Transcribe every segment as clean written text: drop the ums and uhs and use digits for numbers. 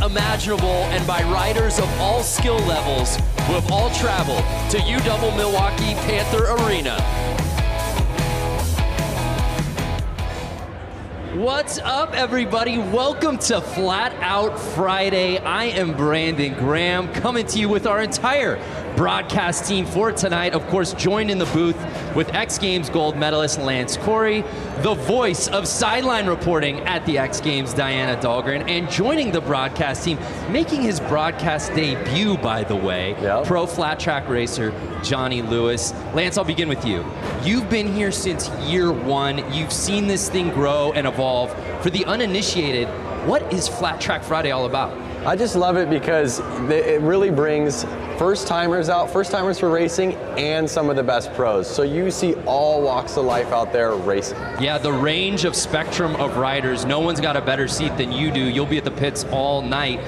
imaginable and by riders of all skill levels who have all traveled to UW Milwaukee Panther Arena. What's up, everybody? Welcome to Flat Out Friday. I am Brandon Graham, coming to you with our entire broadcast team for tonight. Of course, joined in the booth with X Games gold medalist Lance Corey, the voice of sideline reporting at the X Games, Diana Dahlgren, and joining the broadcast team, making his broadcast debut, by the way, pro flat track racer Johnny Lewis. Lance, I'll begin with you. You've been here since year one. You've seen this thing grow and evolve. For the uninitiated, what is Flat Track Friday all about? I just love it because it really brings first-timers out, first-timers for racing, and some of the best pros. So you see all walks of life out there racing. Yeah, the range of spectrum of riders. No one's got a better seat than you do. You'll be at the pits all night.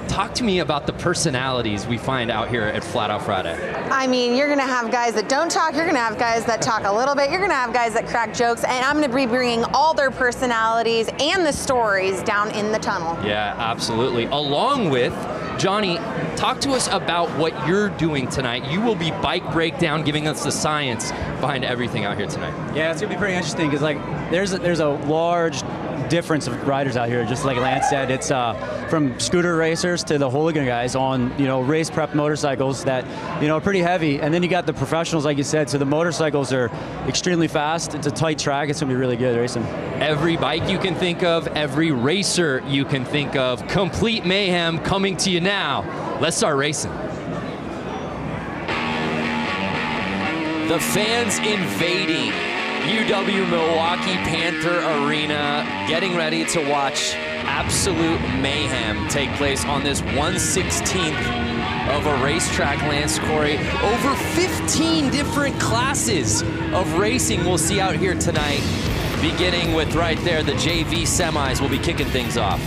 Talk to me about the personalities we find out here at Flat Out Friday. I mean, you're going to have guys that don't talk, you're going to have guys that talk a little bit, you're going to have guys that crack jokes, and I'm going to be bringing all their personalities and the stories down in the tunnel. Yeah, absolutely. Along with Johnny, talk to us about what you're doing tonight. You will be bike breakdown, giving us the science behind everything out here tonight. Yeah, it's going to be pretty interesting because there's a large difference of riders out here. Just like Lance said, it's from scooter racers to the hooligan guys on race prep motorcycles that are pretty heavy, and then you got the professionals, like you said. So the motorcycles are extremely fast. It's a tight track. It's gonna be really good racing. Every bike you can think of, every racer you can think of, complete mayhem coming to you now. Let's start racing. The fans invading UW Milwaukee Panther Arena, getting ready to watch absolute mayhem take place on this 1/16th of a racetrack, Lance Corey. Over 15 different classes of racing we'll see out here tonight, beginning with right there, the JV semis will be kicking things off.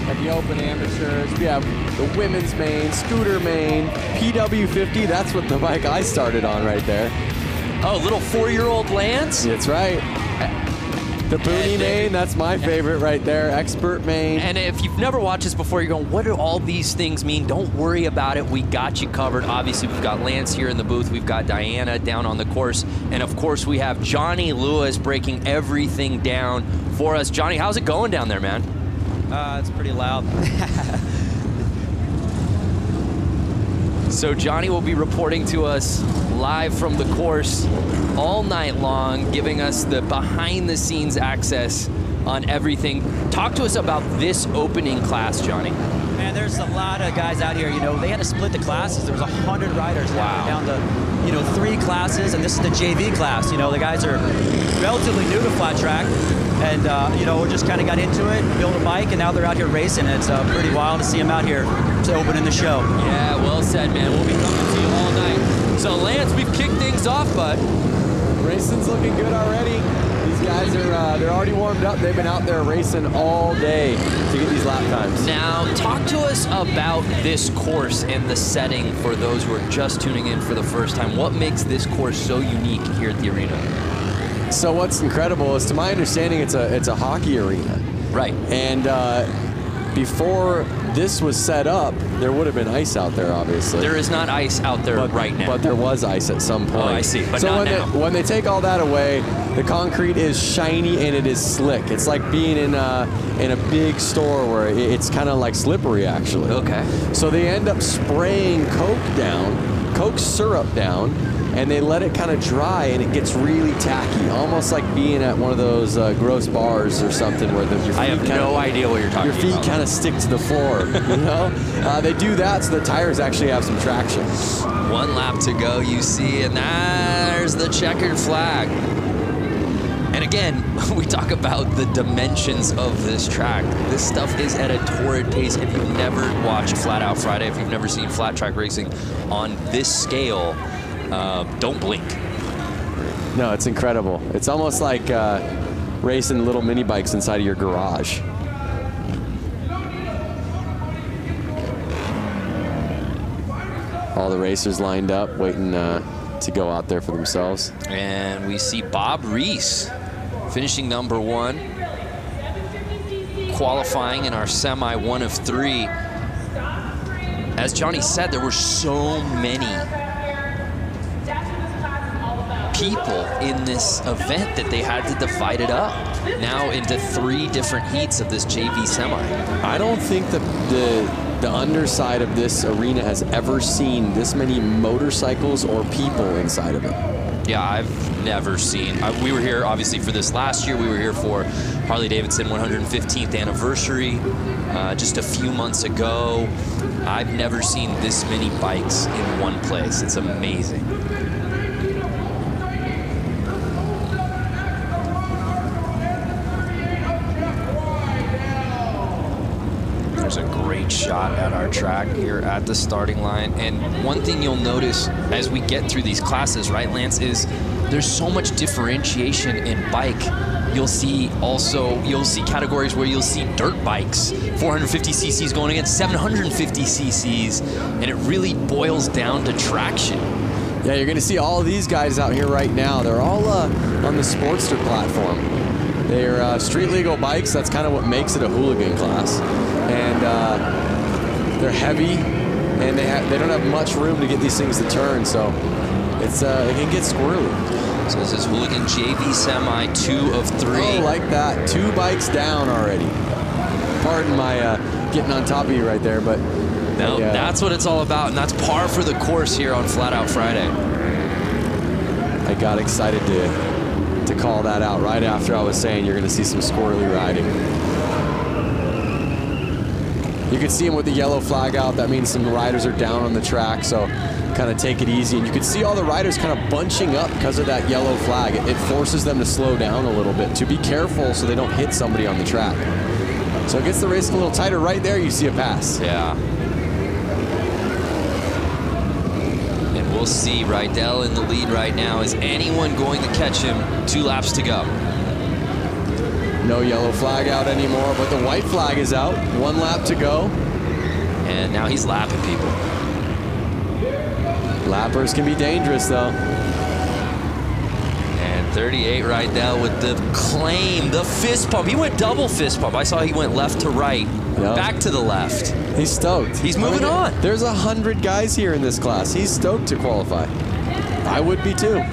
At the open amateurs, we have the women's main, scooter main, PW50, that's what the bike I started on right there. Oh, little 4-year-old Lance? That's right. The Booney main, that's my favorite right there. Expert main. And if you've never watched this before, you're going, what do all these things mean? Don't worry about it. We got you covered. Obviously, we've got Lance here in the booth. We've got Diana down on the course. And of course, we have Johnny Lewis breaking everything down for us. Johnny, how's it going down there, man? It's pretty loud. So Johnny will be reporting to us live from the course all night long, giving us the behind-the-scenes access on everything. Talk to us about this opening class, Johnny. Man, there's a lot of guys out here. They had to split the classes. There was 100 riders. Wow. Down to 3 classes, and this is the JV class. The guys are relatively new to flat track, and we just kind of got into it, built a bike, and now they're out here racing. It's pretty wild to see them out here to opening the show. Yeah, well said, man. We'll be coming to you all night. So Lance, we've kicked things off, bud. Racing's looking good already. These guys are they're already warmed up. They've been out there racing all day to get these lap times. Now, talk to us about this course and the setting for those who are just tuning in for the first time. What makes this course so unique here at the arena? So what's incredible is, to my understanding, it's a hockey arena. Right. And before this was set up, there would have been ice out there, obviously. There is not ice out there right now. But there was ice at some point. Oh, I see, but so not now. When they take all that away, the concrete is shiny and it is slick. It's like being in a big store where it's kind of like slippery, actually. Okay. So they end up spraying Coke syrup down, and they let it kind of dry, and it gets really tacky, almost like being at one of those gross bars or something where your feet I have no idea what you're talking about. Your feet kind of stick to the floor, They do that so the tires actually have some traction. 1 lap to go, you see, and there's the checkered flag. And again, we talk about the dimensions of this track. This stuff is at a torrid pace. If you've never watched Flat Out Friday, if you've never seen flat track racing on this scale, don't blink. No, it's incredible. It's almost like racing little mini bikes inside of your garage. All the racers lined up, waiting to go out there for themselves. And we see Bob Reese finishing #1. qualifying in our semi 1 of 3. As Johnny said, there were so many people in this event that they had to divide it up now into 3 different heats of this JV semi. I don't think the underside of this arena has ever seen this many motorcycles or people inside of it. Yeah, I've never seen. We were here obviously for this last year. We were here for Harley-Davidson 115th anniversary just a few months ago. I've never seen this many bikes in one place. It's amazing. There's a great shot at our track here at the starting line. And one thing you'll notice as we get through these classes, right, Lance, is there's so much differentiation in bike. You'll see categories where you'll see dirt bikes, 450 cc's going against 750 cc's, and it really boils down to traction. Yeah, you're gonna see all of these guys out here right now. They're all on the Sportster platform. They're street legal bikes. That's kind of what makes it a hooligan class. And they're heavy, and they don't have much room to get these things to turn, so it can get squirrely. So this is hooligan JV semi 2 of 3. Oh, like that. 2 bikes down already. Pardon my getting on top of you right there, but no, that's what it's all about, and that's par for the course here on Flat Out Friday. I got excited to call that out right after I was saying you're going to see some squirrely riding. You can see them with the yellow flag out. That means some riders are down on the track, so kind of take it easy. And you can see all the riders kind of bunching up because of that yellow flag. It forces them to slow down a little bit, to be careful so they don't hit somebody on the track. So it gets the race a little tighter. Right there, you see a pass. Yeah. And we'll see Rydell in the lead right now. Is anyone going to catch him? 2 laps to go. No yellow flag out anymore, but the white flag is out. 1 lap to go. And now he's lapping people. Lappers can be dangerous, though. And 38 Rydell with the claim, the fist pump. He went double fist pump. I saw he went left to right, back to the left. He's stoked. He's moving on. There's 100 guys here in this class. He's stoked to qualify. I would be too.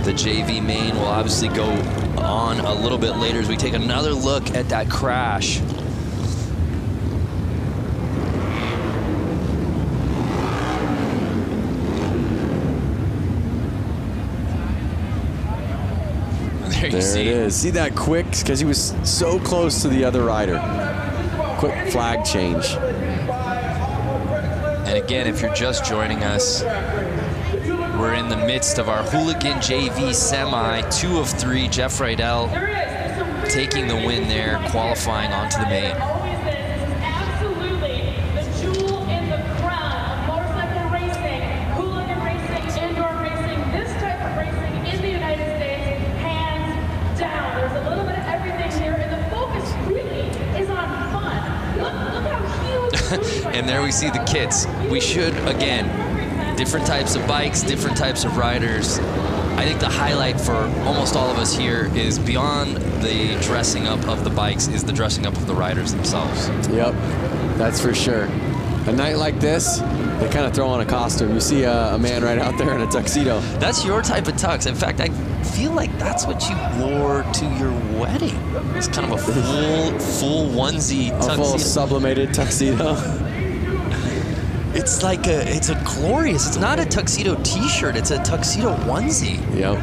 The JV main will obviously go on a little bit later as we take another look at that crash. There it is. See that quick? Because he was so close to the other rider. Quick flag change. And again, if you're just joining us, we're in the midst of our hooligan JV semi, 2 of 3. Jeff Rydell taking the win there, qualifying onto the main. Absolutely the jewel in the crown of motorcycle racing, hooligan racing, indoor racing, this type of racing in the United States, hands down. There's a little bit of everything here, and the focus really is on fun. Look how huge. And there we see the kits. We should, again, different types of bikes, different types of riders. I think the highlight for almost all of us here is beyond the dressing up of the bikes is the dressing up of the riders themselves. Yep, that's for sure. A night like this, they kind of throw on a costume. You see a man right out there in a tuxedo. That's your type of tux. In fact, I feel like that's what you wore to your wedding. It's kind of a full onesie tuxedo. A full sublimated tuxedo. It's like it's a glorious, it's not a tuxedo t-shirt, it's a tuxedo onesie. Yep.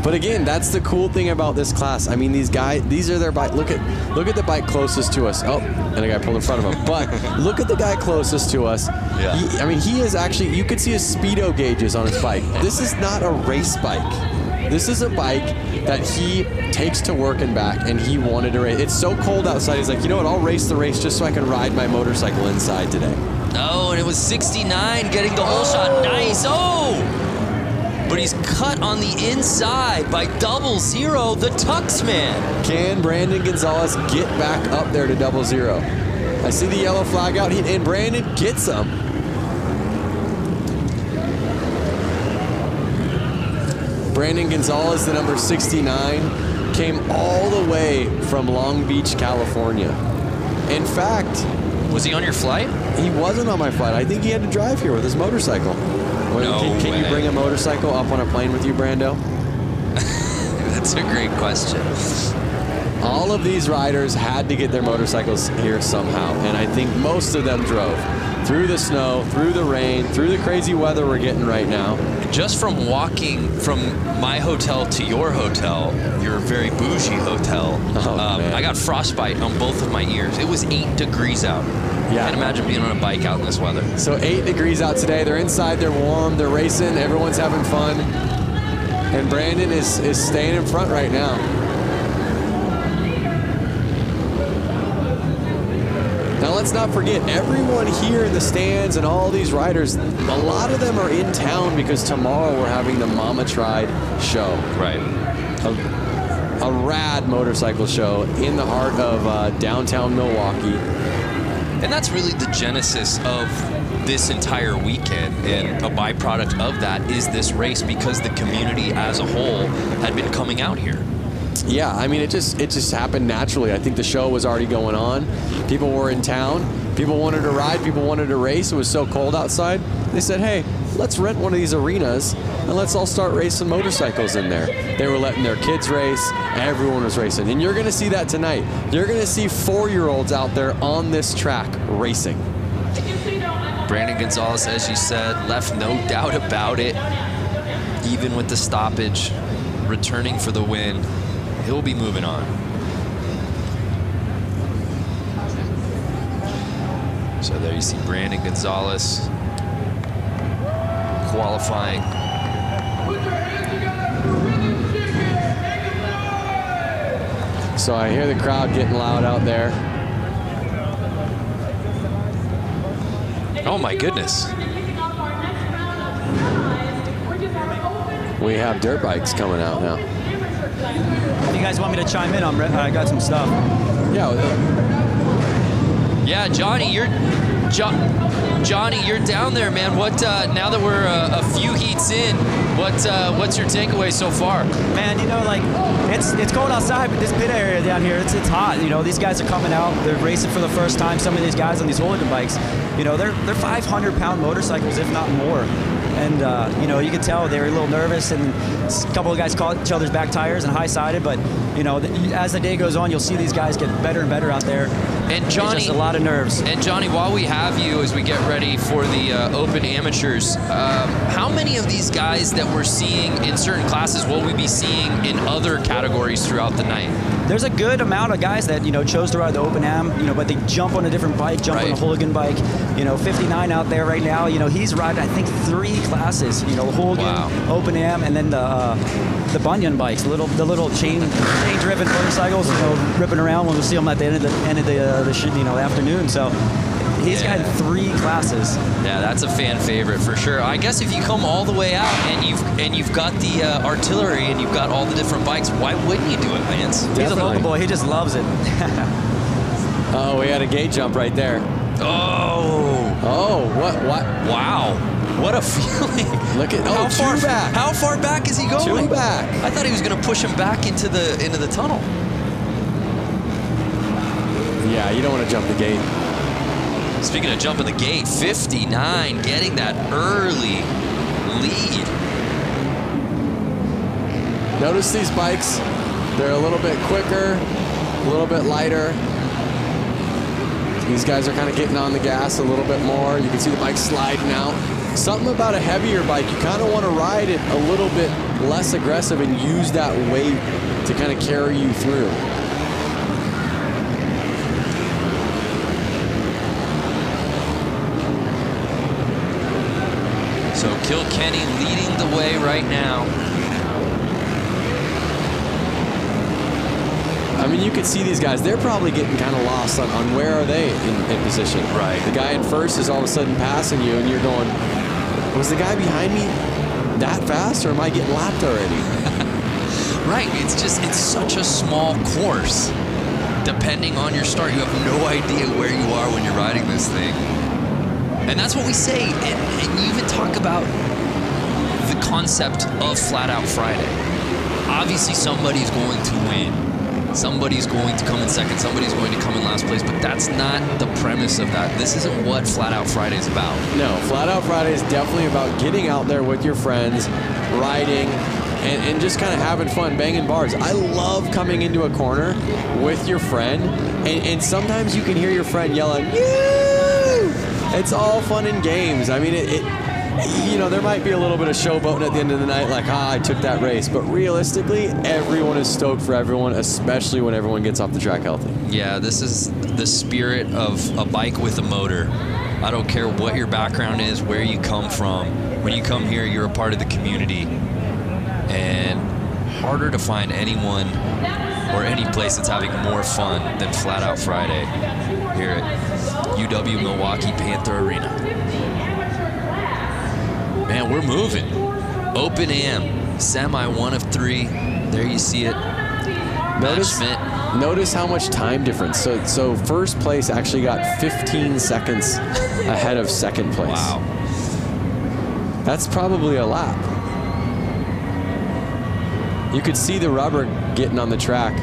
But again, that's the cool thing about this class. I mean, these guys, these are their bike. Look at the bike closest to us. Oh, and a guy pulled in front of him. But look at the guy closest to us. Yeah. He is actually, you could see his speedo gauges on his bike. This is not a race bike. This is a bike that he takes to work and back, and he wanted to race. It's so cold outside, he's like, you know what, I'll race the race just so I can ride my motorcycle inside today. Oh, and it was 69 getting the whole shot. Nice. Oh! But he's cut on the inside by 00, the Tux man. Can Brandon Gonzalez get back up there to 00? I see the yellow flag out, and Brandon gets him. Brandon Gonzalez, the number 69. came all the way from Long Beach, California. In fact, was he on your flight? He wasn't on my flight. I think he had to drive here with his motorcycle. Can you bring a motorcycle up on a plane with you, Brando? That's a great question. All of these riders had to get their motorcycles here somehow, and I think most of them drove through the snow, through the rain, through the crazy weather we're getting right now. Just from walking from my hotel to your hotel, your very bougie hotel, I got frostbite on both of my ears. It was 8 degrees out. Yeah. Can't imagine being on a bike out in this weather. So 8 degrees out today. They're inside, they're warm, they're racing, everyone's having fun. And Brandon is staying in front right now. Now let's not forget, everyone here in the stands and all these riders, a lot of them are in town because tomorrow we're having the Mama Tried show. Right. A rad motorcycle show in the heart of downtown Milwaukee. And that's really the genesis of this entire weekend, and a byproduct of that is this race because the community as a whole had been coming out here. Yeah, I mean, it just happened naturally. I think the show was already going on. People were in town. People wanted to ride. People wanted to race. It was so cold outside. They said, hey, let's rent one of these arenas and let's all start racing motorcycles in there. They were letting their kids race. Everyone was racing. And you're going to see that tonight. You're going to see 4-year-olds out there on this track racing. Brandon Gonzalez, as you said, left no doubt about it. Even with the stoppage, returning for the win. He'll be moving on. So there you see Brandon Gonzalez qualifying. So I hear the crowd getting loud out there. Oh my goodness. We have dirt bikes coming out now. If you guys want me to chime in, I got some stuff. Yeah, Johnny, you're down there, man. What now that we're a few heats in, what's your takeaway so far? Man, you know, like it's cold outside, but this pit area down here, it's hot. You know, these guys are coming out, they're racing for the first time. Some of these guys on these hooligan bikes, you know, they're 500-pound motorcycles, if not more. And, you know, you could tell they were a little nervous, and a couple of guys caught each other's back tires and high-sided. But, you know, as the day goes on, you'll see these guys get better and better out there. And Johnny, just a lot of nerves. And Johnny, while we have you, as we get ready for the Open Amateurs, how many of these guys that we're seeing in certain classes will we be seeing in other categories throughout the night? There's a good amount of guys that, you know, chose to ride the Open Am, you know, but they jump on a different bike, jump on a hooligan bike. You know, 59 out there right now, you know, he's riding, I think, 3 classes, you know, the hooligan, Open Am, and then the Bunyan bikes, the little chain-driven motorcycles, you know, ripping around when we'll see them at the end of the afternoon. So he's got 3 classes. Yeah, that's a fan favorite for sure. I guess if you come all the way out and you've got the artillery and you've got all the different bikes, why wouldn't you do it, Vance? Definitely. He's a local boy. He just loves it. Oh, we had a gate jump right there. Oh, what? Wow. What a feeling. Look at back. How far back is he going? 2 back. I thought he was going to push him back into the tunnel. Yeah, you don't want to jump the gate. Speaking of jumping the gate, 59 getting that early lead. Notice these bikes, they're a little bit quicker, a little bit lighter. These guys are kind of getting on the gas a little bit more. You can see the bike sliding out. Something about a heavier bike, you kind of want to ride it a little bit less aggressive and use that weight to kind of carry you through. So Kilkenny leading the way right now. I mean, you can see these guys, they're probably getting kind of lost on where are they in position. Right. The guy in first is all of a sudden passing you, and you're going, was the guy behind me that fast, or am I getting lapped already? Right, it's such a small course. Depending on your start, you have no idea where you are when you're riding this thing. And that's what we say, and you even talk about the concept of Flat Out Friday. obviously somebody's going to win. Somebody's going to come in second. Somebody's going to come in last place. But that's not the premise of that. This isn't what Flat Out Friday is about. No, Flat Out Friday is definitely about getting out there with your friends, riding, and just kind of having fun, banging bars. I love coming into a corner with your friend, and sometimes you can hear your friend yelling, "Yoo!" It's all fun and games. I mean, you know, there might be a little bit of showboating at the end of the night, like, I took that race. But realistically, everyone is stoked for everyone, especially when everyone gets off the track healthy. Yeah, this is the spirit of a bike with a motor. I don't care what your background is, where you come from. When you come here, you're a part of the community. And harder to find anyone or any place that's having more fun than Flat Out Friday here at UW Milwaukee Panther Arena. Man, we're moving. Open Am, semi 1 of 3. There you see it. Notice how much time difference. So first place actually got 15 seconds ahead of second place. Wow. That's probably a lap. You could see the rubber getting on the track.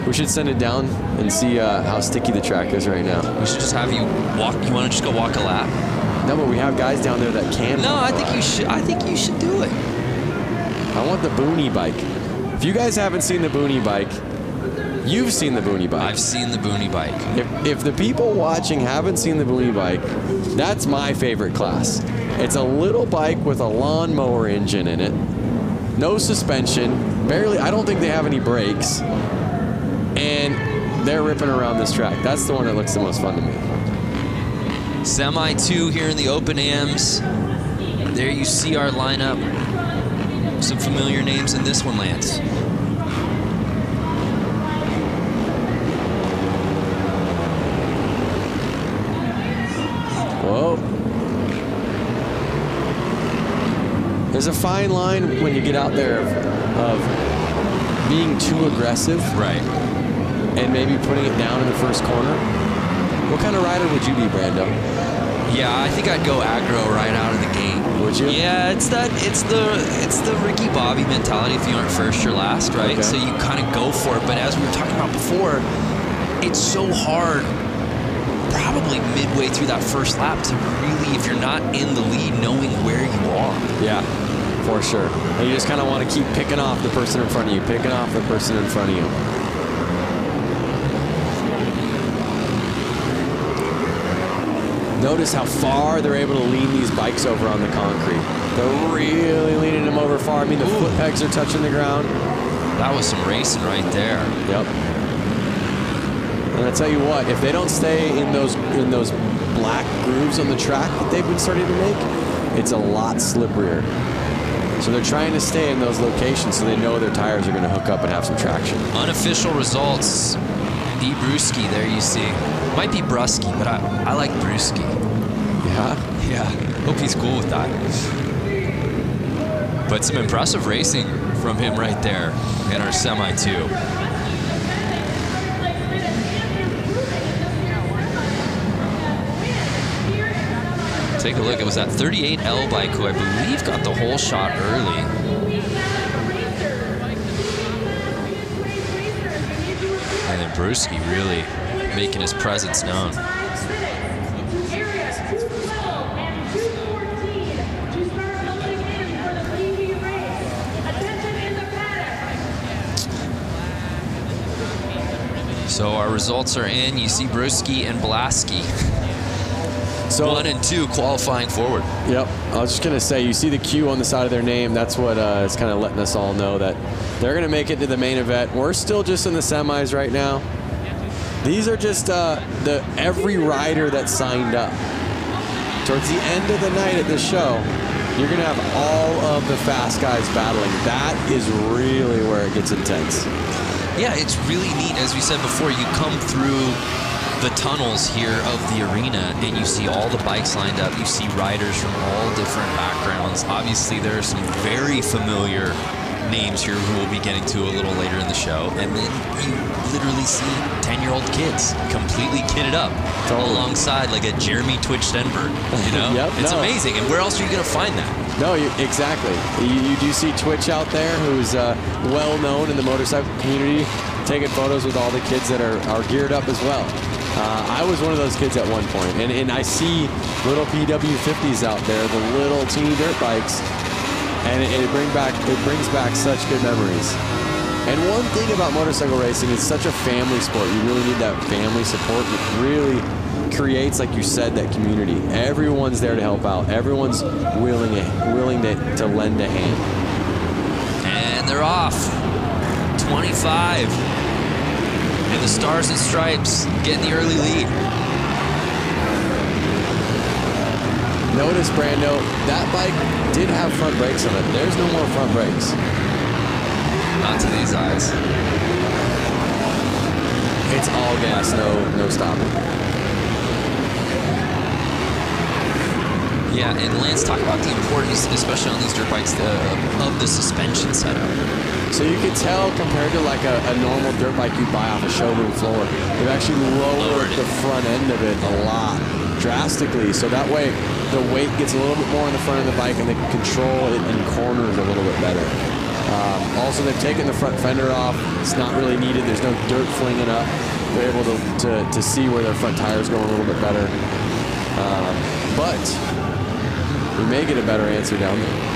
We should send it down and see how sticky the track is right now. We should just have you walk. You want to just go walk a lap? No, but we have guys down there that can. No, I think you should. I think you should do it. I want the Boonie bike. If you guys haven't seen the Boonie bike, you've seen the Boonie bike. I've seen the Boonie bike. If the people watching haven't seen the Boonie bike, that's my favorite class. It's a little bike with a lawnmower engine in it. No suspension, barely, I don't think they have any brakes, and they're ripping around this track. That's the one that looks the most fun to me. Semi 2 here in the Open Ams. There you see our lineup. Some familiar names in this one, Lance. Whoa. There's a fine line when you get out there of being too aggressive. Right. And maybe putting it down in the first corner. What kind of rider would you be, Brando? Yeah, I think I'd go aggro right out of the gate. Would you? Yeah, it's the Ricky Bobby mentality. If you aren't first, you're last, right? Okay. So you kind of go for it. But as we were talking about before, it's so hard, probably midway through that first lap, to really, if you're not in the lead, knowing where you are. Yeah, for sure. And you just kind of want to keep picking off the person in front of you, picking off the person in front of you. Notice how far they're able to lean these bikes over on the concrete. They're really leaning them over far. I mean, the foot pegs are touching the ground. That was some racing right there. Yep. And I tell you what, if they don't stay in those black grooves on the track that they've been starting to make, it's a lot slipperier. So they're trying to stay in those locations so they know their tires are going to hook up and have some traction. Unofficial results. E. Brewski, there you see. Might be Brusky, but I like Brewski. Yeah? Yeah, hope he's cool with that. But some impressive racing from him right there in our Semi 2. Take a look, it was that 38L bike who I believe got the whole shot early. And then Brewski really making his presence known. So our results are in. You see Brewski and Blasky. So 1 and 2 qualifying forward. Yep. I was just going to say, you see the Q on the side of their name. That's what is kind of letting us all know that they're going to make it to the main event. We're still just in the semis right now. These are just every rider that signed up. Towards the end of the night at this show, you're going to have all of the fast guys battling. That is really where it gets intense. Yeah, it's really neat. As we said before, you come through the tunnels here of the arena and you see all the bikes lined up. You see riders from all different backgrounds. Obviously, there are some very familiar names here who we'll be getting to a little later in the show. And then you literally see 10-year-old kids completely kitted up alongside like a Jeremy Twitch Stenberg, you know? Yep, It's amazing. And where else are you going to find that? No, exactly. You do see Twitch out there, who's well known in the motorcycle community, taking photos with all the kids that are geared up as well. I was one of those kids at one point, and I see little PW50s out there, the little teeny dirt bikes, and it brings back such good memories. And one thing about motorcycle racing, it's such a family sport. You really need that family support. It really creates, like you said, that community. Everyone's there to help out. Everyone's willing to lend a hand. And they're off. 25. And the Stars and Stripes getting the early lead. Notice, Brando, that bike did have front brakes on it. There's no more front brakes. Not to these eyes. It's all gas, no stopping. Yeah, and Lance, talk about the importance, especially on these dirt bikes, of the suspension setup. So you can tell compared to like a normal dirt bike you buy off a showroom floor, they've actually lowered the front end of it a lot, drastically. So that way the weight gets a little bit more in the front of the bike and they can control it in corners a little bit better. Also, they've taken the front fender off. It's not really needed. There's no dirt flinging up. They're able to see where their front tire's going a little bit better. But we may get a better answer down there.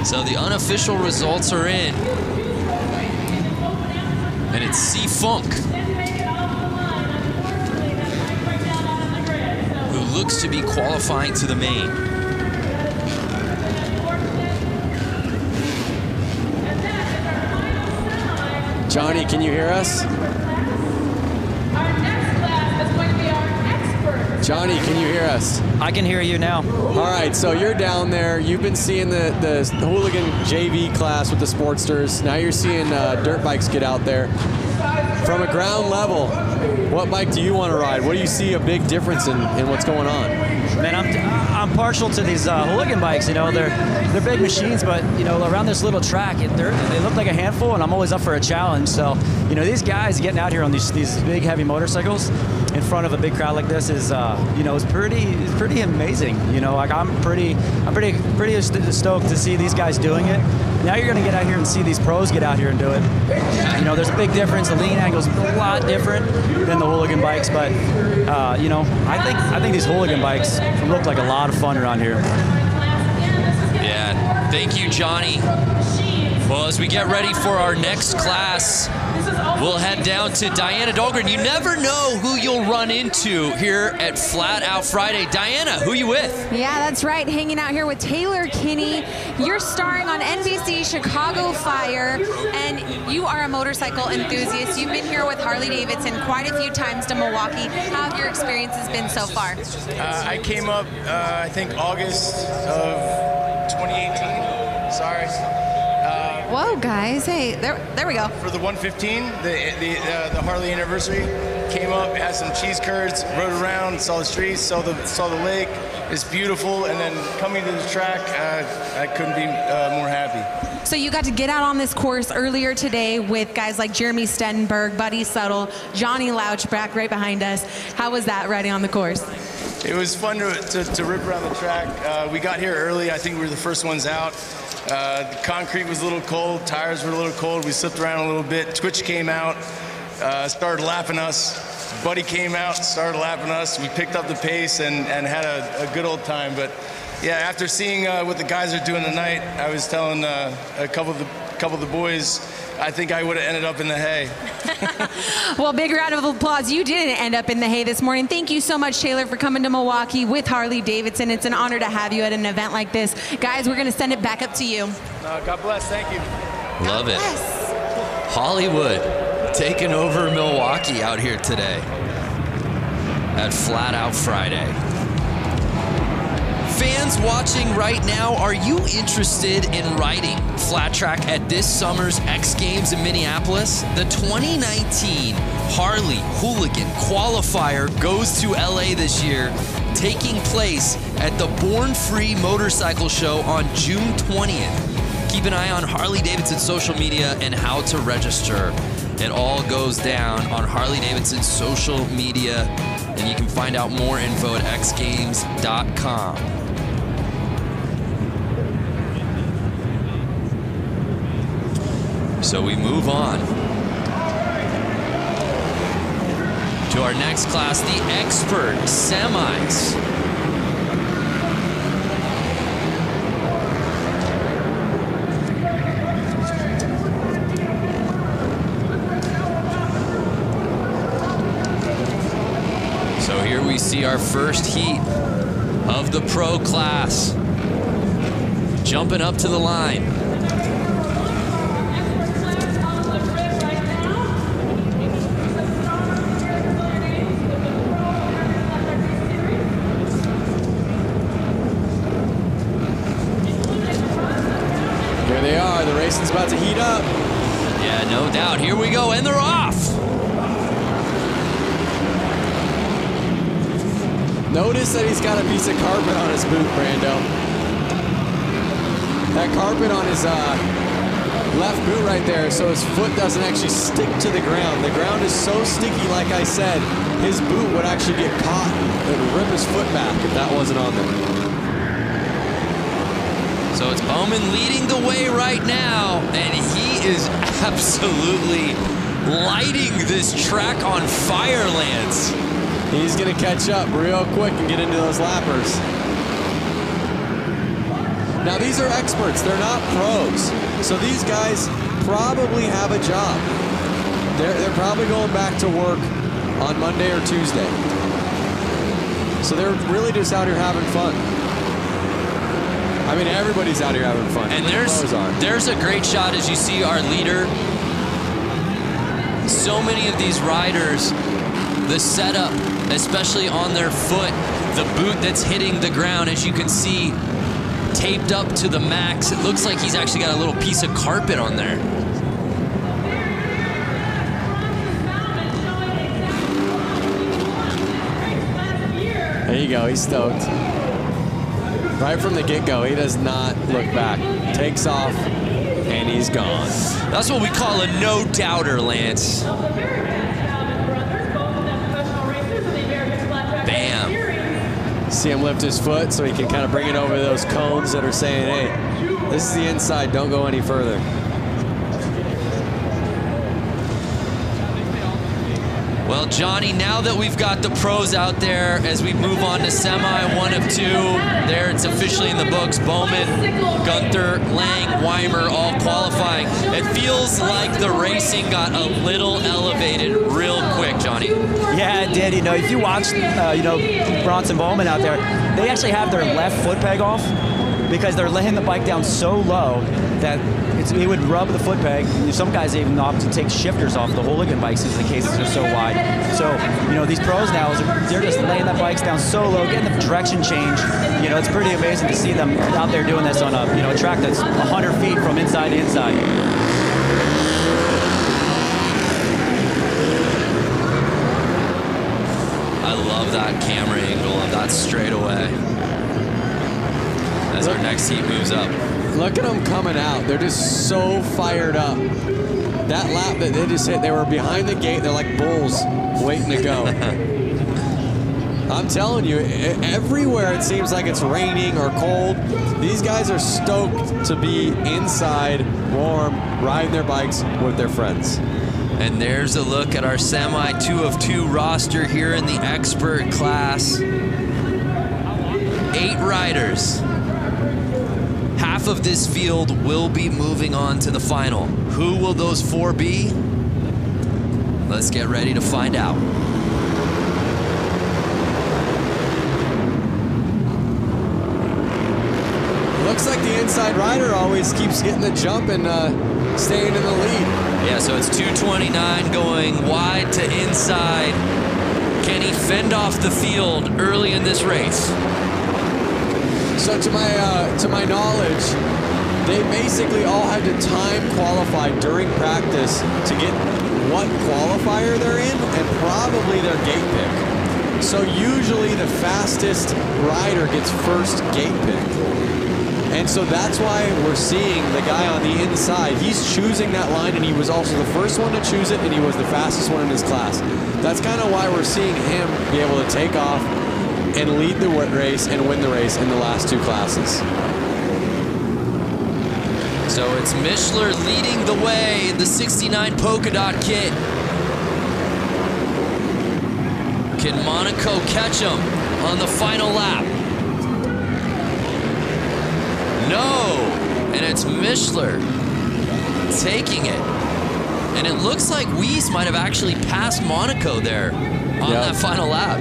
So the unofficial results are in. And it's C-Funk, who looks to be qualifying to the main. Johnny, can you hear us? Johnny, can you hear us? I can hear you now. All right, so you're down there. You've been seeing the hooligan JV class with the Sportsters. Now you're seeing dirt bikes get out there. From a ground level, what bike do you want to ride? What do you see a big difference in what's going on? Man, I'm partial to these hooligan bikes. You know, they're big machines, but you know, around this little track, they look like a handful, and I'm always up for a challenge. So, you know, these guys getting out here on these big heavy motorcycles in front of a big crowd like this is, you know, it's pretty amazing. You know, like I'm pretty stoked to see these guys doing it. Now you're going to get out here and see these pros get out here and do it. You know, there's a big difference. The lean angle's a lot different than the hooligan bikes, but you know, I think these hooligan bikes look like a lot of fun around here. Yeah, thank you, Johnny. Well, as we get ready for our next class, we'll head down to Diana Dahlgren. You never know who you'll run into here at Flat Out Friday. Diana, who you with? Yeah, that's right. Hanging out here with Taylor Kinney. You're starring on NBC Chicago Fire, and you are a motorcycle enthusiast. You've been here with Harley-Davidson quite a few times to Milwaukee. How have your experiences been so far? I came up, I think, August of 2018. Sorry. Whoa, guys! Hey, there we go. For the 115, the Harley anniversary, came up, had some cheese curds, rode around, saw the streets, saw the lake. It's beautiful, and then coming to the track, I couldn't be more happy. So you got to get out on this course earlier today with guys like Jeremy Stenberg, Buddy Settle, Johnny Louch back right behind us. How was that riding on the course? It was fun to rip around the track. We got here early. I think we were the first ones out. The concrete was a little cold, tires were a little cold. We slipped around a little bit. Twitch came out, started lapping us. Buddy came out, started lapping us. We picked up the pace and had a good old time. But yeah, after seeing what the guys are doing tonight, I was telling a couple of the boys, I think I would have ended up in the hay. Well, big round of applause. You didn't end up in the hay this morning. Thank you so much, Taylor, for coming to Milwaukee with Harley-Davidson. It's an honor to have you at an event like this. Guys, we're going to send it back up to you. God bless. Thank you. Love it. Hollywood taking over Milwaukee out here today at Flat Out Friday. Fans watching right now, are you interested in riding flat track at this summer's X Games in Minneapolis? The 2019 Harley Hooligan Qualifier goes to LA this year, taking place at the Born Free Motorcycle Show on June 20th. Keep an eye on Harley-Davidson social media and how to register. It all goes down on Harley-Davidson's social media, and you can find out more info at xgames.com. So we move on to our next class, the Expert Semis. So here we see our first heat of the pro class. Jumping up to the line. Racing's about to heat up. Yeah, no doubt. Here we go, and they're off. Notice that he's got a piece of carpet on his boot, Brando. That carpet on his left boot right there, so his foot doesn't actually stick to the ground. The ground is so sticky, like I said, his boot would actually get caught and rip his foot back if that wasn't on there. So it's Bowman leading the way right now, and he is absolutely lighting this track on fire, Lance. He's going to catch up real quick and get into those lappers. Now, these are experts. They're not pros. So these guys probably have a job. They're probably going back to work on Monday or Tuesday. So they're really just out here having fun. I mean, everybody's out here having fun. And there's a great shot as you see our leader. So many of these riders, the setup, especially on their foot, the boot that's hitting the ground, as you can see, taped up to the max. It looks like he's actually got a little piece of carpet on there. There you go, he's stoked. Right from the get-go, he does not look back. Takes off, and he's gone. That's what we call a no-doubter, Lance. Bam. See him lift his foot so he can kind of bring it over those cones that are saying, hey, this is the inside, don't go any further. Well, Johnny, now that we've got the pros out there, as we move on to semi 1 of 2, there it's officially in the books. Bowman, Gunther, Lang, Weimer all qualifying. It feels like the racing got a little elevated real quick, Johnny. Yeah, it did. You know, if you watch, Bronson Bowman out there, they actually have their left foot peg off because they're laying the bike down so low that it would rub the foot peg. Some guys even opt to take shifters off the hooligan bikes because the cases are so wide. So, these pros now, they're just laying the bikes down so low, getting the direction change. It's pretty amazing to see them out there doing this on a track that's 100 feet from inside to inside. I love that camera angle of that straightaway as our next heat moves up. Look at them coming out. They're just so fired up. That lap that they just hit, they were behind the gate. They're like bulls waiting to go. I'm telling you, everywhere it seems like it's raining or cold. These guys are stoked to be inside, warm, riding their bikes with their friends. And there's a look at our semi 2 of 2 roster here in the expert class. 8 riders. Half of this field will be moving on to the final. Who will those 4 be? Let's get ready to find out. Looks like the inside rider always keeps getting the jump and staying in the lead. Yeah, so it's 229 going wide to inside. Can he fend off the field early in this race? So to my knowledge, they basically all had to time qualify during practice to get what qualifier they're in, probably their gate pick. So usually the fastest rider gets first gate pick. And so that's why we're seeing the guy on the inside. He's choosing that line, and he was also the first one to choose it, and he was the fastest one in his class. That's kind of why we're seeing him be able to take off and lead the race and win the race in the last two classes. So it's Mishler leading the way in the 69 polka dot kit. Can Monaco catch him on the final lap? No, and it's Mishler taking it. And it looks like Weiss might have actually passed Monaco there on that final lap.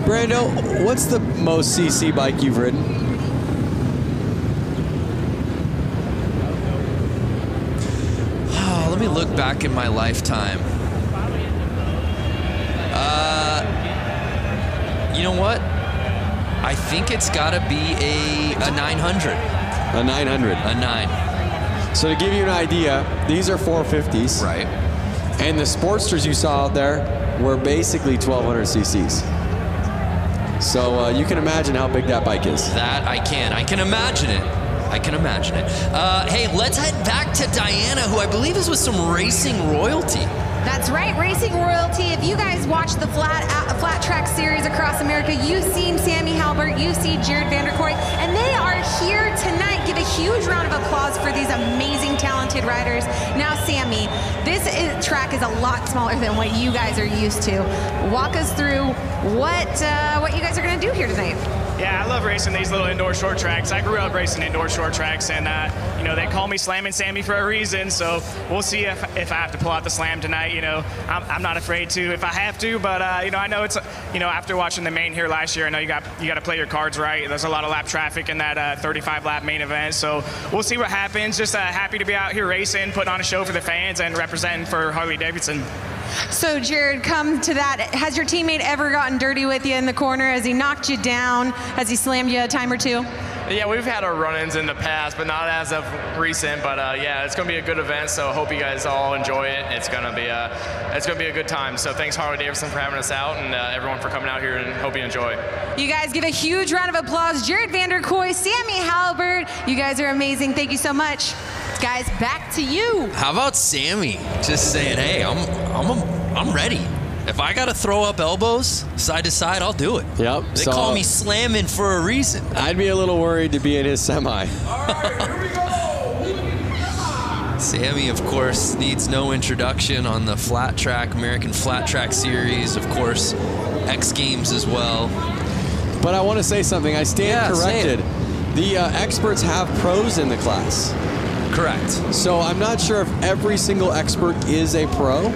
Brando, what's the most CC bike you've ridden? Oh, let me look back in my lifetime. You know what? I think it's got to be a 900. A 900. A 9. So to give you an idea, these are 450s. Right. And the Sportsters you saw out there were basically 1,200 cc's. So you can imagine how big that bike is. That I can. I can imagine it. I can imagine it. Hey, let's head back to Diana, who I believe is with some racing royalty. That's right, racing royalty. If you guys watch the flat track series across America, you've seen Sammy Halbert, you see Jared Vanderkoy, and they are here tonight. Give a huge round of applause for these amazing, talented riders. Now, Sammy, this track is a lot smaller than what you guys are used to. Walk us through what you guys are going to do here tonight. Yeah, I love racing these little indoor short tracks. I grew up racing indoor short tracks, and you know, they call me Slammin' Sammy for a reason. So we'll see if I have to pull out the slam tonight. You know, I'm not afraid to if I have to, but you know, I know it's, you know, after watching the main here last year, I know you got to play your cards right. There's a lot of lap traffic in that 35 lap main event, so we'll see what happens. Just happy to be out here racing, putting on a show for the fans, and representing for Harley-Davidson. So, Jared, come to that. Has your teammate ever gotten dirty with you in the corner? Has he knocked you down? Has he slammed you a time or two? Yeah, we've had our run-ins in the past, but not as of recent. But yeah, it's going to be a good event, so hope you guys all enjoy it. It's going to be a good time. So thanks Harley-Davidson for having us out, and everyone for coming out here, and hope you enjoy. You guys give a huge round of applause. Jared Vanderkoy, Sammy Halbert, you guys are amazing. Thank you so much. Guys, back to you. How about Sammy just saying, hey, I'm ready. If I got to throw up elbows side to side, I'll do it. Yep. They call me slamming for a reason. I'd be a little worried to be in his semi. All right, here we go. Sammy, of course, needs no introduction on the flat track, American Flat Track Series, of course, X Games as well. But I want to say something. I stand corrected. The experts have pros in the class. Correct. So I'm not sure if every single expert is a pro,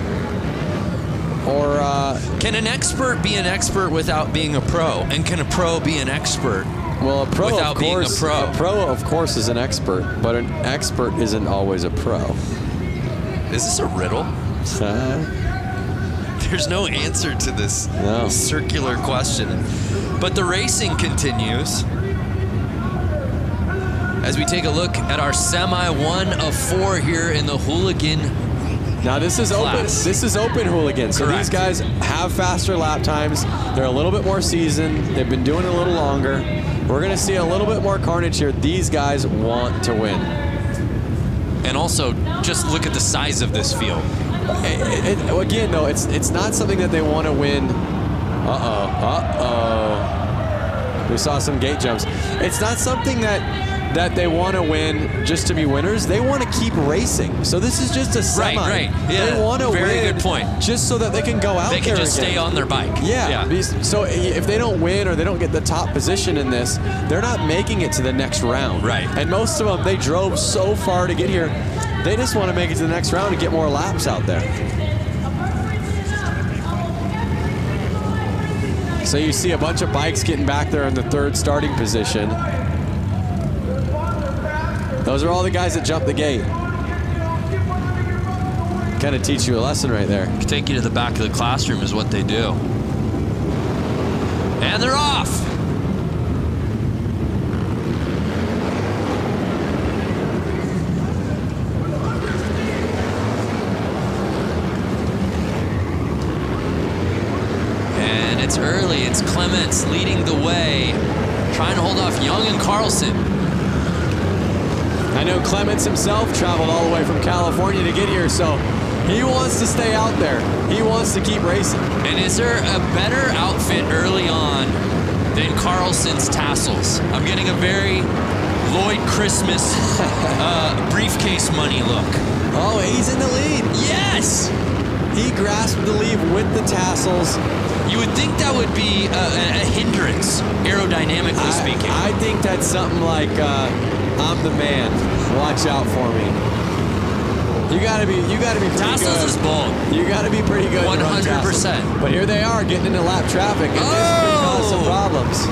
or can an expert be an expert without being a pro? And can a pro be an expert pro without being a pro? A pro, of course, is an expert, but an expert isn't always a pro. Is this a riddle? There's no answer to this circular question. But the racing continues as we take a look at our semi 1 of 4 here in the hooligan. Now this is class. open. This is open hooligan. So Correct. These guys have faster lap times. They're a little bit more seasoned. They've been doing it a little longer. We're going to see a little bit more carnage here. These guys want to win. And also, just look at the size of this field. Again, though, it's not something that they want to win. We saw some gate jumps. It's not something that they want to win just to be winners. They want to keep racing. So this is just a semi. Right. Yeah. They want to win. Very good point. Just so that they can go out there. They can just again. stay on their bike. Yeah. So if they don't win or they don't get the top position in this, they're not making it to the next round. Right. And most of them, they drove so far to get here. They just want to make it to the next round and get more laps out there. So you see a bunch of bikes getting back there in the third starting position. Those are all the guys that jumped the gate. Kind of teach you a lesson right there. Take you to the back of the classroom is what they do. And they're off. Lance Clements leading the way, trying to hold off Young and Carlson. I know Clements himself traveled all the way from California to get here, so he wants to stay out there. He wants to keep racing. And is there a better outfit early on than Carlson's tassels? I'm getting a very Lloyd Christmas briefcase money look. Oh, he's in the lead. Yes! He grasped the lead with the tassels. You would think that would be a hindrance, aerodynamically speaking. I think that's something like, I'm the man. Watch out for me. You gotta be pretty tassels good. Tassels is bold. You gotta be pretty good. 100%. But here they are getting into lap traffic, and this could cause some problems.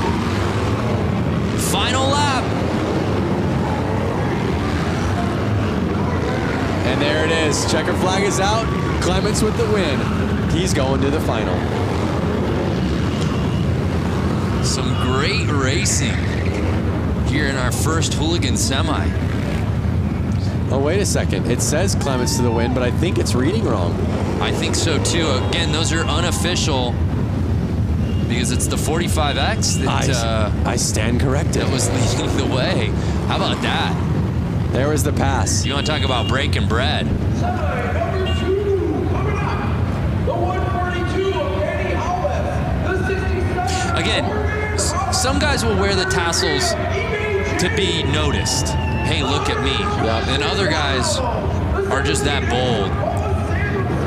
Final lap. And there it is. Checker flag is out. Clements with the win. He's going to the final. Some great racing here in our first Hooligan semi. Oh, wait a second. It says Clements to the win, but I think it's reading wrong. I think so too. Again, those are unofficial because it's the 45X that I stand corrected. That was leading the way. How about that? There was the pass. You want to talk about breaking bread? Number 2 coming up, the 142 of Danny Howlett, the 67. Again, some guys will wear the tassels to be noticed. Hey, look at me. Yep. And other guys are just that bold.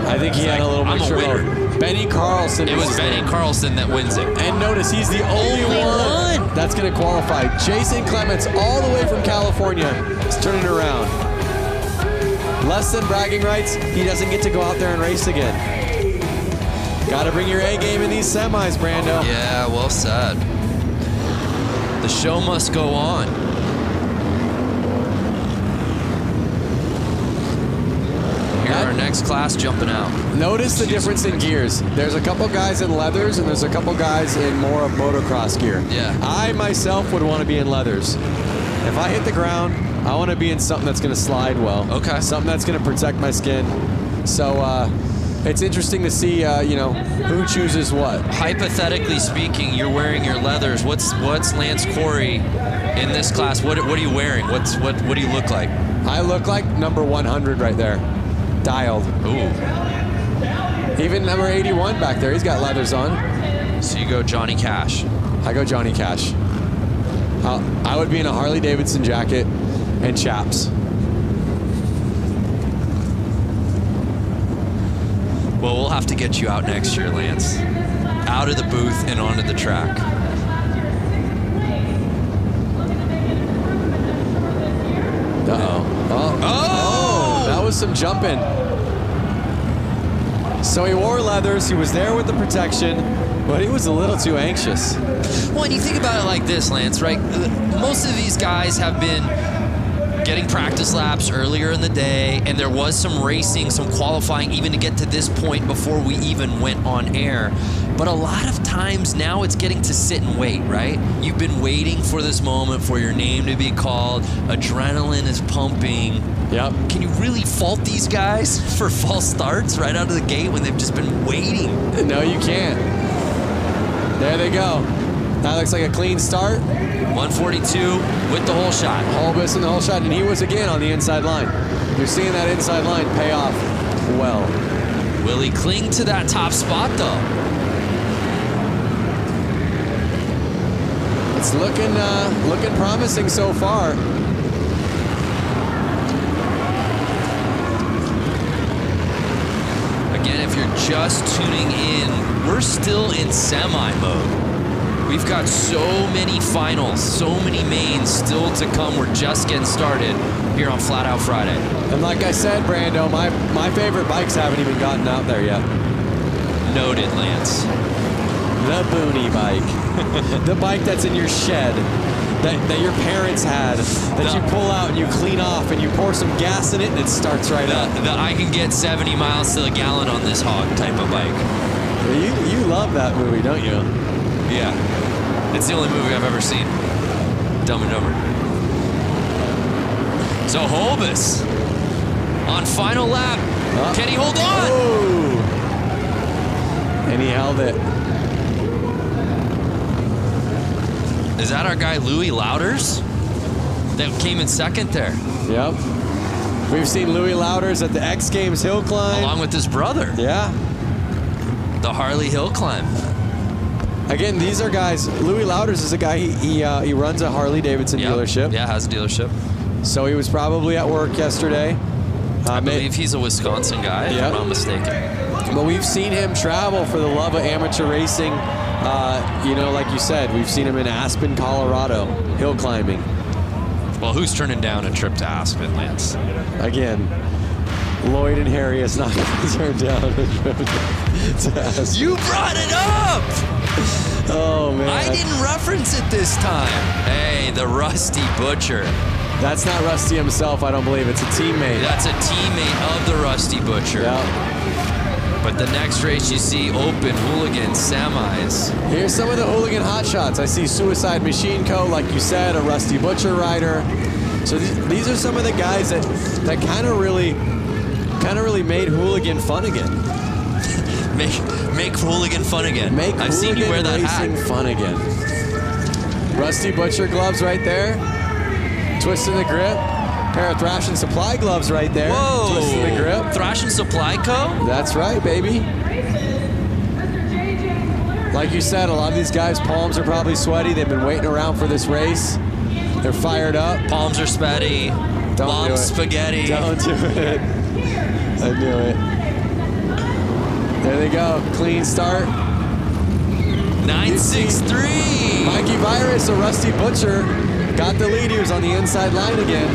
I think he had a little mixture of Benny Carlson. It was Benny Carlson that wins it. And notice he's the only one that's going to qualify. Jason Clements, all the way from California, is turning around. Less than bragging rights, he doesn't get to go out there and race again. Got to bring your A game in these semis, Brando. Yeah, well said. The show must go on. Here our next class jumping out. Notice the difference in gears. There's a couple guys in leathers and there's a couple guys in more of motocross gear. Yeah. I myself would want to be in leathers. If I hit the ground, I want to be in something that's going to slide well. Okay. Something that's going to protect my skin. So it's interesting to see, you know, who chooses what. Hypothetically speaking, you're wearing your leathers. What's Lance Corey in this class? What are you wearing? What do you look like? I look like number 100 right there. Dialed. Ooh. Even number 81 back there, he's got leathers on. So you go Johnny Cash. I go Johnny Cash. I would be in a Harley-Davidson jacket and chaps. Well, we'll have to get you out next year, Lance. Out of the booth and onto the track. Uh-oh. Oh, that was some jumping. So he wore leathers, he was there with the protection, but he was a little too anxious. Well, and you think about it like this, Lance, right? Most of these guys have been getting practice laps earlier in the day, and there was some racing, some qualifying even to get to this point before we even went on air. But a lot of times now it's getting to sit and wait, right? You've been waiting for this moment for your name to be called. Adrenaline is pumping. Yep. Can you really fault these guys for false starts right out of the gate when they've just been waiting? No, you can't. There they go. That looks like a clean start. 142 with the whole shot. Holbus in the whole shot, and he was again on the inside line. You're seeing that inside line pay off well. Will he cling to that top spot, though? It's looking promising so far. Again, if you're just tuning in, we're still in semi mode. We've got so many finals, so many mains still to come. We're just getting started here on Flat Out Friday. And like I said, Brando, my favorite bikes haven't even gotten out there yet. Noted, Lance. The Boonie bike. The bike that's in your shed, that your parents had, that you pull out and you clean off and you pour some gas in it and it starts right up. The I can get 70 miles to the gallon on this hog type of bike. You love that movie, don't you? Yeah. It's the only movie I've ever seen. Dumb and Dumber. So Holbus on final lap. Can he hold on? Oh. And he held it. Is that our guy Louis Louders that came in second there? Yep. We've seen Louis Louders at the X Games hill climb. Along with his brother. Yeah. The Harley hill climb. Again, these are guys. Louis Louders is a guy, he runs a Harley-Davidson dealership. Yeah, has a dealership. So he was probably at work yesterday. I believe he's a Wisconsin guy, if I'm not mistaken. But we've seen him travel for the love of amateur racing. You know, like you said, we've seen him in Aspen, Colorado, hill climbing. Well, who's turning down a trip to Aspen, Lance? Again, Lloyd and Harry is not going to turn down a trip to Aspen. You brought it up! Oh, man. I didn't reference it this time. Hey, the Rusty Butcher. That's not Rusty himself, I don't believe. It's a teammate. That's a teammate of the Rusty Butcher. Yeah. But the next race you see open hooligan semis. Here's some of the hooligan hotshots. I see Suicide Machine Co., like you said, a Rusty Butcher rider. So these are some of the guys that kind of really made hooligan fun again. make hooligan fun again. I've seen you wear that racing hat. Fun again. Rusty Butcher gloves right there. Twisting the grip. Pair of Thrash and Supply gloves right there. Whoa! Twisting the grip. Thrash and Supply Co.? That's right, baby. Like you said, a lot of these guys' palms are probably sweaty. They've been waiting around for this race. They're fired up. Palms are sweaty. Don't do it. Spaghetti. Don't do it. I knew it. There they go. Clean start. 963. Mikey Virus, a Rusty Butcher, got the lead. He was on the inside line again.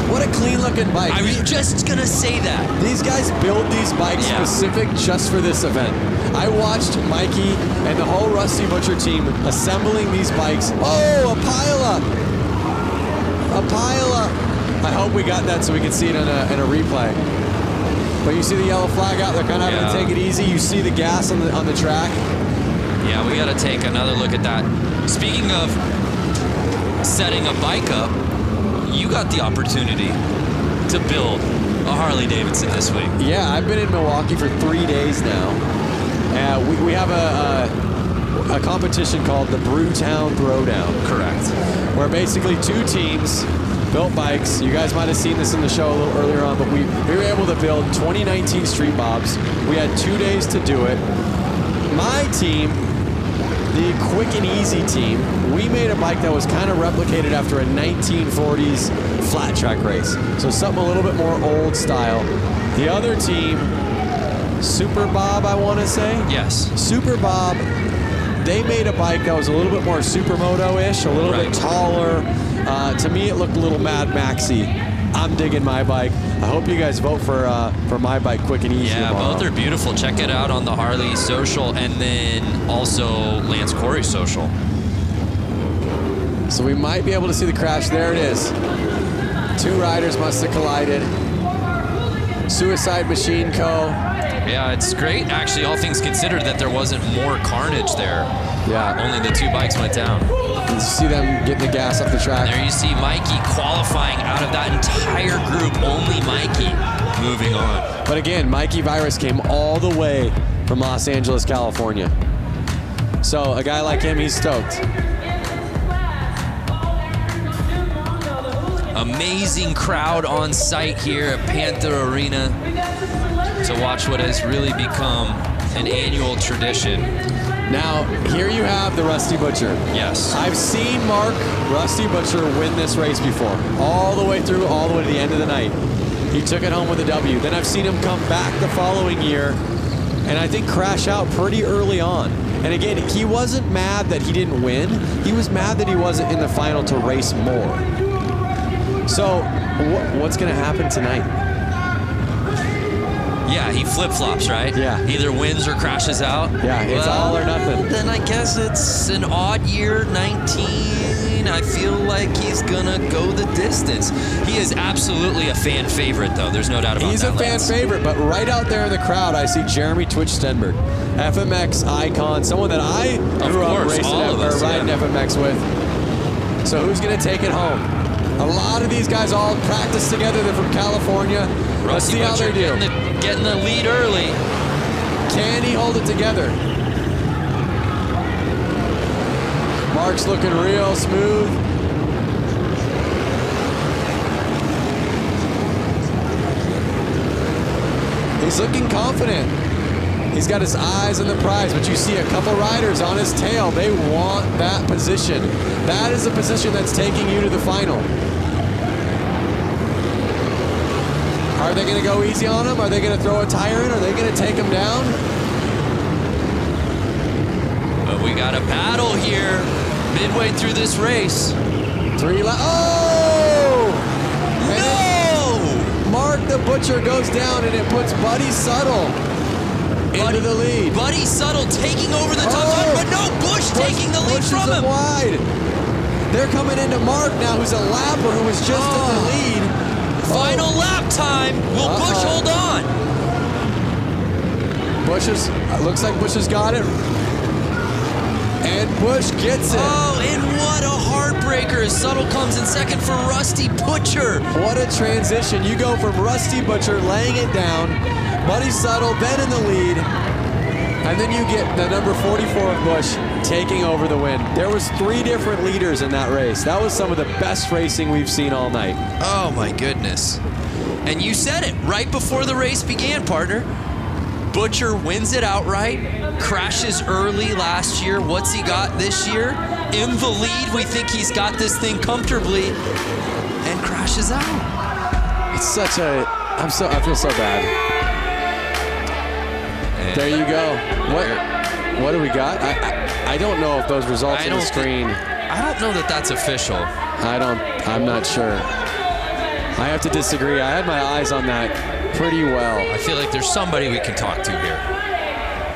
What a clean looking bike. I was just going to say that. These guys build these bikes specific just for this event. I watched Mikey and the whole Rusty Butcher team assembling these bikes. Oh, a pileup. A pileup. I hope we got that so we can see it in a replay. But you see the yellow flag out, they're kind of having to take it easy. You see the gas on the track. Yeah, we got to take another look at that. Speaking of setting a bike up, you got the opportunity to build a Harley-Davidson this week. Yeah, I've been in Milwaukee for 3 days now. We have a competition called the Brewtown Throwdown. Correct. Where basically two teams built bikes. You guys might have seen this in the show a little earlier on, but we were able to build 2019 Street Bobs. We had 2 days to do it. My team, the Quick and Easy team, we made a bike that was kind of replicated after a 1940s flat track race. So something a little bit more old style. The other team, Super Bob, I want to say? Yes. Super Bob, they made a bike that was a little bit more Supermoto-ish, a little bit taller. To me, it looked a little Mad Maxy. I'm digging my bike. I hope you guys vote for my bike, Quick and Easy. Yeah, tomorrow. both are beautiful. Check it out on the Harley social and then also Lance Corey's social. So we might be able to see the crash. There it is. Two riders must have collided. Suicide Machine Co. Yeah, it's great, actually, all things considered, that there wasn't more carnage there. Yeah. Only the 2 bikes went down. You see them getting the gas up the track. And there you see Mikey qualifying out of that entire group. Only Mikey moving on. But again, Mikey Virus came all the way from Los Angeles, California. So a guy like him, he's stoked. Amazing crowd on site here at Panther Arena to watch what has really become an annual tradition. Now, here you have the Rusty Butcher. Yes. I've seen Mark Rusty Butcher win this race before, all the way through, all the way to the end of the night. He took it home with a W. Then I've seen him come back the following year and I think crash out pretty early on. And again, he wasn't mad that he didn't win. He was mad that he wasn't in the final to race more. So what's going to happen tonight? Yeah, he flip-flops, right? Yeah. Either wins or crashes out. Yeah, it's all or nothing. Then I guess it's an odd year, 19. I feel like he's gonna go the distance. He is absolutely a fan favorite, though. There's no doubt about that. He's a fan favorite, but right out there in the crowd, I see Jeremy Twitch Stenberg, FMX icon, someone that I grew up racing riding FMX with. So who's gonna take it home? A lot of these guys all practice together. They're from California. Let's see how they do. Getting the lead early. Can he hold it together? Mark's looking real smooth. He's looking confident. He's got his eyes on the prize, but you see a couple riders on his tail. They want that position. That is the position that's taking you to the final. Are they going to go easy on him? Are they going to throw a tire in? Are they going to take him down? But we got a battle here midway through this race. 3 laps. Oh! No! Mark the Butcher goes down, and it puts Buddy Subtle into the lead. Buddy Subtle taking over the top line, but no, Busch taking the lead from him. Wide. They're coming into Mark now, who's a lapper who was just in the lead. Final lap time. Will Busch hold on? Looks like Busch has got it. And Busch gets it. Oh, and what a heartbreaker as Subtle comes in second for Rusty Butcher. What a transition. You go from Rusty Butcher laying it down, Buddy Subtle then in the lead, and then you get the number 44 of Busch taking over the win. There was 3 different leaders in that race. That was some of the best racing we've seen all night. Oh my goodness. And you said it right before the race began, partner. Butcher wins it outright, crashes early last year. What's he got this year? In the lead, we think he's got this thing comfortably, and crashes out. It's such a, I feel so bad. And there you go. What do we got? I don't know if those results on the screen. I don't know that that's official. I'm not sure. I have to disagree. I had my eyes on that pretty well. I feel like there's somebody we can talk to here.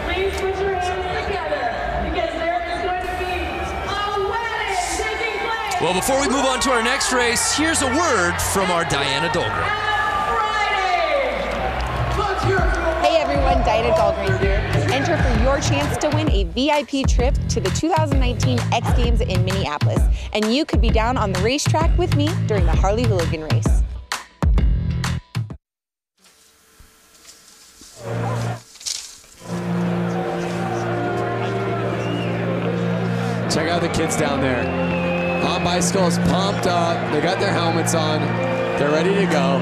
Please put your hands together because there is going to be a wedding taking place. Well, before we move on to our next race, here's a word from our Diana Dahlgren. Hey everyone, Diana Dahlgren here. Enter for your chance to win a VIP trip to the 2019 X Games in Minneapolis. And you could be down on the racetrack with me during the Harley Hooligan race. Check out the kids down there. On bicycles, pumped up. They got their helmets on. They're ready to go.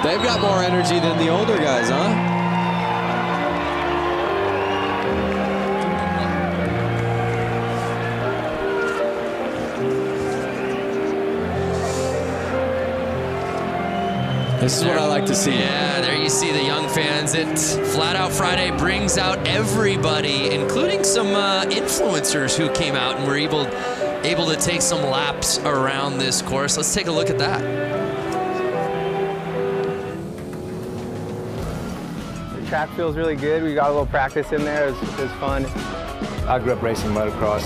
They've got more energy than the older guys, huh? This is what I like to see. Yeah, there you see the young fans. Flat Out Friday brings out everybody, including some influencers who came out and were able to take some laps around this course. Let's take a look at that. The track feels really good. We got a little practice in there. It was fun. I grew up racing motocross,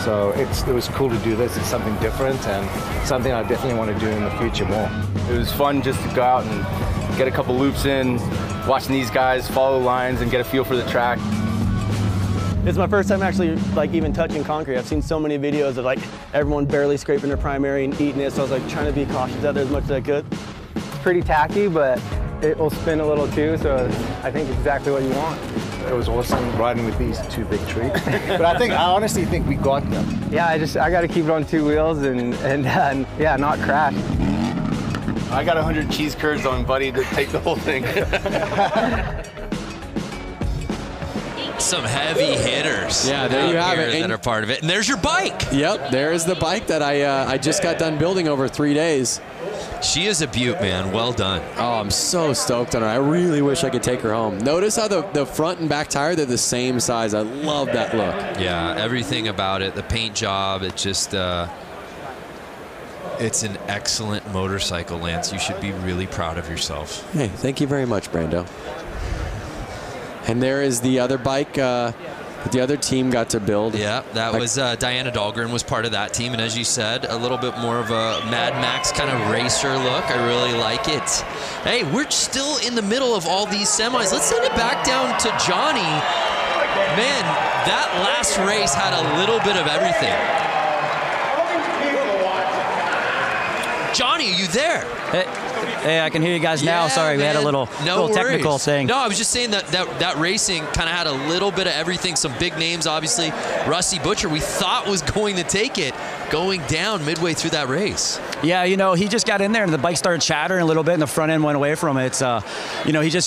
so it was cool to do this. It's something different and something I definitely want to do in the future more. It was fun just to go out and get a couple loops in, watching these guys follow lines and get a feel for the track. It's my first time actually even touching concrete. I've seen so many videos of everyone barely scraping their primary and eating it, so I was trying to be cautious out there as much as I could. It's pretty tacky, but it will spin a little too, so I think it's exactly what you want. It was awesome riding with these 2 big trees. But I honestly think we got them. Yeah, I got to keep it on 2 wheels and yeah, not crash. I got 100 cheese curds on Buddy to take the whole thing. Some heavy hitters. Yeah, there you have it. That are part of it. And there's your bike. Yep, there is the bike that I just got done building over 3 days. She is a beaut, man. Well done. Oh, I'm so stoked on her. I really wish I could take her home. Notice how the front and back tire, they're the same size. I love that look. Yeah, everything about it. The paint job, it just, it's an excellent motorcycle, Lance. You should be really proud of yourself. Hey, thank you very much, Brando. And there is the other bike that the other team got to build. Yeah, that was Diana Dahlgren was part of that team. And as you said, a little bit more of a Mad Max kind of racer look. I really like it. Hey, we're still in the middle of all these semis. Let's send it back down to Johnny. Man, that last race had a little bit of everything. Johnny, are you there? Hey, I can hear you guys now. Sorry, we had a little technical thing. No, I was just saying that racing kind of had a little bit of everything. Some big names, obviously. Rusty Butcher, we thought was going to take it, going down midway through that race. Yeah, he just got in there and the bike started chattering a little bit and the front end went away from it. It's, he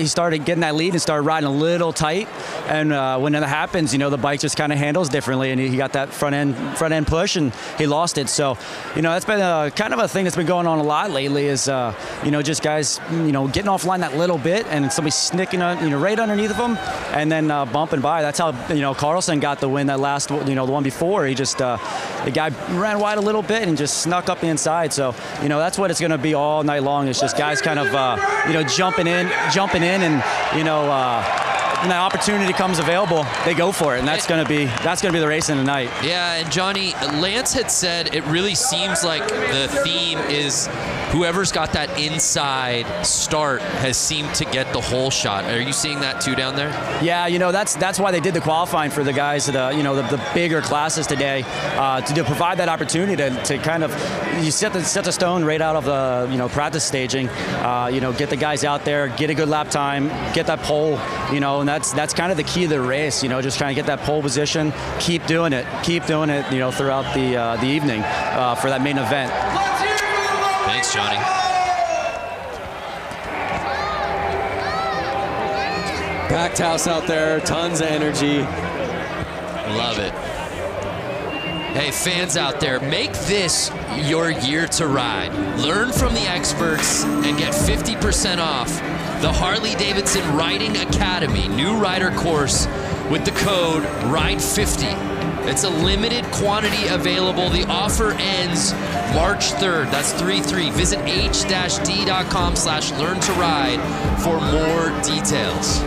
started getting that lead and started riding a little tight. And when that happens, the bike just kind of handles differently, and he got that front end push and he lost it. So, that's been kind of a thing that's been going on a lot lately is, just guys, getting offline that little bit and somebody sneaking, right underneath of them and then bumping by. That's how, Carlson got the win that last, the one before. He just, the guy ran wide a little bit and just snuck up the inside. So, that's what it's going to be all night long. It's just guys kind of, jumping in and, when that opportunity comes available, they go for it, and that's going to be the racing tonight. Yeah, and Johnny, Lance had said it really seems like the theme is whoever's got that inside start has seemed to get the whole shot. Are you seeing that too down there? Yeah, that's why they did the qualifying for the guys, the bigger classes today, to provide that opportunity to kind of you set the stone right out of the practice staging, get the guys out there, get a good lap time, get that pole, and that's kind of the key of the race, just trying to get that pole position, keep doing it, throughout the evening for that main event. Thanks, Johnny. Packed house out there, tons of energy. Love it. Hey, fans out there, make this your year to ride. Learn from the experts and get 50% off the Harley-Davidson Riding Academy new rider course with the code RIDE50. It's a limited quantity available. The offer ends March 3rd. That's 3-3. Visit h-d.com/learn-to-ride for more details.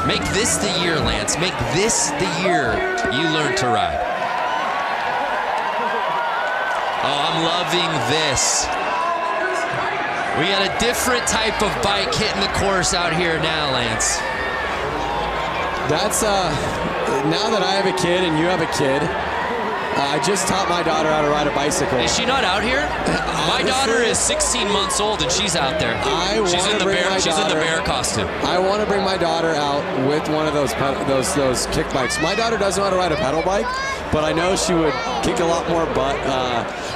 Make this the year, Lance. Make this the year you learn to ride. Oh, I'm loving this. We got a different type of bike hitting the course out here now, Lance. That's, now that I have a kid and you have a kid, I just taught my daughter how to ride a bicycle. Is she not out here? My daughter is 16 months old and she's out there. She's in the bear costume. I want to bring my daughter out with one of those kick bikes. My daughter doesn't know how to ride a pedal bike, but I know she would kick a lot more butt.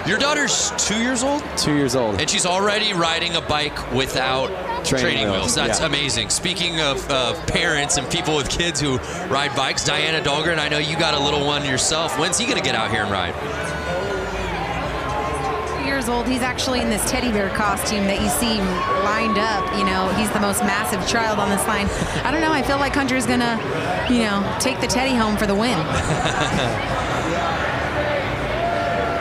Your daughter's 2 years old? 2 years old. And she's already riding a bike without training wheels. That's amazing. Speaking of parents and people with kids who ride bikes, Diana Dahlgren, I know you got a little one yourself. When's he going to get out here and ride? 2 years old. He's actually in this teddy bear costume that you see lined up. He's the most massive child on this line. I don't know. I feel like Hunter's going to, take the teddy home for the win.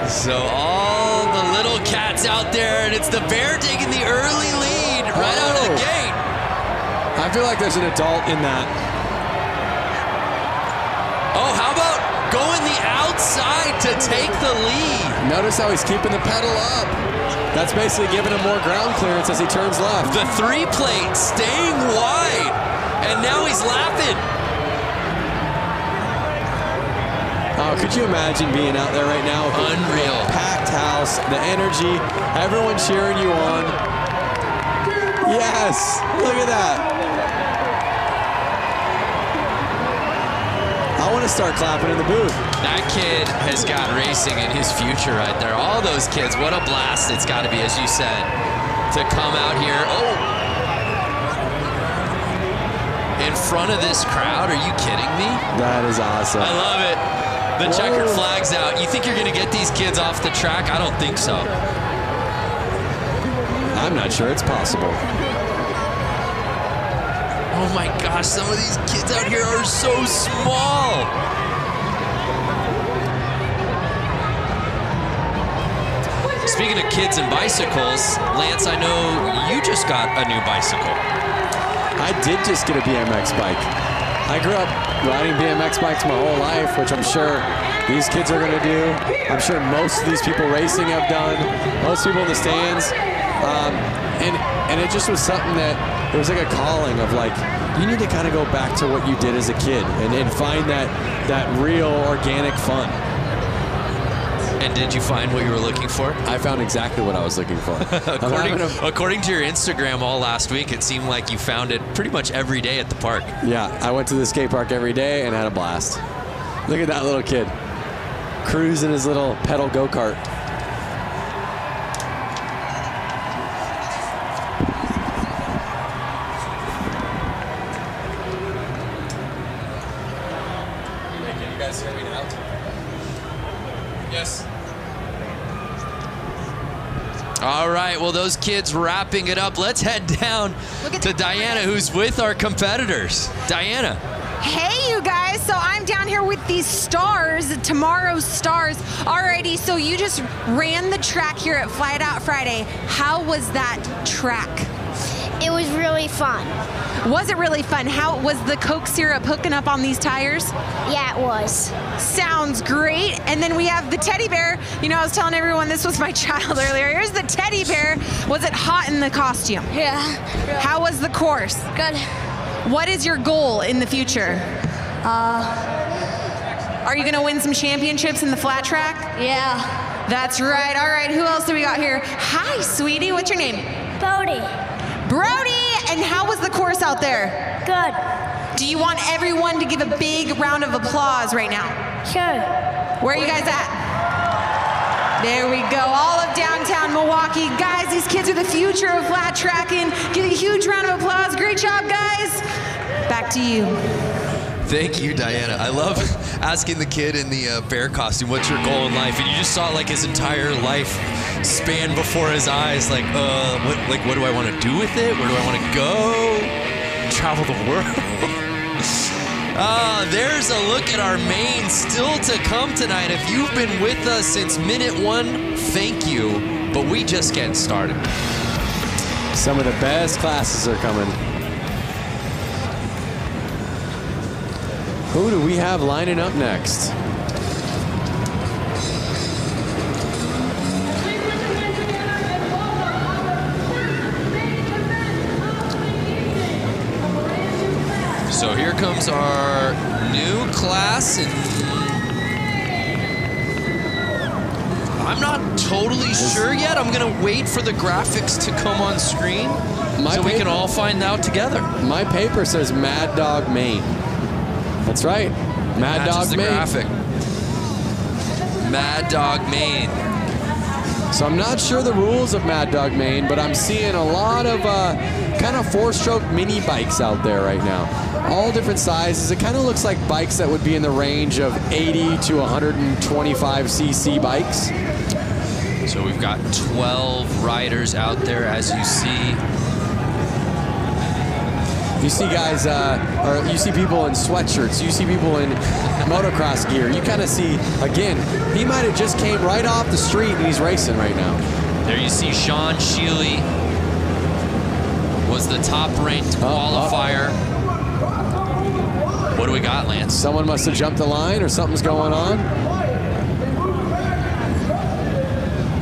So all the little cats out there, and it's the bear taking the early lead right out of the gate. I feel like there's an adult in that. Oh, how about going the outside to take the lead? Notice how he's keeping the pedal up. That's basically giving him more ground clearance as he turns left. The 3-plate staying wide, and now he's laughing. Oh, could you imagine being out there right now? Unreal. Packed house, the energy, everyone cheering you on. Yes, look at that. I want to start clapping in the booth. That kid has got racing in his future right there. All those kids, what a blast it's got to be, as you said, to come out here. Oh, in front of this crowd, are you kidding me? That is awesome. I love it. The checkered flag's out. You think you're going to get these kids off the track? I don't think so. I'm not sure it's possible. Oh my gosh, some of these kids out here are so small. Speaking of kids and bicycles, Lance, I know you just got a new bicycle. I did just get a BMX bike. I grew up riding BMX bikes my whole life, which I'm sure these kids are going to do. I'm sure most of these people racing have done. Most people in the stands. And it just was something that, it was like a calling of like, you need to kind of go back to what you did as a kid and find that real organic fun. And did you find what you were looking for? I found exactly what I was looking for. According to your Instagram all last week, it seemed like you found it pretty much every day at the park. Yeah, I went to the skate park every day and had a blast. Look at that little kid cruising his little pedal go-kart. Can you guys hear me now? Yes. All right, well, those kids wrapping it up. Let's head down to Diana, who's with our competitors. Diana. Hey, you guys. So I'm down here with these stars, tomorrow's stars. Alrighty, so you just ran the track here at Flat Out Friday. How was that track? It was really fun. Was it really fun? How was the Coke syrup hooking up on these tires? Yeah, it was. Sounds great. And then we have the teddy bear. You know, I was telling everyone this was my child earlier. Here's the teddy bear. Was it hot in the costume? Yeah. How was the course? Good. What is your goal in the future? Are you going to win some championships in the flat track? Yeah. That's right. All right, who else do we got here? Hi, sweetie. What's your name? Brody. Brody! And how was the course out there? Good. Do you want everyone to give a big round of applause right now? Sure. Where are you guys at? There we go. All of downtown Milwaukee. Guys, these kids are the future of flat tracking. Give a huge round of applause. Great job, guys. Back to you. Thank you, Diana. I love asking the kid in the bear costume, what's your goal in life? And you just saw like his entire life span before his eyes. Like, what do I want to do with it? Where do I want to go? Travel the world. There's a look at our main still to come tonight. If you've been with us since minute 1, thank you. But we just getting started. Some of the best classes are coming. Who do we have lining up next? So here comes our new class, and I'm not totally sure yet. I'm gonna wait for the graphics to come on screen so we can all find out together. My paper says Mad Dog Maine. That's right, Mad Dog Maine. Graphic. Mad Dog Maine. So I'm not sure the rules of Mad Dog Maine, but I'm seeing a lot of kind of 4-stroke mini bikes out there right now. All different sizes. It kind of looks like bikes that would be in the range of 80 to 125 cc bikes. So we've got 12 riders out there, as you see. You see guys, or you see people in sweatshirts, you see people in motocross gear. You kind of see, again, he might have just came right off the street and he's racing right now. There you see Sean Sheely was the top-ranked qualifier. What do we got, Lance? Someone must have jumped the line or something's going on.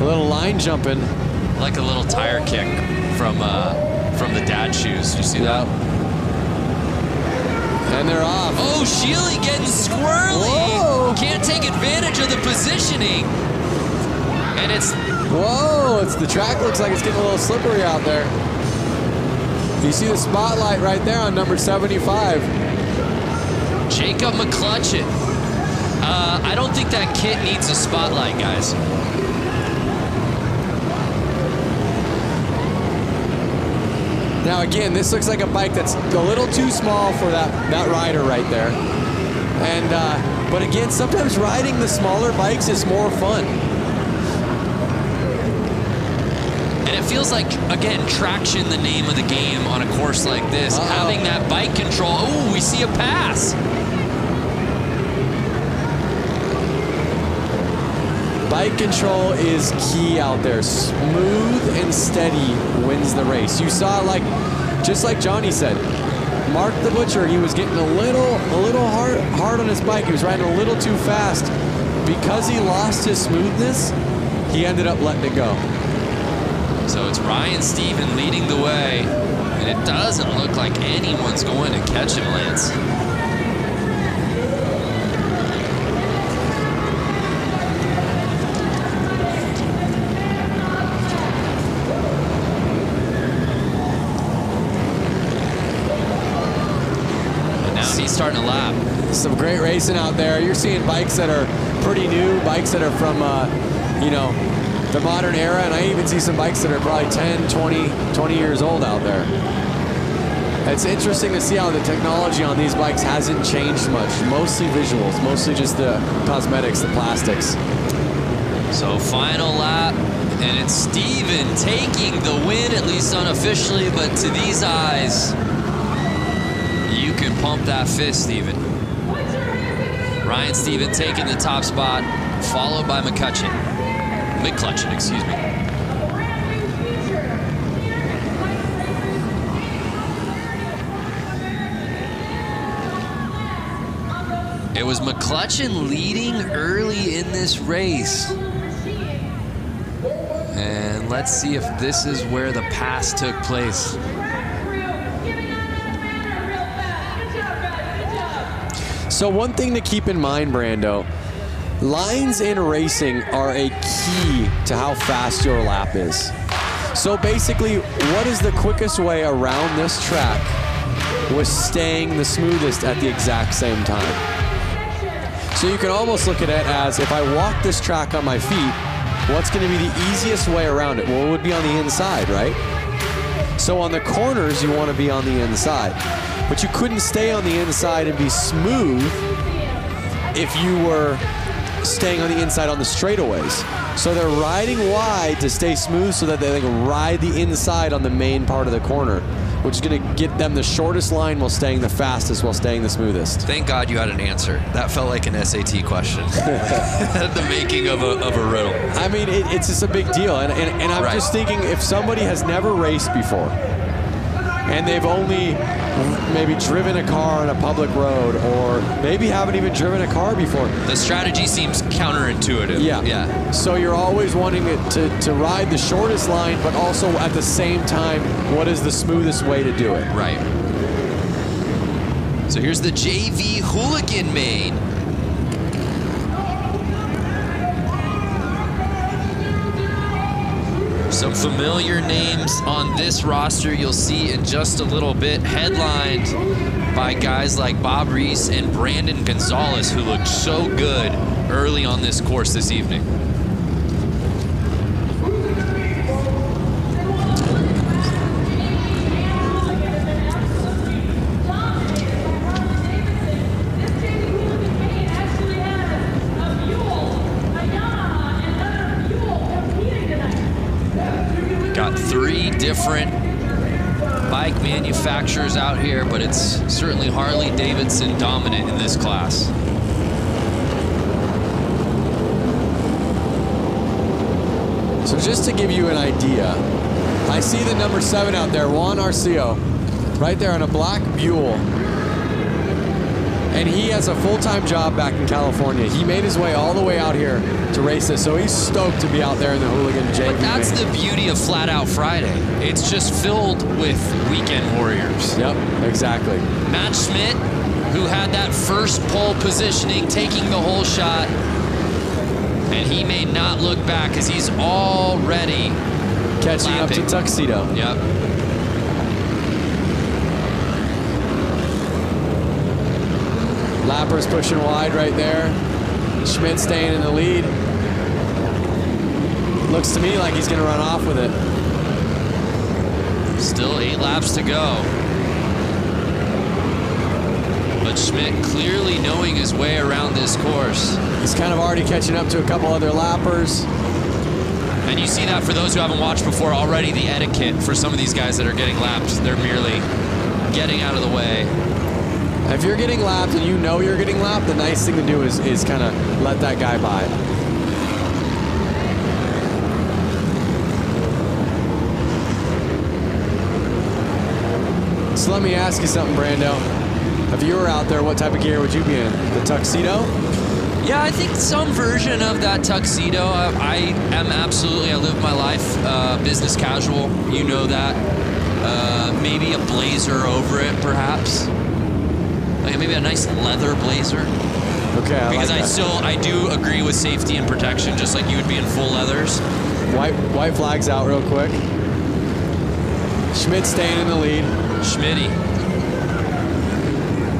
A little line jumping. Like a little tire kick from the dad shoes. You see that? And they're off. Oh, Sheely getting squirrely. Whoa. Can't take advantage of the positioning. And it's... Whoa, the track looks like it's getting a little slippery out there. You see the spotlight right there on number 75. Jacob McClutchin. I don't think that kit needs a spotlight, guys. Now again, this looks like a bike that's a little too small for that rider right there. And but again, sometimes riding the smaller bikes is more fun. And it feels like, again, traction, the name of the game on a course like this. Having that bike control. Oh, we see a pass. Bike control is key out there. Smooth and steady wins the race. You saw, like, just like Johnny said, Mark the Butcher, he was getting a little hard on his bike. He was riding a little too fast. Because he lost his smoothness, he ended up letting it go. So it's Ryan Stephen leading the way, and it doesn't look like anyone's going to catch him, Lance. starting a lap. Some great racing out there. You're seeing bikes that are pretty new, bikes that are from, you know, the modern era, and I even see some bikes that are probably 10, 20 years old out there. It's interesting to see how the technology on these bikes hasn't changed much. Mostly visuals, mostly just the cosmetics, the plastics. So final lap, and it's Steven taking the win, at least unofficially, but to these eyes, you can pump that fist, Steven. Ryan Steven taking the top spot, followed by McCutcheon, excuse me. It was McCutcheon leading early in this race. And let's see if this is where the pass took place. So one thing to keep in mind, Brando, lines in racing are a key to how fast your lap is. So basically, what is the quickest way around this track was staying the smoothest at the exact same time. So you can almost look at it as, if I walk this track on my feet, what's going to be the easiest way around it? Well, it would be on the inside, right? So on the corners, you want to be on the inside. But you couldn't stay on the inside and be smooth if you were staying on the inside on the straightaways. So they're riding wide to stay smooth so that they can ride the inside on the main part of the corner, which is going to get them the shortest line while staying the fastest while staying the smoothest. Thank God you had an answer. That felt like an SAT question. The making of a riddle. I mean, it's just a big deal. And I'm just thinking, if somebody has never raced before and they've only maybe driven a car on a public road, or maybe haven't even driven a car before. The strategy seems counterintuitive. Yeah. So you're always wanting it to ride the shortest line, but also at the same time, what is the smoothest way to do it? Right. So here's the JV Hooligan main. Some familiar names on this roster you'll see in just a little bit, headlined by guys like Bob Reese and Brandon Gonzalez, who looked so good early on this course this evening. Got 3 different bike manufacturers out here, but it's certainly Harley-Davidson dominant in this class. So just to give you an idea, I see the number 7 out there, Juan Arceo, right there on a black Buell. And he has a full-time job back in California. He made his way all the way out here to race this, so he's stoked to be out there in the Hooligan JV. But that's the beauty of Flat Out Friday. It's just filled with weekend warriors. Yep, exactly. Matt Schmidt, who had that first pole positioning, taking the whole shot, and he may not look back because he's already catching up to Tuxedo. Yep. Lappers pushing wide right there. Schmidt staying in the lead. Looks to me like he's going to run off with it. Still 8 laps to go. But Schmidt clearly knowing his way around this course. He's kind of already catching up to a couple other lappers. And you see that for those who haven't watched before already, the etiquette for some of these guys that are getting lapped. They're merely getting out of the way. If you're getting lapped and you know you're getting lapped, the nice thing to do is kind of let that guy by. So let me ask you something, Brando. If you were out there, what type of gear would you be in? The Tuxedo? Yeah, I think some version of that Tuxedo. I live my life business casual. You know that. Maybe a blazer over it, perhaps. Like maybe a nice leather blazer. Okay, because I do agree with safety and protection, just like you would be in full leathers. White flag's out real quick. Schmidt staying in the lead. Schmitty.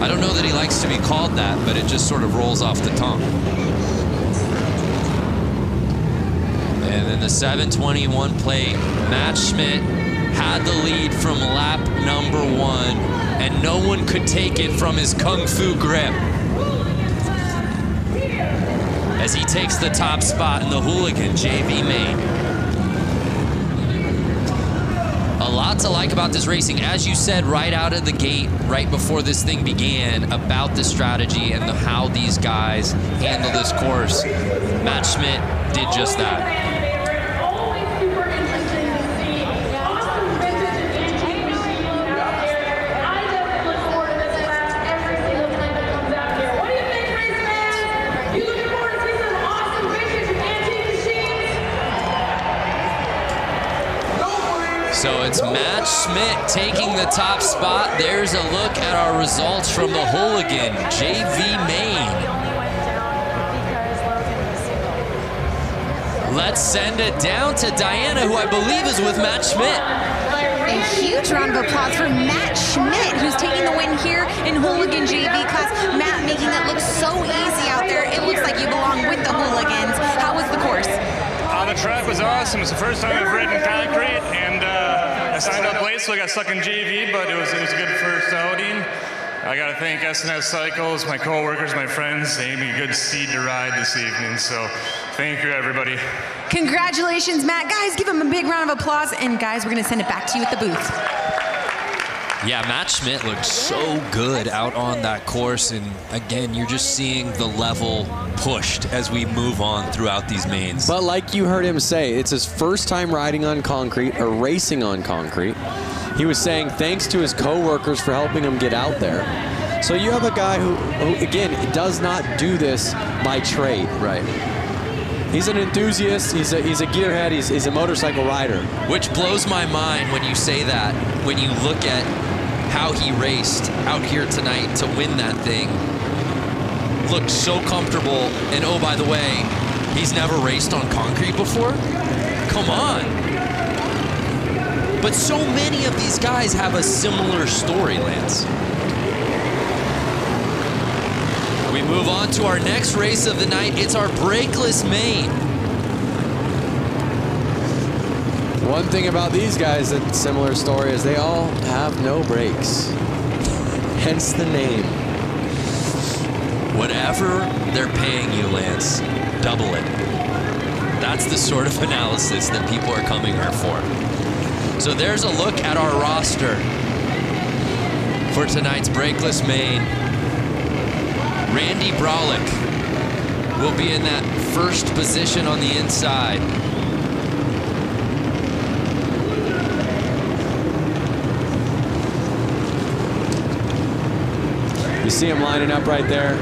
I don't know that he likes to be called that, but it just sort of rolls off the tongue. And then the 7:21 plate, Matt Schmidt had the lead from lap number 1, and no one could take it from his Kung Fu grip. As he takes the top spot in the Hooligan JV main. A lot to like about this racing, as you said right out of the gate, right before this thing began, about the strategy and how these guys handle this course. Matt Schmidt did just that. So it's Matt Schmidt taking the top spot. There's a look at our results from the Hooligan JV main. Let's send it down to Diana, who I believe is with Matt Schmidt. A huge round of applause for Matt Schmidt, who's taking the win here in Hooligan JV class. Matt, making it look so easy out there. It looks like you belong with the Hooligans. How was the course? The track was awesome. It's the first time I've ridden concrete, and I signed up late, so I got stuck in JV, but it was a good first outing. I got to thank SNS Cycles, my coworkers, my friends. They gave me a good seed to ride this evening, so thank you, everybody. Congratulations, Matt. Guys, give him a big round of applause, and guys, we're going to send it back to you at the booth. Yeah, Matt Schmidt looked so good out on that course, and again, you're just seeing the level pushed as we move on throughout these mains. But like you heard him say, it's his first time riding on concrete or racing on concrete. He was saying thanks to his co-workers for helping him get out there. So you have a guy who again, does not do this by trade. Right. He's an enthusiast, he's a gearhead, he's a motorcycle rider. Which blows my mind when you say that, when you look at how he raced out here tonight to win that thing. Looked so comfortable, and oh, by the way, he's never raced on concrete before? Come on. But so many of these guys have a similar story, Lance. We move on to our next race of the night. It's our brakeless main. One thing about these guys that's similar story is they all have no brakes. Hence the name. Whatever they're paying you, Lance, double it. That's the sort of analysis that people are coming here for. So there's a look at our roster for tonight's brakeless main. Randy Braulich will be in that first position on the inside. You see him lining up right there.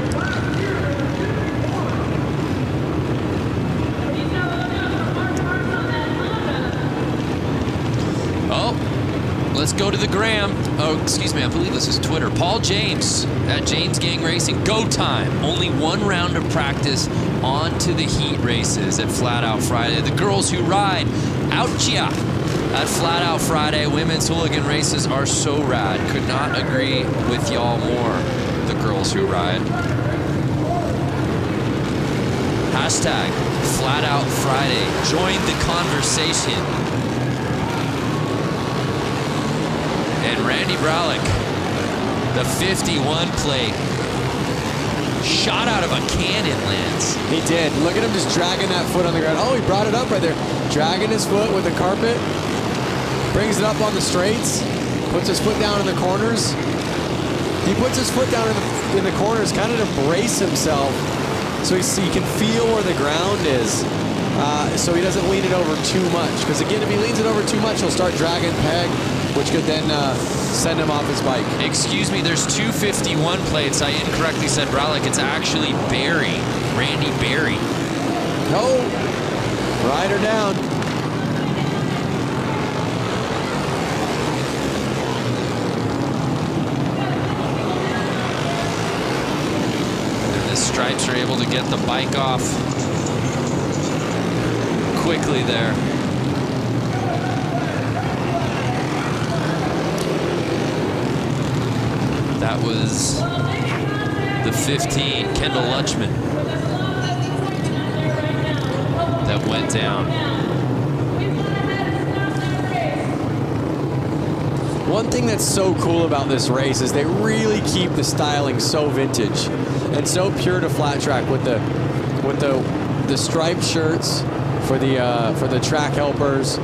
Oh, let's go to the gram. Oh, excuse me, I believe this is Twitter. Paul James at James Gang Racing. Go time. Only one round of practice on to the heat races at Flat Out Friday. The girls who ride out ya at Flat Out Friday. Women's hooligan races are so rad. Could not agree with y'all more. The girls who ride. Hashtag Flat Out Friday. Join the conversation. And Randy Braulich, the 51 plate, shot out of a cannon, Lance. He did. Look at him just dragging that foot on the ground. Oh, he brought it up right there. Dragging his foot with the carpet. Brings it up on the straights. Puts his foot down in the corners. He puts his foot down in the corners kind of to brace himself so he can feel where the ground is. So he doesn't lean it over too much. Because again, if he leans it over too much, he'll start dragging peg, which could then send him off his bike. Excuse me, there's 251 plates. I incorrectly said Braulich. It's actually Barry, Randy Barry. No, ride her down. And the Stripes are able to get the bike off quickly there. That was the 15, Kendall Lutchman, that went down. One thing that's so cool about this race is they really keep the styling so vintage and so pure to flat track with the striped shirts for the track helpers,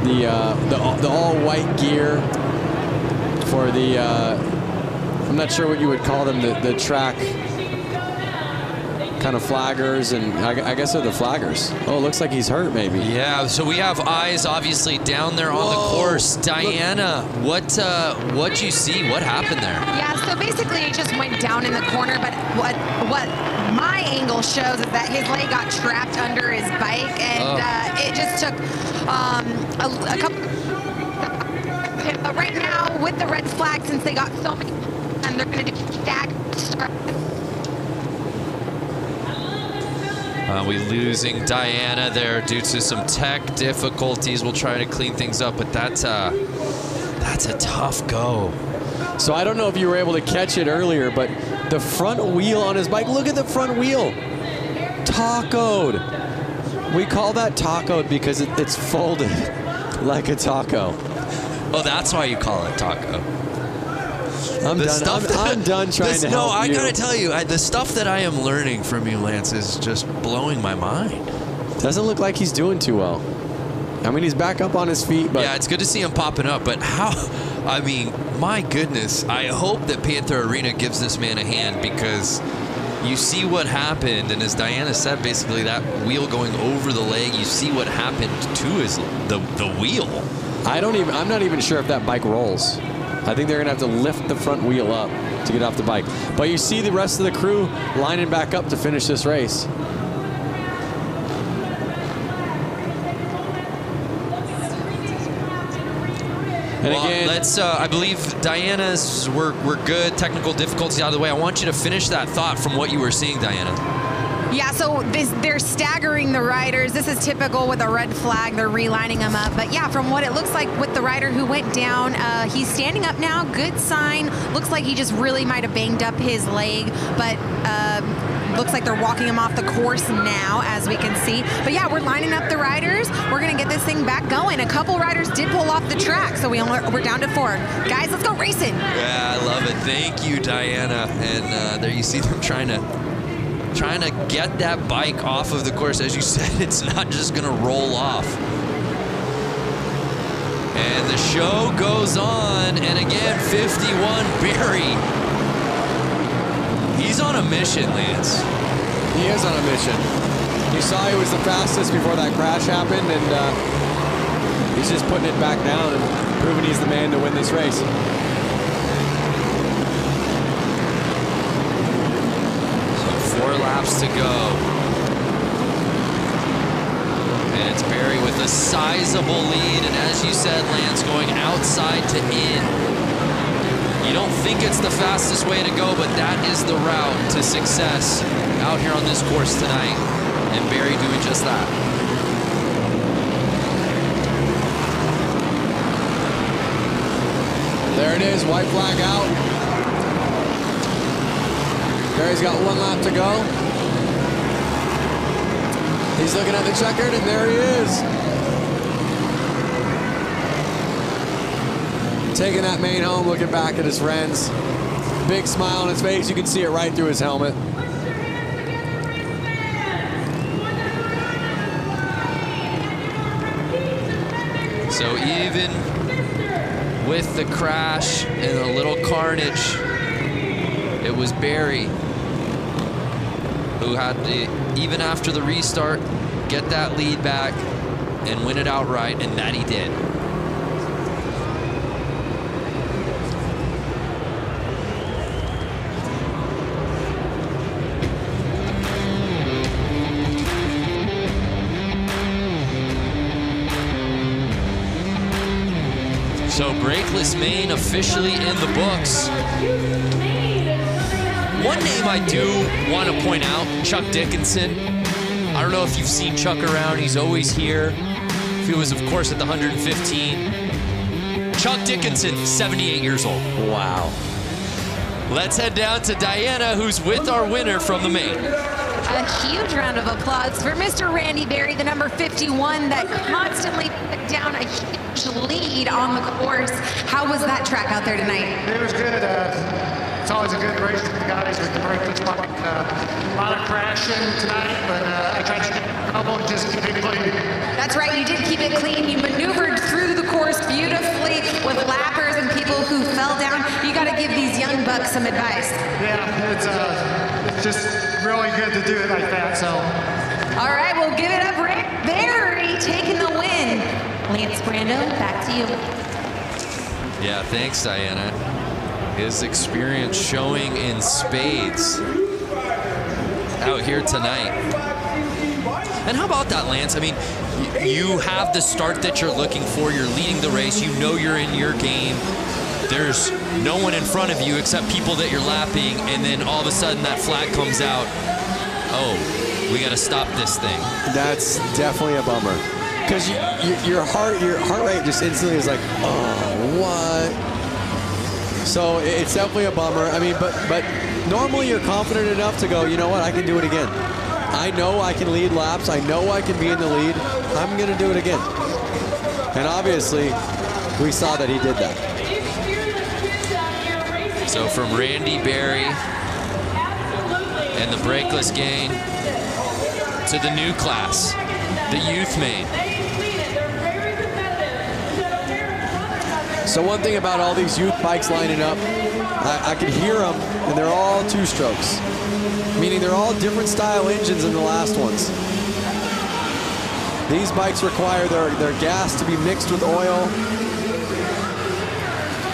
the all white gear for the I'm not sure what you would call them, the track kind of flaggers, and I guess they're the flaggers. Oh, it looks like he's hurt maybe. Yeah, so we have eyes obviously down there on the course. Diana, what'd you see? What happened there? Yeah, so basically it just went down in the corner, but what my angle shows is that his leg got trapped under his bike, and it just took a couple. But right now, with the red flag, since they got so many, and they're going to do stack. We losing Diana there due to some tech difficulties. We'll try to clean things up, but that's a tough go. So I don't know if you were able to catch it earlier, but the front wheel on his bike, look at the front wheel. Tacoed. We call that tacoed because it's folded like a taco. Oh, that's why you call it taco. I'm done trying to help No, I you. gotta tell you, the stuff that I am learning from you, Lance, is just blowing my mind. Doesn't look like he's doing too well. I mean, he's back up on his feet, but yeah, it's good to see him popping up. But how? I mean, my goodness! I hope that Panther Arena gives this man a hand, because you see what happened, and as Diana said, basically that wheel going over the leg. You see what happened to the wheel. I'm not even sure if that bike rolls. I think they're gonna have to lift the front wheel up to get off the bike. But you see the rest of the crew lining back up to finish this race. And well, again, let's. I believe Diana's. We're good. Technical difficulties out of the way. I want you to finish that thought from what you were seeing, Diana. Yeah, so they're staggering the riders. This is typical with a red flag. They're relining them up. But yeah, from what it looks like with the rider who went down, he's standing up now. Good sign. Looks like he just really might have banged up his leg. But looks like they're walking him off the course now, as we can see. But yeah, we're lining up the riders. We're going to get this thing back going. A couple riders did pull off the track, so we're down to 4. Guys, let's go racing. Yeah, I love it. Thank you, Diana. And there you see them trying to get that bike off of the course. As you said, it's not just gonna roll off. And the show goes on, and again, 51 Barry. He's on a mission, Lance. He is on a mission. You saw he was the fastest before that crash happened, and he's just putting it back down and proving he's the man to win this race. 4 laps to go. And it's Barry with a sizable lead. And as you said, Lance, going outside to in. You don't think it's the fastest way to go, but that is the route to success out here on this course tonight. And Barry doing just that. There it is, white flag out. Barry's got 1 lap to go. He's looking at the checkered, and there he is. Taking that main home, looking back at his friends. Big smile on his face. You can see it right through his helmet. So even with the crash and a little carnage, it was Barry who had to, even after the restart, get that lead back and win it outright, and that he did. So Brakeless Maine officially in the books. One name I do want to point out, Chuck Dickinson. I don't know if you've seen Chuck around. He's always here. He was, of course, at the 115. Chuck Dickinson, 78 years old. Wow. Let's head down to Diana, who's with our winner from the main. A huge round of applause for Mr. Randy Berry, the number 51 that constantly put down a huge lead on the course. How was that track out there tonight? It was good. It's always a good race with the guys with the break. A lot of crashing tonight, but I tried to get a couple and just keep it clean. That's right, you did keep it clean. You maneuvered through the course beautifully with lappers and people who fell down. You got to give these young bucks some advice. Yeah, it's just really good to do it like that. So. All right, we'll give it up. Berry taking the win. Lance Brando, back to you. Yeah, thanks, Diana. His experience showing in spades out here tonight. And how about that, Lance? I mean, you have the start that you're looking for. You're leading the race. You know you're in your game. There's no one in front of you except people that you're lapping, and then all of a sudden that flag comes out. Oh, we got to stop this thing. That's definitely a bummer. Because your heart rate just instantly is like, oh, what? So it's definitely a bummer. I mean, but normally you're confident enough to go, you know what, I can do it again. I know I can lead laps. I know I can be in the lead. I'm going to do it again. And obviously, we saw that he did that. So from Randy Berry and the brakeless gain to the new class, the youth main. So one thing about all these youth bikes lining up, I can hear them, and they're all two-strokes, meaning they're all different style engines than the last ones. These bikes require their gas to be mixed with oil.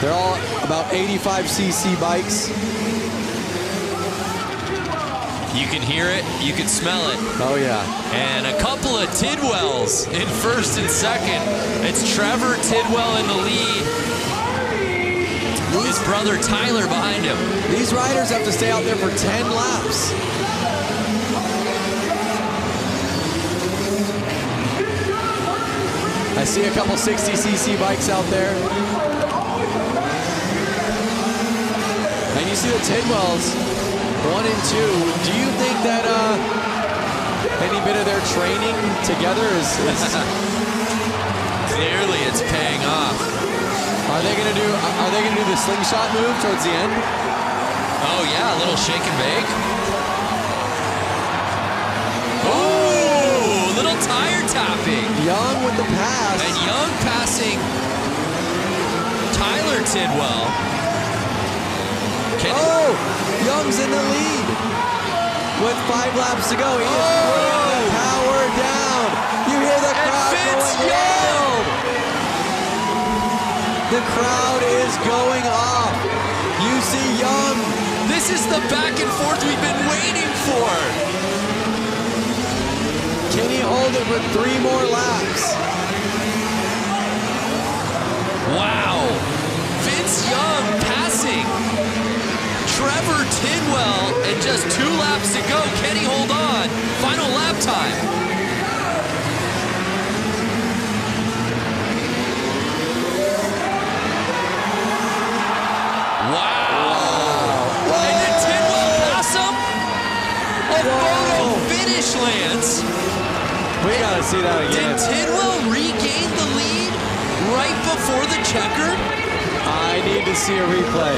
They're all about 85cc bikes. You can hear it, you can smell it. Oh yeah. And a couple of Tidwells in first and second. It's Trevor Tidwell in the lead. His brother Tyler behind him. These riders have to stay out there for 10 laps. I see a couple 60cc bikes out there. And you see the Tidwells, 1 and 2. Do you think that any bit of their training together is Clearly it's paying off. Are they gonna do the slingshot move towards the end? Oh yeah, a little shake and bake. Oh, little tire tapping. Young with the pass. And Young passing Tyler Tidwell. Oh, Young's in the lead with 5 laps to go. He is putting the power down. You hear the crowd going wild. The crowd is going off. You see Young. This is the back and forth we've been waiting for. Can he hold it for 3 more laps? Wow. Vince Young passing Trevor Tidwell, and just 2 laps to go. Can he hold on? Final lap time. Wow. And did Tidwell pass him? A photo finish, Lance. We gotta see that again. Did Tidwell regain the lead right before the checker? I need to see a replay.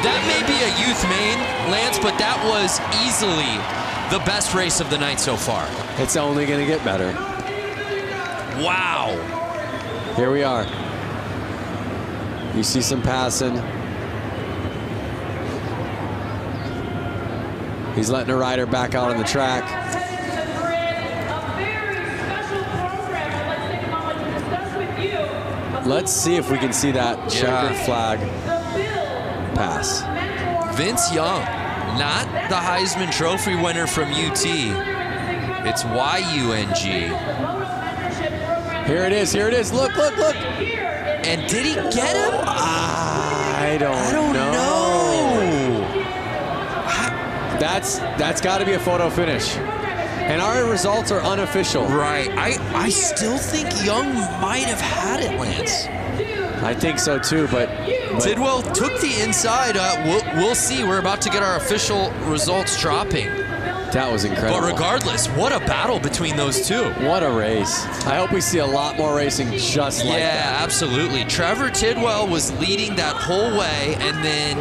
That may be a youth main, Lance, but that was easily the best race of the night so far. It's only gonna get better. Wow. Here we are. You see some passing. He's letting a rider back out on the track. Let's see if we can see that checkered flag pass. Vince Young, not the Heisman Trophy winner from UT. It's YUNG. Here it is, here it is. Look, look, look. And did he get him? I don't know. That's got to be a photo finish. And our results are unofficial. Right. I still think Young might have had it, Lance. I think so too, but Tidwell took the inside. We'll see. We're about to get our official results dropping. That was incredible. But regardless, what a battle between those two. What a race. I hope we see a lot more racing just like that. Yeah, absolutely. Trevor Tidwell was leading that whole way, and then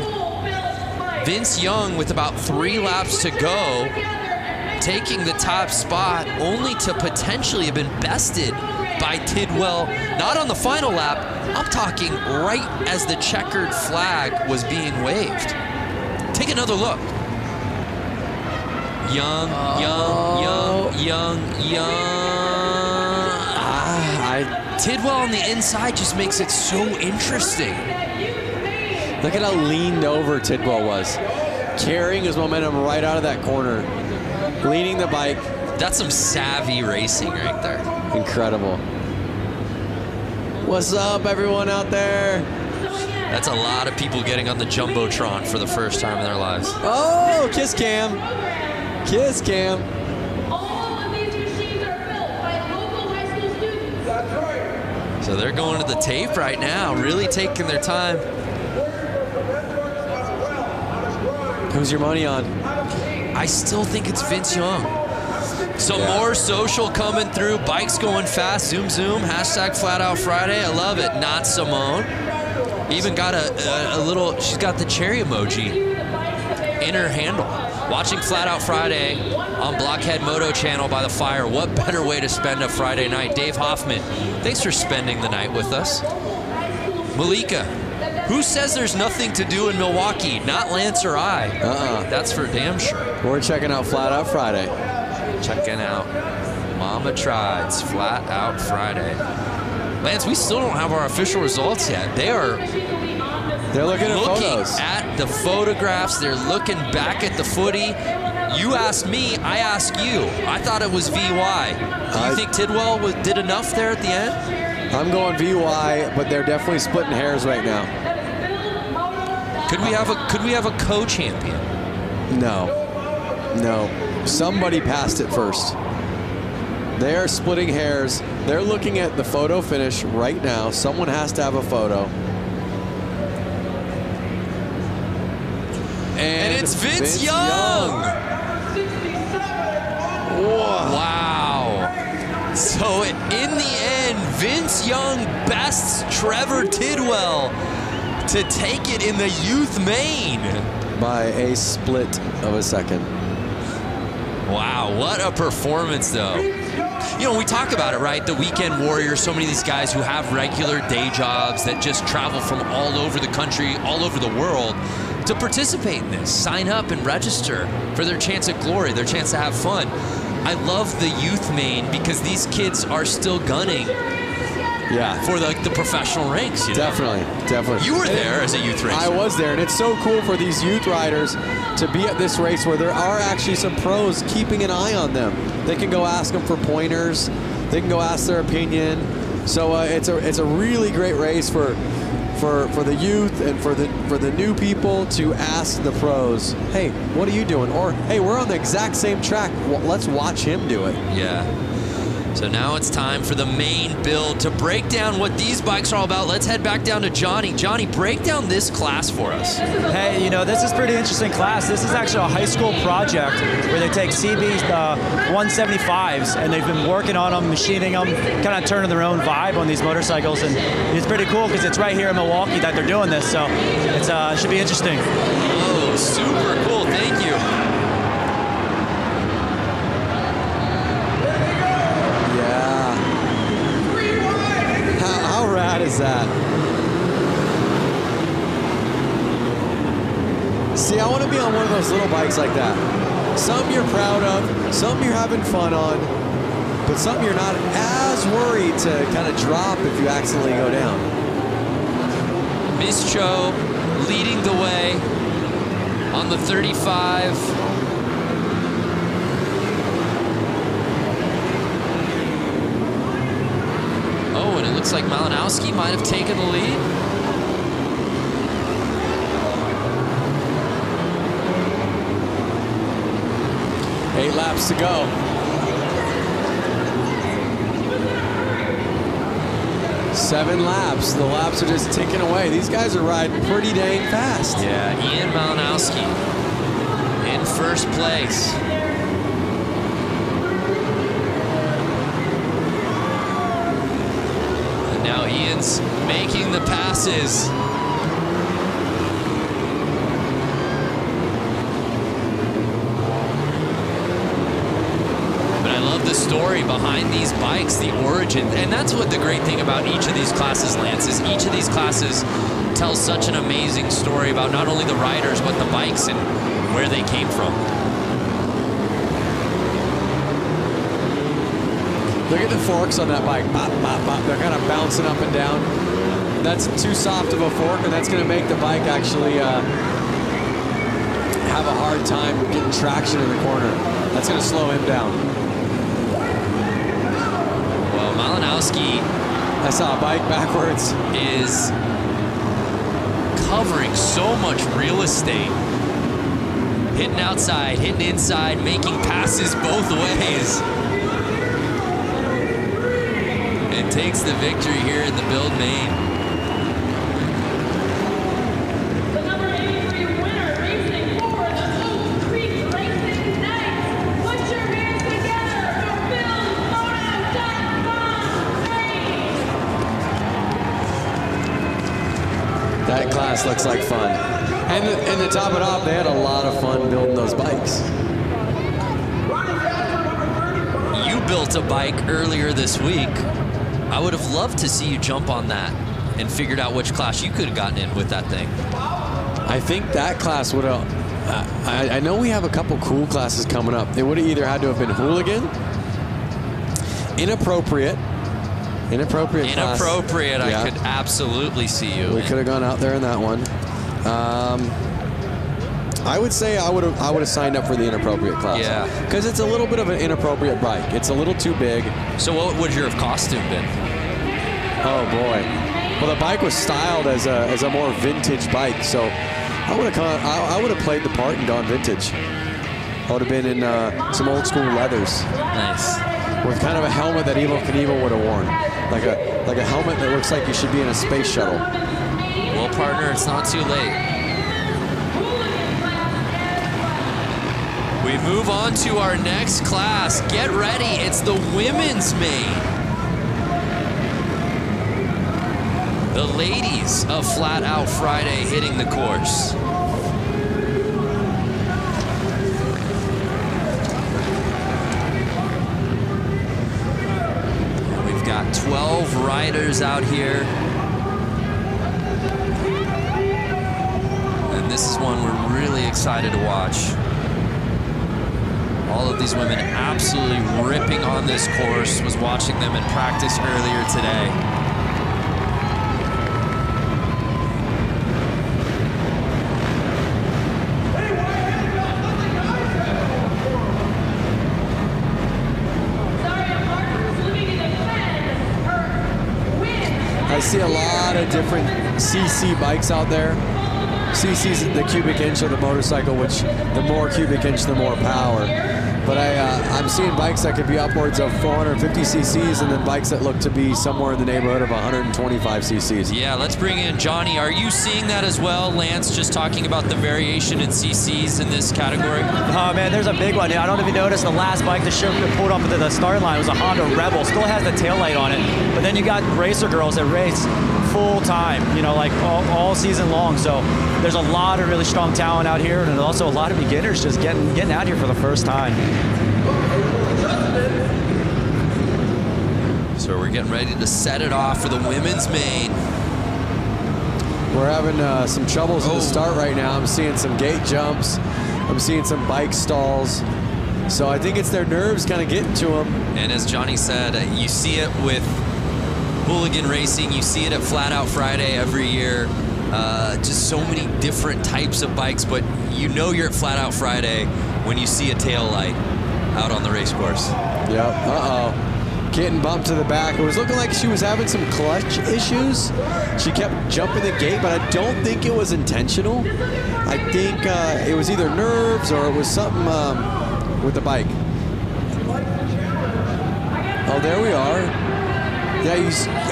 Vince Young, with about 3 laps to go, taking the top spot, only to potentially have been bested by Tidwell, not on the final lap. I'm talking right as the checkered flag was being waved. Take another look. Young. Tidwell on the inside just makes it so interesting. Look at how leaned over Tidwell was. Carrying his momentum right out of that corner. Leading the bike. That's some savvy racing right there. Incredible. What's up, everyone out there? That's a lot of people getting on the Jumbotron for the first time in their lives. Oh, kiss cam. Kiss cam. So they're going to the tape right now, really taking their time. Who's your money on? I still think it's Vince Young. So more social coming through, bikes going fast, zoom, zoom, hashtag Flat Out Friday. I love it. Not Simone. Even got a little, she's got the cherry emoji in her handle. Watching Flat Out Friday on Blockhead Moto channel by the fire. What better way to spend a Friday night? Dave Hoffman, thanks for spending the night with us. Malika, who says there's nothing to do in Milwaukee? Not Lance or I. That's for damn sure. We're checking out Flat Out Friday. Checking out Mama Tried's Flat Out Friday. Lance, we still don't have our official results yet. They're looking at photos. At the photographs. They're looking back at the footy. You asked me, I asked you. I thought it was VY. Do you think Tidwell did enough there at the end? I'm going VY, but they're definitely splitting hairs right now. Could we have a co-champion? No. Somebody passed it first. They are splitting hairs. They're looking at the photo finish right now. Someone has to have a photo. And it's Vince Young. Wow. So in the end, Vince Young bests Trevor Tidwell to take it in the youth main. By a split of a second. Wow, what a performance though. You know, we talk about it, right? The weekend warriors, so many of these guys who have regular day jobs that just travel from all over the country, all over the world to participate in this, sign up and register for their chance at glory, their chance to have fun. I love the youth main because these kids are still gunning for the professional ranks. You know? Definitely. You were there as a youth racer. I was there, and it's so cool for these youth riders to be at this race where there are actually some pros keeping an eye on them. They can go ask them for pointers. They can go ask their opinion. So it's a really great race for the youth and for the new people to ask the pros, hey, what are you doing? Or, hey, we're on the exact same track. Well, let's watch him do it. Yeah. So now it's time for the main build to break down what these bikes are all about. Let's head back down to Johnny. Johnny, break down this class for us. Hey, you know, this is a pretty interesting class. This is actually a high school project where they take CB 175s and they've been working on them, machining them, kind of turning their own vibe on these motorcycles. And it's pretty cool because it's right here in Milwaukee that they're doing this. So it should be interesting. Oh, super cool. Thank you. How rad is that? See, I want to be on one of those little bikes like that. Some you're proud of, some you're having fun on, but some you're not as worried to kind of drop if you accidentally go down. Miss Cho leading the way on the 35. Oh, and it looks like Malinowski might have taken the lead. Eight laps to go. 7 laps. The laps are just ticking away. These guys are riding pretty dang fast. Yeah, Ian Malinowski in first place. And now Ian's making the passes. The story behind these bikes, the origin, and that's what the great thing about each of these classes, Lance, is each of these classes tells such an amazing story about not only the riders but the bikes and where they came from. Look at the forks on that bike. Bop, bop, bop. They're kind of bouncing up and down. That's too soft of a fork, and that's going to make the bike actually have a hard time getting traction in the corner. That's going to slow him down. Malinowski, I saw a bike backwards, is covering so much real estate. Hitting outside, hitting inside, making passes both ways. And takes the victory here in the Build Main. The number 83 winner, racing for the Oak Creek Racing Knights. Put your hands together for BuildMoto.com. That class looks like fun. And to top it off, they had a lot of fun building those bikes. You built a bike earlier this week. I would have loved to see you jump on that and figured out which class you could have gotten in with that thing. I think that class would have, I know we have a couple cool classes coming up. It would have either had to have been hooligan, inappropriate class. I could absolutely see you. We could have gone out there in that one. I would say I would have signed up for the inappropriate class. Yeah. Because it's a little bit of an inappropriate bike. It's a little too big. So what would your costume been? Oh boy. Well, the bike was styled as a more vintage bike, so I would have played the part and gone vintage. I would have been in some old school leathers. Nice. With kind of a helmet that Evo Knievel would have worn. Like a helmet that looks like you should be in a space shuttle. Well, partner, it's not too late. We move on to our next class. Get ready, it's the women's main. The ladies of Flat Out Friday hitting the course. We've got 12 riders out here. And this is one we're really excited to watch. All of these women absolutely ripping on this course. Was watching them in practice earlier today. I see a lot of different CC bikes out there. CC's the cubic inch of the motorcycle, which the more cubic inch, the more power. But I'm seeing bikes that could be upwards of 450 cc's and then bikes that look to be somewhere in the neighborhood of 125 cc's. Yeah, let's bring in Johnny. Are you seeing that as well, Lance, just talking about the variation in cc's in this category? Oh man, there's a big one. I don't know if you noticed the last bike that pulled off into the start line was a Honda Rebel. Still has the taillight on it. But then you got racer girls that race full time, you know, like all season long. So there's a lot of really strong talent out here, and also a lot of beginners just getting out here for the first time. So we're getting ready to set it off for the women's main. We're having some troubles in the start right now. I'm seeing some gate jumps. I'm seeing some bike stalls. So I think it's their nerves kind of getting to them. And as Johnny said, you see it with hooligan racing. You see it at Flat Out Friday every year. Just so many different types of bikes, but you know you're at Flat Out Friday when you see a tail light out on the race course. Yep. Uh-oh. Getting bumped to the back. It was looking like she was having some clutch issues. She kept jumping the gate, but I don't think it was intentional. I think it was either nerves or it was something with the bike. Oh, there we are. Yeah,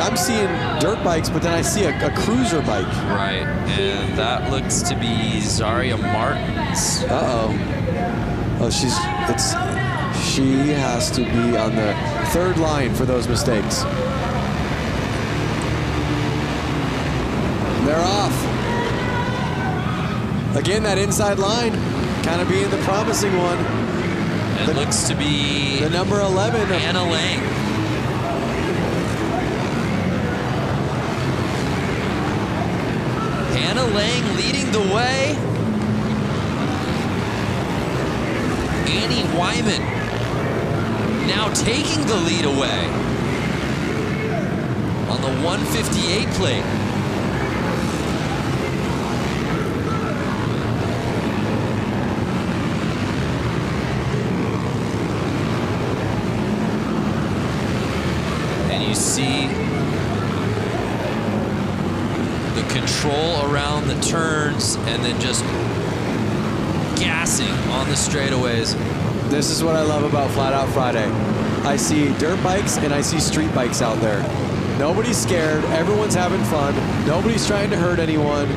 I'm seeing dirt bikes, but then I see a cruiser bike. Right, and that looks to be Zaria Martins. Oh, she has to be on the third line for those mistakes. They're off. Again, that inside line kind of being the promising one. It looks to be the number 11, Anna Lang. Hannah Lang leading the way. Annie Wyman now taking the lead away on the 158 plate. And you see the control around the turns and then just gassing on the straightaways. This is what I love about Flat Out Friday. I see dirt bikes and I see street bikes out there. Nobody's scared. Everyone's having fun. Nobody's trying to hurt anyone.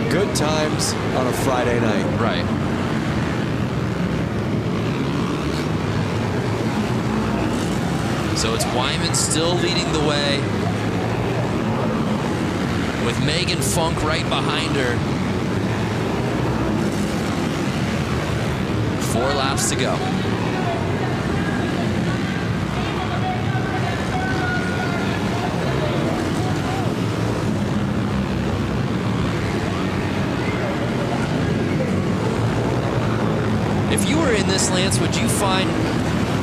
Good times on a Friday night. Right. So it's Wyman still leading the way with Megan Funk right behind her. 4 laps to go. If you were in this, Lance, would you find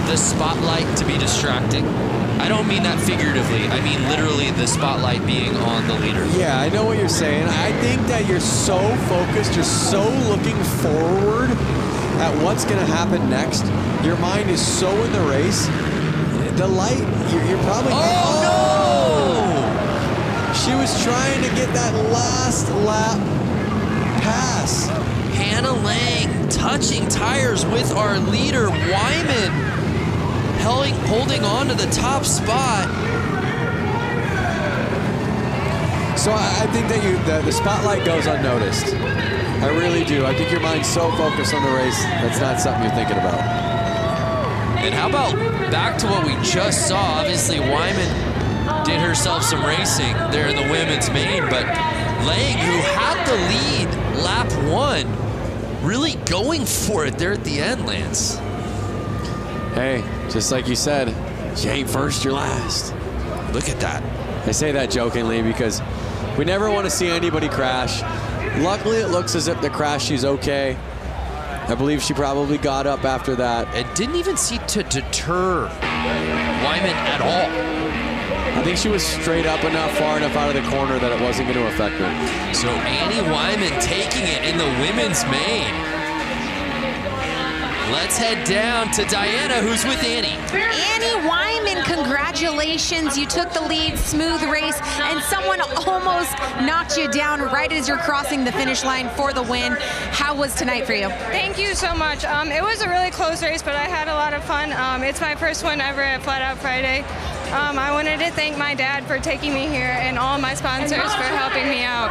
the spotlight to be distracting? I don't mean that figuratively. I mean literally the spotlight being on the leader. Yeah, I know what you're saying. I think that you're so focused, you're so looking forward at what's going to happen next. Your mind is so in the race. The light, you're probably... Oh, no! She was trying to get that last lap pass. Hannah Lang touching tires with our leader, Wyman, holding on to the top spot. So I think that the spotlight goes unnoticed. I really do. I think your mind's so focused on the race, that's not something you're thinking about. And how about back to what we just saw? Obviously, Wyman did herself some racing there in the women's main, but Lang, who had the lead lap 1, really going for it there at the end, Lance. Hey, just like you said, you ain't first, you're last. Look at that. I say that jokingly because we never want to see anybody crash. Luckily, it looks as if the crash, she's okay. I believe she probably got up after that. It didn't even seem to deter Wyman at all. I think she was straight up enough, far enough out of the corner that it wasn't going to affect her. So Annie Wyman taking it in the women's main. Let's head down to Diana, who's with Annie. Annie Wyman, congratulations. You took the lead, smooth race, and someone almost knocked you down right as you're crossing the finish line for the win. How was tonight for you? Thank you so much. It was a really close race, but I had a lot of fun. It's my first win ever at Flat Out Friday. I wanted to thank my dad for taking me here and all my sponsors for helping me out.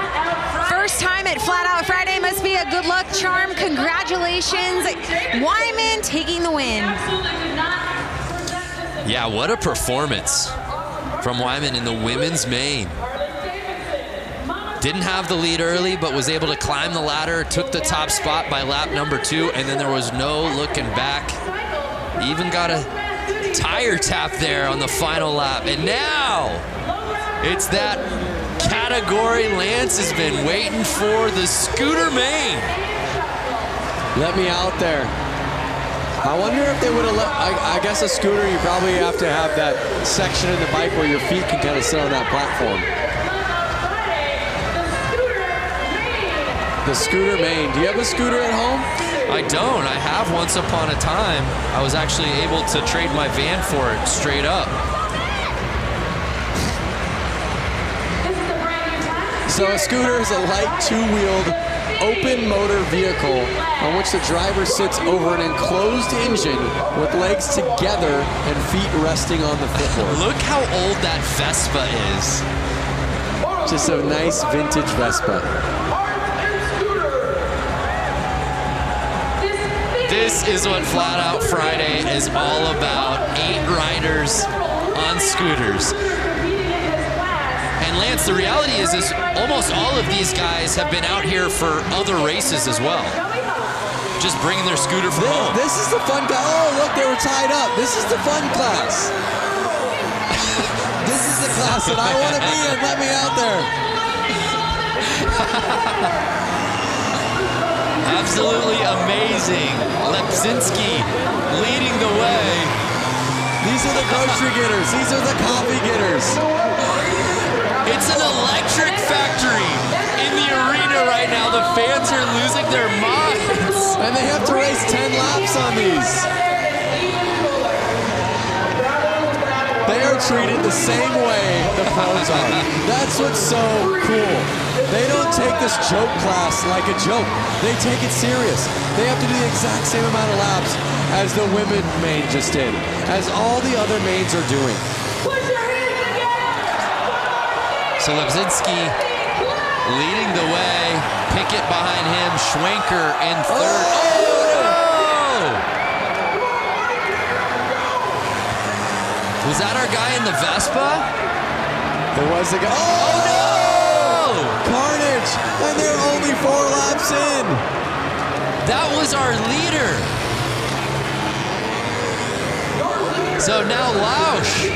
First time at Flat Out Friday must be a good luck charm. Congratulations, Wyman taking the win. Yeah, what a performance from Wyman in the women's main. Didn't have the lead early, but was able to climb the ladder, took the top spot by lap number 2, and then there was no looking back. Even got a tire tap there on the final lap. And now it's that category Lance has been waiting for, the scooter main. Let me out there. I wonder if they would have let, I guess a scooter, you probably have to have that section in the bike where your feet can kind of sit on that platform. The scooter main. Do you have a scooter at home? I don't. I have once upon a time. I was actually able to trade my van for it straight up. So a scooter is a light two-wheeled open motor vehicle on which the driver sits over an enclosed engine with legs together and feet resting on the footboard. Look how old that Vespa is. Just a nice vintage Vespa. This is what Flat Out Friday is all about. 8 riders on scooters. And Lance, the reality is almost all of these guys have been out here for other races as well. Just bringing their scooter from home. This is the fun class. Oh, look, they were tied up. This is the fun class. This is the class that I want to be in. Let me out there. Absolutely amazing. Lepsinski leading the way. These are the grocery getters. These are the coffee getters. It's an electric factory in the arena right now. The fans are losing their minds. And they have to race 10 laps on these. They are treated the same way the pros are. That's what's so cool. They don't take this joke class like a joke. They take it serious. They have to do the exact same amount of laps as the women main just did, as all the other mains are doing. So Lepsinski leading the way. Pickett behind him. Schwenker in third. Oh, no! Was that our guy in the Vespa? It was the guy. Oh, no! Carnage! And they're only 4 laps in. That was our leader. So now Lausch.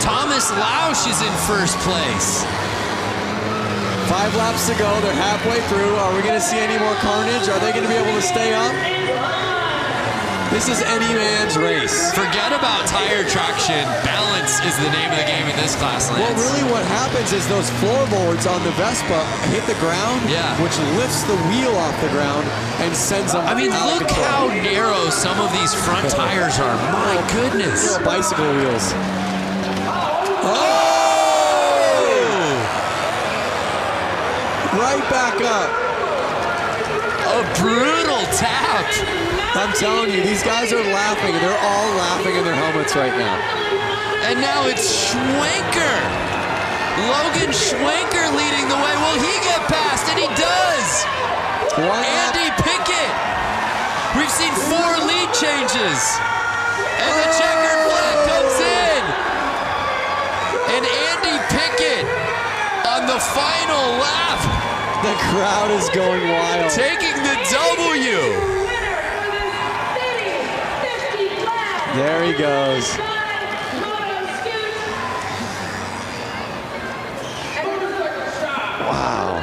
Thomas Lausch is in first place. 5 laps to go. They're halfway through. Are we going to see any more carnage? Are they going to be able to stay up? This is any man's race. Forget about tire traction. Balance is the name of the game in this class, Lance. Well, really what happens is those floorboards on the Vespa hit the ground, which lifts the wheel off the ground and sends them I mean, out look of control. how narrow some of these front tires are. My goodness. Bicycle wheels. Right back up. A brutal tap. I'm telling you, these guys are laughing. They're all laughing in their helmets right now. And now it's Schwenker. Logan Schwenker leading the way. Will he get past? And he does. Andy Pickett. We've seen 4 lead changes. And the checkered flag comes in. And Andy Pickett on the final lap. The crowd is going wild. Taking the W. There he goes. Wow.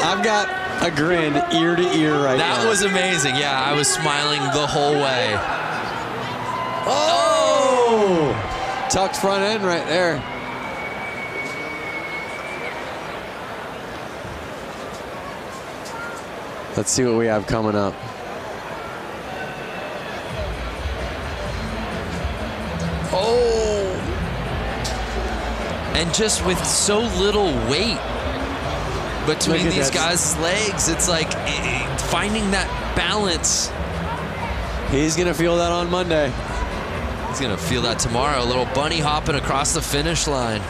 I've got a grin ear to ear right now. That was amazing. Yeah, I was smiling the whole way. Oh! Tucked front end right there. Let's see what we have coming up. Oh! And just with so little weight between these guys' legs, it's like finding that balance. He's going to feel that on Monday. He's going to feel that tomorrow. A little bunny hopping across the finish line.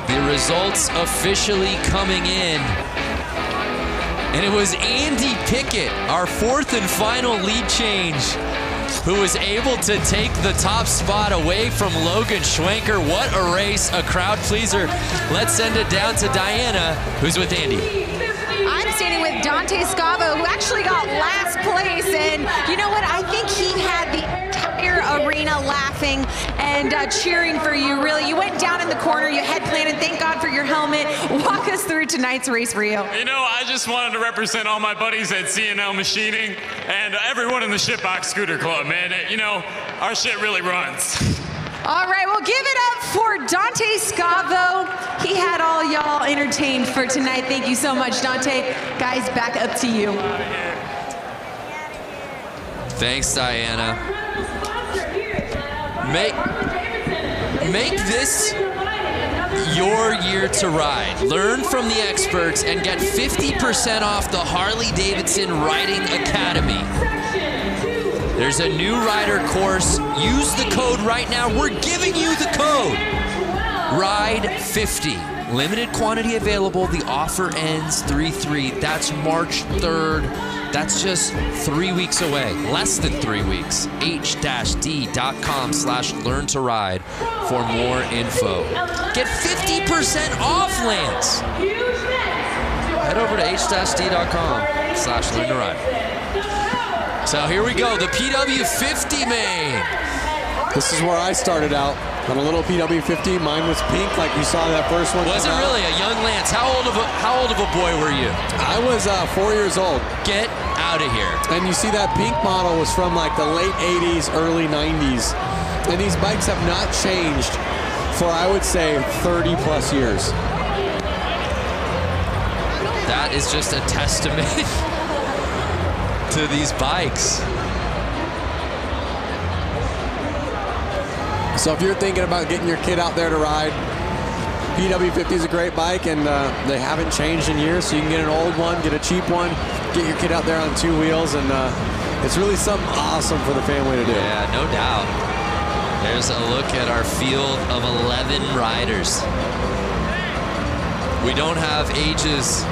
The results officially coming in. And it was Andy Pickett, our 4th and final lead change, who was able to take the top spot away from Logan Schwenker. What a race, a crowd pleaser. Let's send it down to Diana, who's with Andy. I'm standing with Dante Scavo, who actually got last place. And you know what? I think he had the entire arena laughing and cheering for you. Really, you went down in the corner, you head planted. Thank God for your helmet. Walk us through tonight's race for you. You know, I just wanted to represent all my buddies at C&L Machining and everyone in the Shitbox Scooter Club, man. You know, our shit really runs. All right, well, give it up for Dante Scavo. He had all y'all entertained for tonight. Thank you so much, Dante. Guys, back up to you. Thanks, Diana. Make this your year to ride. Learn from the experts and get 50% off the Harley-Davidson Riding Academy. There's a new rider course. Use the code right now. We're giving you the code. RIDE50. Limited quantity available. The offer ends 3/3. That's March 3rd. That's just 3 weeks away. Less than 3 weeks. h-d.com/learn to ride for more info. Get 50% off, Lance. Head over to h-d.com/learn to ride. So here we go, the PW50 main. This is where I started out on a little PW50. Mine was pink, like you saw that first one. Was it really? A young Lance. How old of a boy were you? I was 4 years old. Get out of here. And you see that pink model was from like the late 80s, early 90s. And these bikes have not changed for, I would say, 30 plus years. That is just a testament to these bikes. So if you're thinking about getting your kid out there to ride, PW50 is a great bike, and they haven't changed in years, so you can get an old one, get a cheap one, get your kid out there on 2 wheels, and it's really something awesome for the family to do. Yeah, no doubt. There's a look at our field of 11 riders. We don't have ages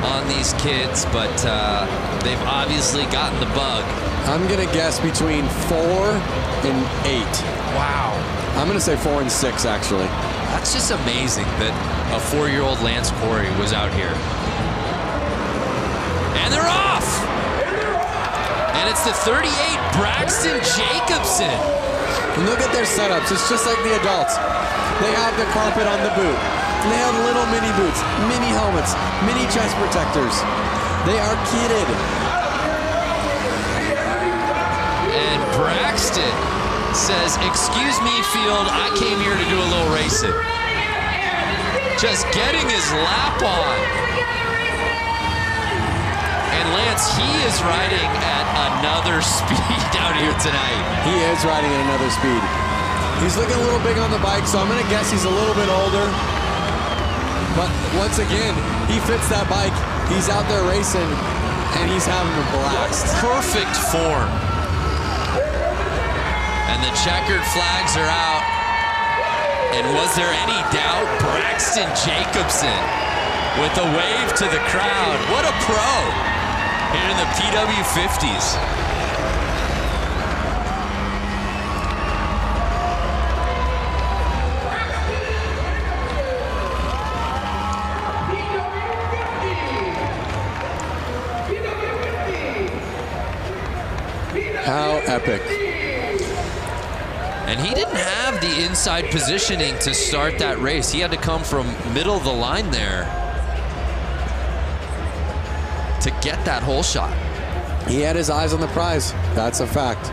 on these kids, but they've obviously gotten the bug. I'm gonna guess between 4 and 8. Wow. I'm gonna say 4 and 6, actually. That's just amazing that a 4-year-old Lance Corey was out here. And they're off! And it's the 38 Braxton Jacobson. And look at their setups. It's just like the adults. They have the carpet on the boot. They have little mini boots, mini helmets, mini chest protectors. They are kitted. And Braxton says, "Excuse me, field, I came here to do a little racing." Just getting his lap on. And Lance, he is riding at another speed out here tonight. He is riding at another speed. He's looking a little big on the bike, so I'm gonna guess he's a little bit older. But once again, he fits that bike. He's out there racing, and he's having a blast. Perfect form. And the checkered flags are out. And was there any doubt? Braxton Jacobson with a wave to the crowd. What a pro here in the PW50s. How epic. And he didn't have the inside positioning to start that race. He had to come from middle of the line there to get that hole shot. He had his eyes on the prize. That's a fact.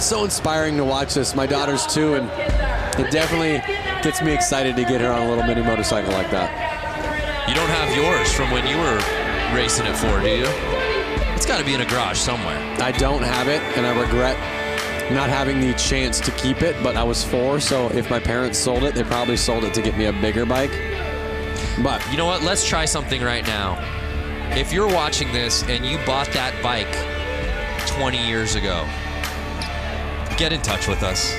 So inspiring to watch this. My daughter's 2, and it definitely gets me excited to get her on a little mini motorcycle like that. You don't have yours from when you were racing at 4, do you? It's got to be in a garage somewhere. I don't have it, and I regret not having the chance to keep it, but I was 4, so if my parents sold it, they probably sold it to get me a bigger bike. But you know what? Let's try something right now. If you're watching this and you bought that bike 20 years ago, get in touch with us.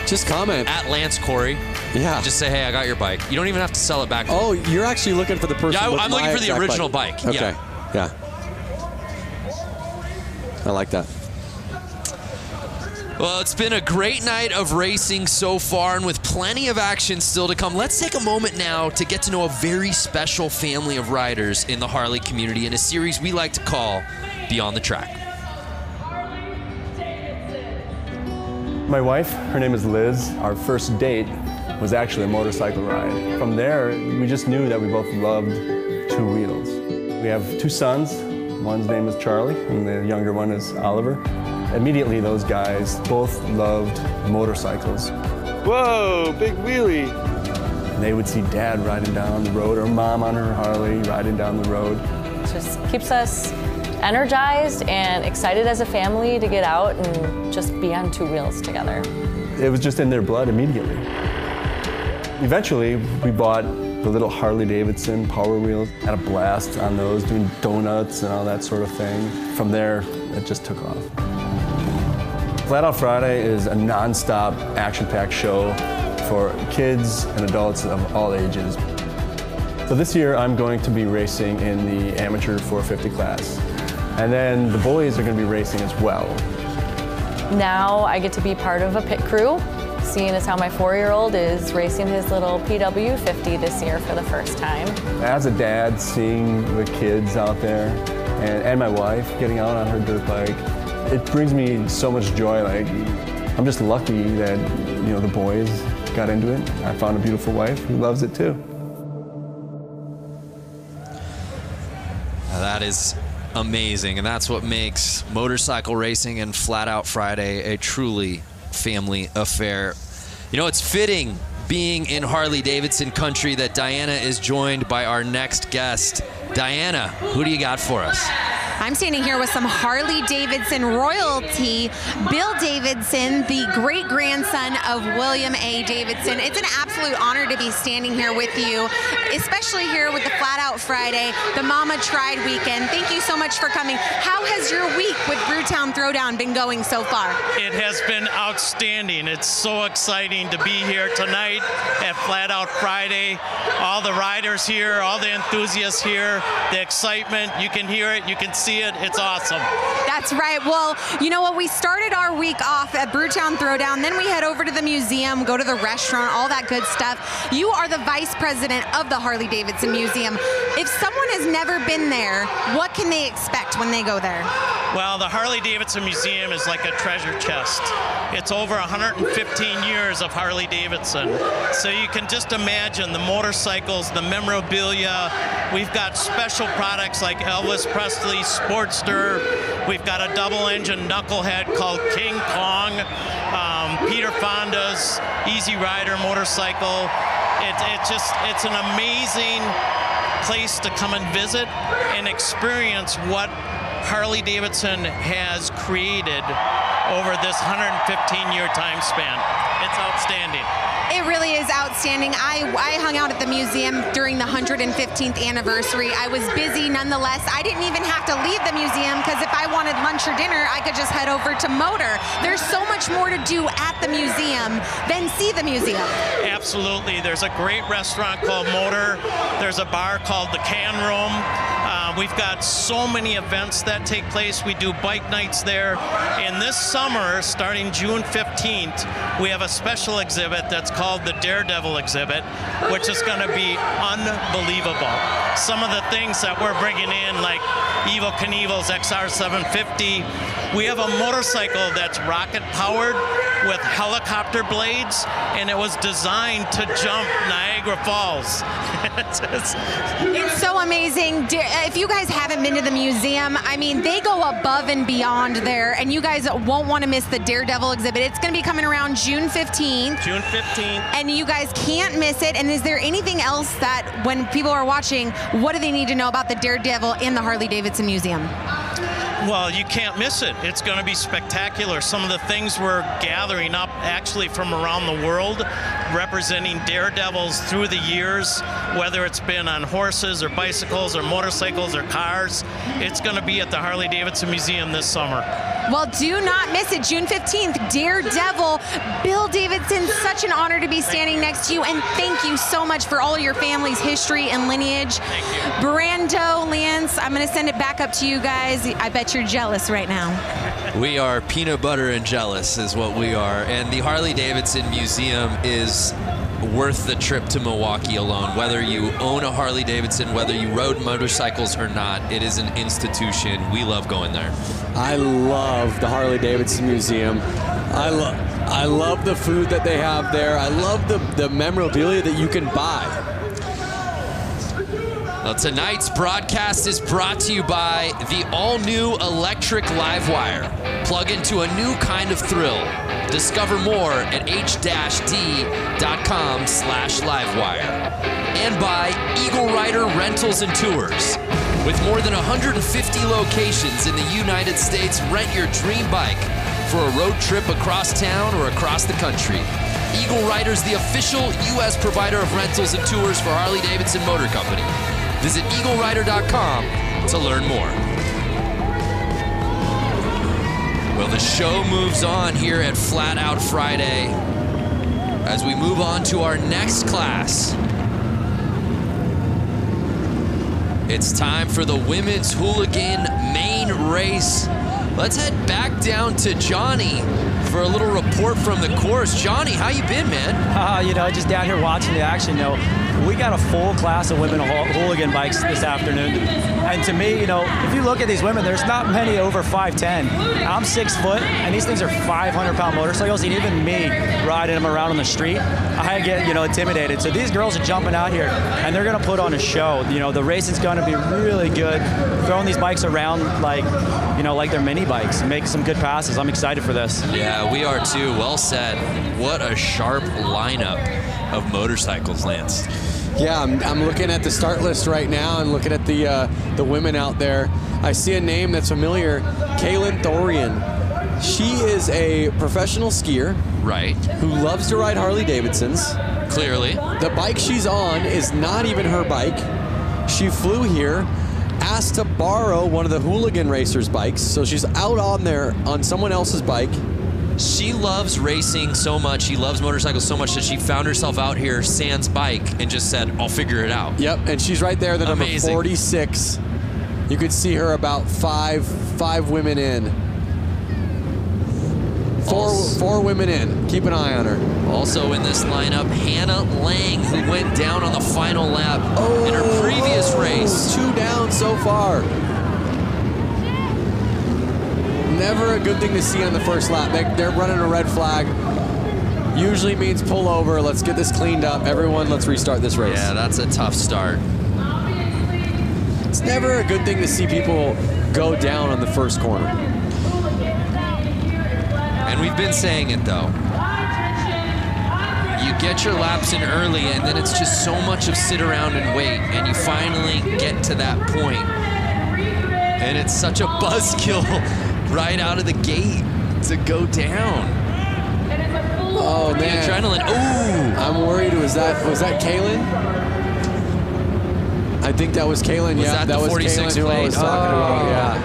Just comment. At Lance Corey. Yeah. Just say, hey, I got your bike. You don't even have to sell it back. Oh, you're actually looking for the person. Yeah, with I'm looking my for the exact original bike. Okay. Yeah. I like that. Well, it's been a great night of racing so far, and with plenty of action still to come. Let's take a moment now to get to know a very special family of riders in the Harley community in a series we like to call Beyond the Track. My wife, her name is Liz. Our first date was actually a motorcycle ride. From there, we just knew that we both loved 2 wheels. We have 2 sons. One's name is Charlie, and the younger one is Oliver. Immediately, those guys both loved motorcycles. Whoa, big wheelie. And they would see Dad riding down the road, or Mom on her Harley riding down the road. It just keeps us energized and excited as a family to get out and just be on two wheels together. It was just in their blood immediately. Eventually, we bought the little Harley-Davidson Power Wheels. Had a blast on those, doing donuts and all that sort of thing. From there, it just took off. Flat Out Friday is a non-stop, action-packed show for kids and adults of all ages. So this year, I'm going to be racing in the amateur 450 class. And then the boys are going to be racing as well. Now I get to be part of a pit crew, seeing as how my 4-year-old is racing his little PW50 this year for the first time. As a dad, seeing the kids out there and my wife getting out on her dirt bike, it brings me so much joy. Like, I'm just lucky that, you know, the boys got into it. I found a beautiful wife who loves it too. That is amazing, and that's what makes motorcycle racing and Flat Out Friday a truly family affair. You know, it's fitting, being in Harley-Davidson country, that Diana is joined by our next guest. Diana, who do you got for us? I'm standing here with some Harley-Davidson royalty. Bill Davidson, the great-grandson of William A. Davidson. It's an absolute honor to be standing here with you, especially here with the Flat Out Friday, the Mama Tried weekend. Thank you so much for coming. How has your week with Brewtown Throwdown been going so far? It has been outstanding. It's so exciting to be here tonight at Flat Out Friday. All the riders here, all the enthusiasts here, the excitement, you can hear it, you can see it. It's awesome. That's right. Well, you know what? We started our week off at Brewtown Throwdown. Then we head over to the museum, go to the restaurant, all that good stuff. You are the vice president of the Harley-Davidson Museum. If someone has never been there, what can they expect when they go there? Well, the Harley-Davidson Museum is like a treasure chest. It's over 115 years of Harley-Davidson. So you can just imagine the motorcycles, the memorabilia. We've got special products like Elvis Presley's Sportster. We've got a double-engine knucklehead called King Kong. Peter Fonda's Easy Rider motorcycle. It's an amazing place to come and visit and experience what Harley-Davidson has created over this 115-year time span. It's outstanding. It really is outstanding. I hung out at the museum during the 115th anniversary. I was busy nonetheless. I didn't even have to leave the museum because if I wanted lunch or dinner, I could just head over to Motor. There's so much more to do at the museum than see the museum. Absolutely. There's a great restaurant called Motor. There's a bar called the Can Room. We've got so many events that take place. We do bike nights there. And this summer, starting June 15th, we have a special exhibit that's called the Daredevil exhibit, which is going to be unbelievable. Some of the things that we're bringing in, like Evel Knievel's XR750. We have a motorcycle that's rocket-powered with helicopter blades, and it was designed to jump Niagara Falls. It's so amazing. If you guys haven't been to the museum, I mean, they go above and beyond there, and you guys won't want to miss the Daredevil exhibit. It's going to be coming around June 15th. June 15th. And you guys can't miss it. And is there anything else that when people are watching, what do they need to know about the Daredevil in the Harley-Davidson Museum? Well, you can't miss it. It's going to be spectacular. Some of the things we're gathering up actually from around the world, representing daredevils through the years, whether it's been on horses or bicycles or motorcycles or cars. It's going to be at the Harley-Davidson Museum this summer. Well, do not miss it. June 15th, Daredevil. Bill Davidson, such an honor to be standing next to you, and thank you so much for all of your family's history and lineage. Thank you. Brando, Lance, I'm going to send it back up to you guys. I bet you're jealous right now. We are peanut butter and jealous is what we are. And the Harley-Davidson Museum is worth the trip to Milwaukee alone. Whether you own a Harley-Davidson, whether you rode motorcycles or not, it is an institution. We love going there. I love the Harley-Davidson Museum. I love the food that they have there. I love the memorabilia that you can buy. Well, tonight's broadcast is brought to you by the all-new electric Livewire. Plug into a new kind of thrill. Discover more at h-d.com/livewire. And by Eagle Rider Rentals and Tours. With more than 150 locations in the United States, rent your dream bike for a road trip across town or across the country. Eagle Rider's the official U.S. provider of rentals and tours for Harley-Davidson Motor Company. Visit eaglerider.com to learn more. Well, the show moves on here at Flat Out Friday as we move on to our next class. It's time for the women's hooligan main race. Let's head back down to Johnny for a little report from the course. Johnny, how you been, man? You know, just down here watching the action. You know, we got a full class of women hooligan bikes this afternoon. And to me, you know, if you look at these women, there's not many over 5'10". I'm 6 foot, and these things are 500-pound motorcycles. And even me riding them around on the street, I get, you know, intimidated. So these girls are jumping out here, and they're going to put on a show. You know, the racing's going to be really good. Throwing these bikes around like, you know, like they're mini bikes and make some good passes. I'm excited for this. Yeah, we are too. Well said. What a sharp lineup of motorcycles, Lance. Yeah, I'm looking at the start list right now and looking at the women out there. I see a name that's familiar, Kaylin Thorian. She is a professional skier. Right. Who loves to ride Harley-Davidsons. Clearly. The bike she's on is not even her bike. She flew here, asked to borrow one of the hooligan racers' bikes, so she's out on there on someone else's bike. She loves racing so much, she loves motorcycles so much that she found herself out here sans bike and just said, I'll figure it out. Yep, and she's right there, the number 46. You could see her about five women in. Four women in. Keep an eye on her. Also in this lineup, Hannah Lang, who went down on the final lap in her previous race. 2 down so far. Never a good thing to see on the first lap. They're running a red flag. Usually means pull over. Let's get this cleaned up. Everyone, let's restart this race. Yeah, that's a tough start. It's never a good thing to see people go down on the first corner. And we've been saying it, though. You get your laps in early, and then it's just so much of sit around and wait, and you finally get to that point. And it's such a buzzkill right out of the gate to go down. Oh, man. The adrenaline. Ooh. I'm worried. Was that Kaylin? I think that was Kaylin. Was yeah, that was 46 Kaylin who I was talking about. Yeah.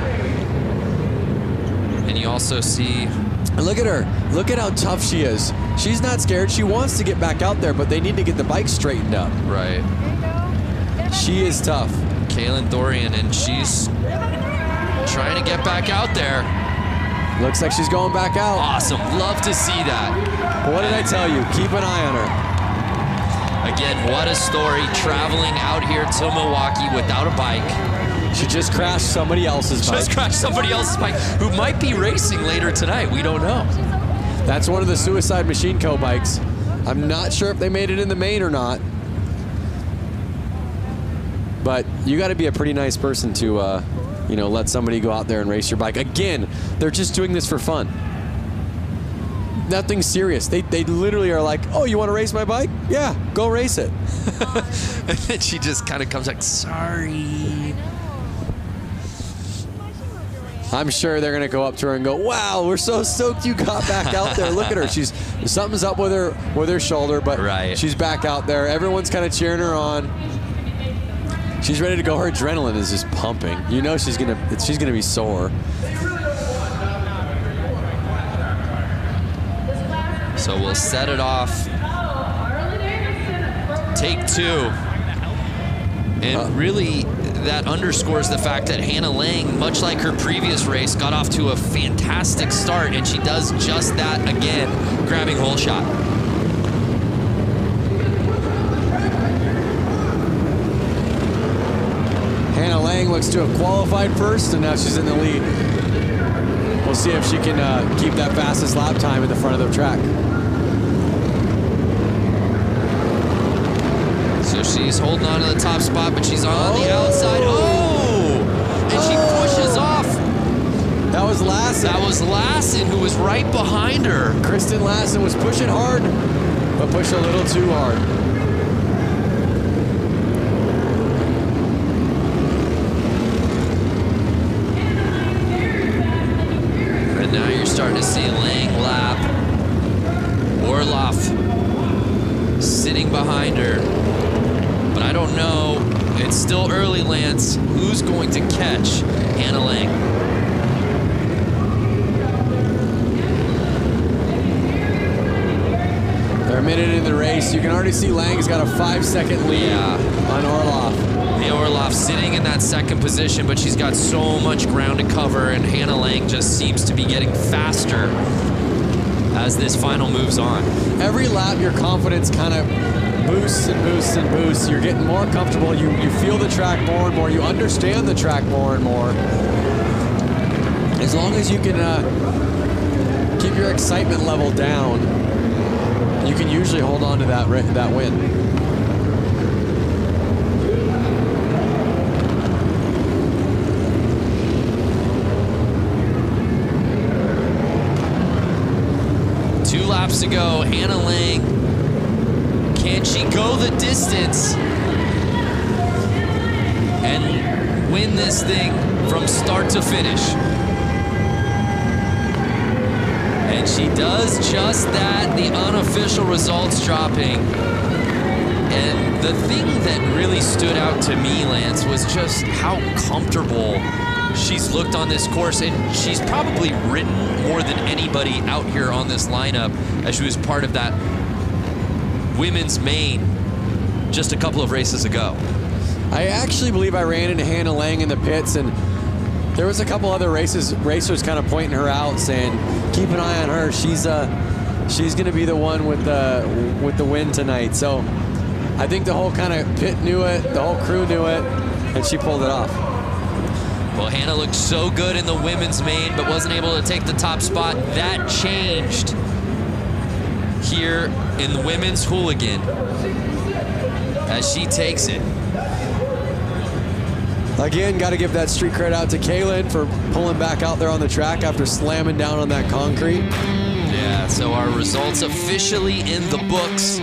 And you also see... And look at her. Look at how tough she is. She's not scared. She wants to get back out there, but they need to get the bike straightened up. Right. She is tough. Kaylin Thorian, and she's trying to get back out there. Looks like she's going back out. Awesome. Love to see that. What did I tell you? Keep an eye on her. Again, what a story. Traveling out here to Milwaukee without a bike. She just crashed somebody else's bike. Just crashed somebody else's bike who might be racing later tonight. We don't know. That's one of the Suicide Machine Co. bikes. I'm not sure if they made it in the main or not. But you got to be a pretty nice person to, you know, let somebody go out there and race your bike. Again, they're just doing this for fun. Nothing serious. They literally are like, oh, you want to race my bike? Yeah, go race it. And then she just kind of comes like, sorry. I'm sure they're going to go up to her and go, wow, we're so stoked you got back out there. Look at her. Something's up with her shoulder, but she's back out there. Everyone's kind of cheering her on. She's ready to go. Her adrenaline is just pumping. You know she's gonna be sore. So we'll set it off. Take 2. And really, that underscores the fact that Hannah Lang, much like her previous race, got off to a fantastic start, and she does just that again, grabbing hole shot. Hannah Lang looks to have qualified first, and now she's in the lead. We'll see if she can keep that fastest lap time in the front of the track. So she's holding on to the top spot, but she's on the outside. Oh! And she pushes off. That was Lassen. That was Lassen, who was right behind her. Kristen Lassen was pushing hard, but pushed a little too hard. starting to see Lang lap. Orloff sitting behind her. But I don't know. It's still early, Lance. Who's going to catch Hannah Lang? They're a minute in the race. You can already see Lang's got a 5-second lead on Orloff. Leah Orloff sitting in that second position, but she's got so much ground to cover, and Hannah Lang just seems to be getting faster as this final moves on. Every lap, your confidence kind of boosts and boosts and boosts. You're getting more comfortable. You feel the track more and more. You understand the track more and more. As long as you can keep your excitement level down, you can usually hold on to that win. Laps to go. Hannah Lang, can she go the distance and win this thing from start to finish? And she does just that. The unofficial results dropping. And the thing that really stood out to me, Lance, was just how comfortable she's looked on this course, and she's probably ridden more than anybody out here on this lineup as she was part of that women's main just a couple of races ago. I actually believe I ran into Hannah Lang in the pits, and there was a couple other racers kind of pointing her out, saying, keep an eye on her. She's going to be the one with the win tonight. So I think the whole kind of pit knew it, the whole crew knew it, and she pulled it off. Well, Hannah looked so good in the women's main, but wasn't able to take the top spot. That changed here in the women's hooligan as she takes it. Again, got to give that street cred out to Kaylin for pulling back out there on the track after slamming down on that concrete. Yeah, so our results officially in the books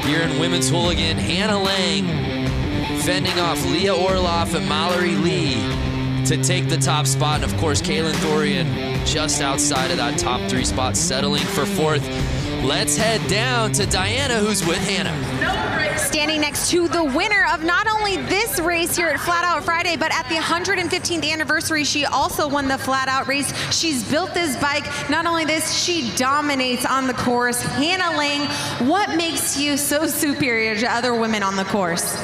here in women's hooligan. Hannah Lang fending off Leah Orloff and Mallory Lee to take the top spot. And of course, Kaylin Thorian just outside of that top 3 spot, settling for 4th. Let's head down to Diana, who's with Hannah. Standing next to the winner of not only this race here at Flat Out Friday, but at the 115th anniversary, she also won the Flat Out race. She's built this bike. Not only this, she dominates on the course. Hannah Lang, what makes you so superior to other women on the course?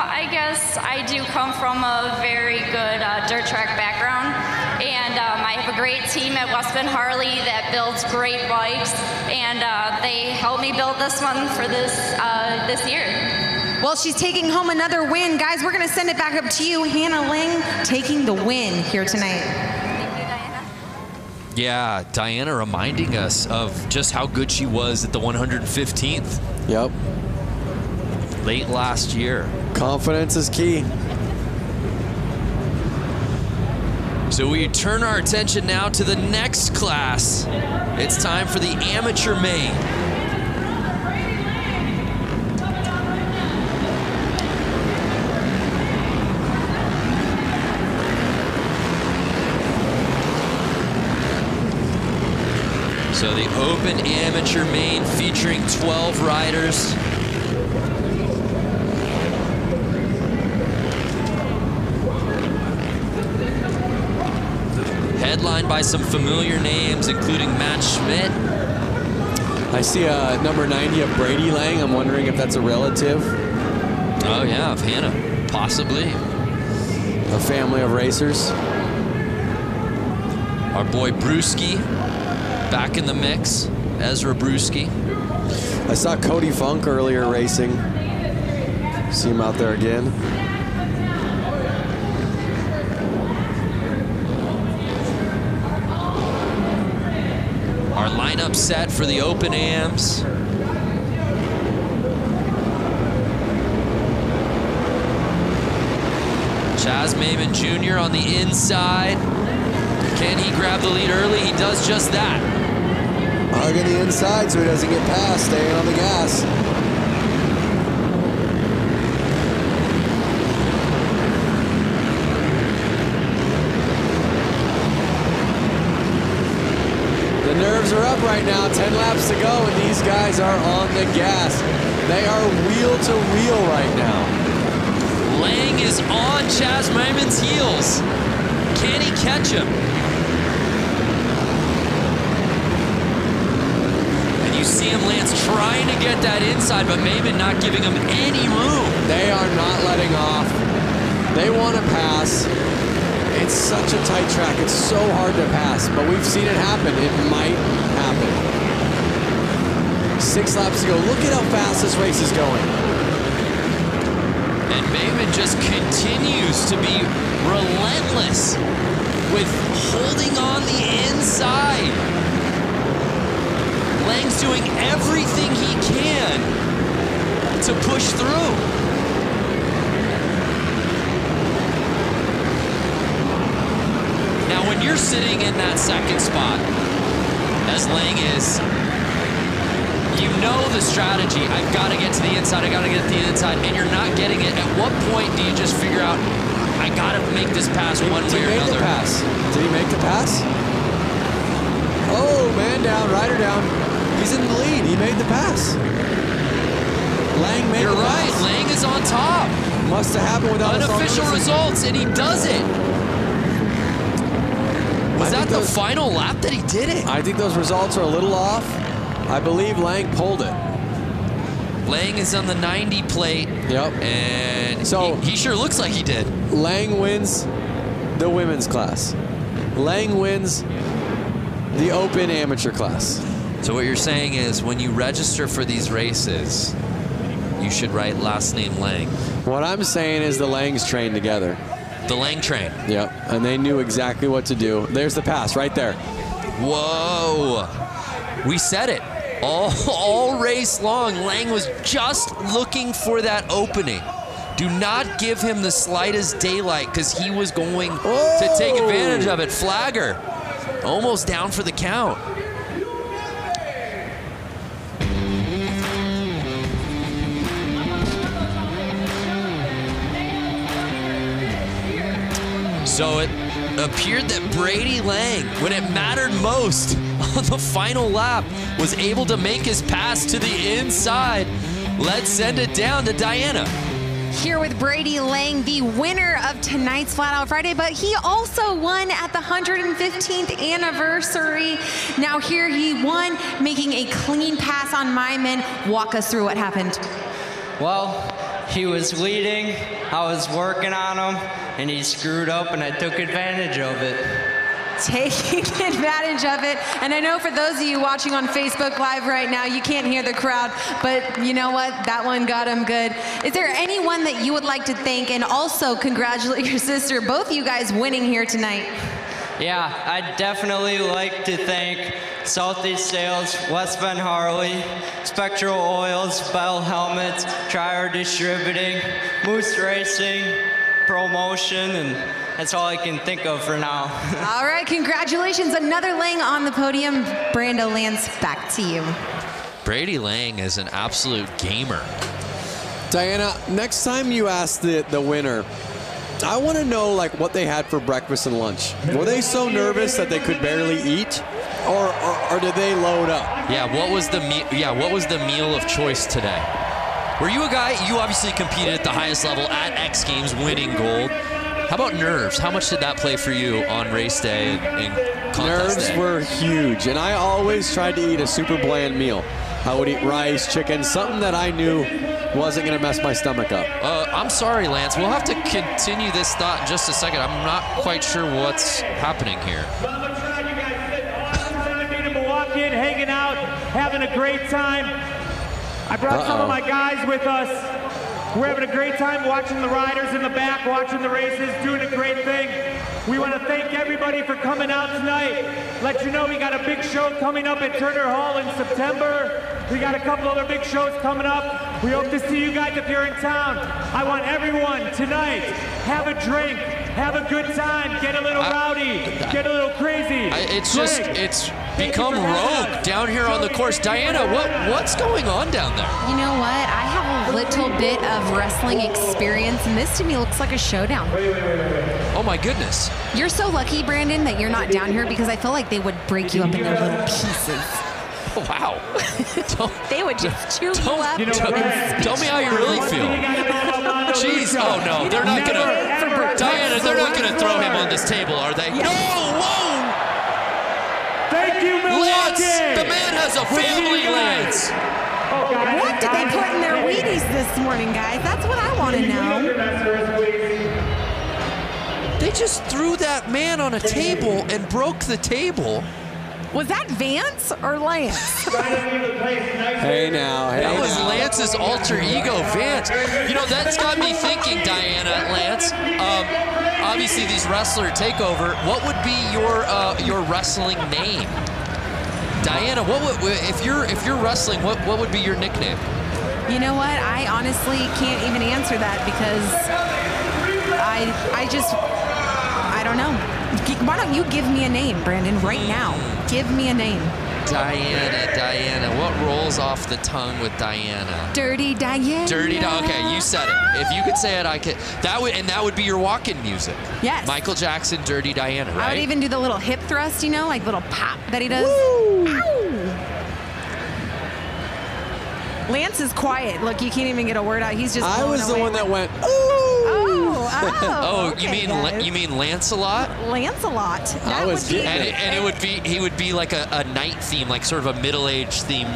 I guess I do come from a very good dirt track background, and I have a great team at Westman Harley that builds great bikes, and they helped me build this one for this year. Well, she's taking home another win. Guys, we're going to send it back up to you. Hannah Lang taking the win here tonight. Yeah, Diana reminding us of just how good she was at the 115th. Yep. Late last year. Confidence is key. So we turn our attention now to the next class. It's time for the amateur main. So the open amateur main featuring 12 riders. Headlined by some familiar names, including Matt Schmidt. I see number 90 of Brady Lang. I'm wondering if that's a relative. Oh yeah, of Hannah, possibly. A family of racers. Our boy Brewski, back in the mix. Ezra Brewski. I saw Cody Funk earlier racing. See him out there again. Our lineup set for the Open AMs. Chaz Maimon Jr. on the inside. Can he grab the lead early? He does just that. Hugging the inside so he doesn't get past, staying on the gas. tires are up right now. 10 laps to go, and these guys are on the gas. They are wheel to wheel right now. Lang is on Chaz Maimon's heels. Can he catch him? And you see him, Lance, trying to get that inside, but Maimon not giving him any room. They are not letting off. They want to pass. It's such a tight track. It's so hard to pass, but we've seen it happen. It might happen. 6 laps to go. Look at how fast this race is going. And Maimon just continues to be relentless with holding on the inside. Lang's doing everything he can to push through. Now, when you're sitting in that second spot, as Lang is, you know the strategy. I've got to get to the inside. I got to get to the inside, and you're not getting it. At what point do you just figure out, I got to make this pass one way or another? Did he make the pass? Oh, man down, rider down. He's in the lead. He made the pass. Lang made the pass. You're right. Lang is on top. Must have happened without unofficial results, and he does it. Was that the final lap that he did it? I think those results are a little off. I believe Lang pulled it. Lang is on the 90 plate. Yep. And so he sure looks like he did. Lang wins the women's class. Lang wins the open amateur class. So what you're saying is when you register for these races, you should write last name Lang. What I'm saying is the Langs trained together. The Lang train. Yep, and they knew exactly what to do. There's the pass right there. Whoa. We said it. All race long, Lang was just looking for that opening. Do not give him the slightest daylight because he was going to take advantage of it. Flagger, almost down for the count. So it appeared that Brady Lang, when it mattered most on the final lap, was able to make his pass to the inside. Let's send it down to Diana. Here with Brady Lang, the winner of tonight's Flat Out Friday, but he also won at the 115th anniversary. Now here he won, making a clean pass on Maimon. Walk us through what happened. Well, he was leading, I was working on him, and he screwed up and I took advantage of it. Taking advantage of it. And I know for those of you watching on Facebook Live right now, you can't hear the crowd, but you know what? That one got him good. Is there anyone that you would like to thank and also congratulate your sister, both you guys winning here tonight? Yeah, I'd definitely like to thank Southeast Sales, West Bend Harley, Spectral Oils, Bell Helmets, Trier Distributing, Moose Racing, Promotion, and that's all I can think of for now. All right, congratulations. Another Lang on the podium. Brando Lance, back to you. Brady Lang is an absolute gamer. Diana, next time you ask the winner, I want to know like what they had for breakfast and lunch. Were they so nervous that they could barely eat, or did they load up? Yeah, what was the meal of choice today? Were you a guy? You obviously competed at the highest level at X Games, winning gold. How about nerves? How much did that play for you on race day and contest Nerves day? were huge, and I always tried to eat a super bland meal. I would eat rice, chicken, something that I knew wasn't going to mess my stomach up. I'm sorry, Lance. We'll have to continue this thought in just a second. I'm not quite sure what's happening here. In Milwaukee, hanging out, having a great time. I brought some of my guys with us. We're having a great time watching the riders in the back, watching the races, doing a great thing. We want to thank everybody for coming out tonight. Let you know we got a big show coming up at Turner Hall in September. We got a couple other big shows coming up. We hope to see you guys if you're in town. I want everyone tonight, have a drink, have a good time, get a little rowdy, get a little crazy. It's become rogue down here on the course. Diana, what's going on down there? You know what? I have a little bit of wrestling experience, and this to me looks like a showdown. Oh my goodness. You're so lucky, Brandon, that you're not down here because I feel like they would break you up into little pieces. Oh, wow. They would just chew you up. Tell me how you really feel. Jeez. Oh, no. They're not going to. Diana, they're not going to throw him on this table, are they? No. Whoa. Thank you, Milwaukee. Lance. The man has a family, Lance. What did they put in their Wheaties this morning, guys? That's what I want to know. They just threw that man on a table and broke the table. Was that Vance or Lance? Hey now, hey that was now. Lance's alter ego, Vance. You know, that's got me thinking, Diana, Lance. Obviously, these wrestler takeover. What would be your wrestling name? Diana, what would, if you're wrestling, what would be your nickname? You know what? I honestly can't even answer that because I don't know. Why don't you give me a name, Brandon, right now? Give me a name. Diana. What rolls off the tongue with Diana? Dirty Diana. Okay, you said it. If you could say it, I could. That would be your walk-in music. Yes. Michael Jackson, Dirty Diana, right? I would even do the little hip thrust, you know, like little pop that he does. Woo! Ow! Lance is quiet. Look, you can't even get a word out. He's just. I was the one that went. Oh, okay, you mean Lancelot? Lancelot. That would be. And he would be like a knight theme, like sort of a middle-aged theme,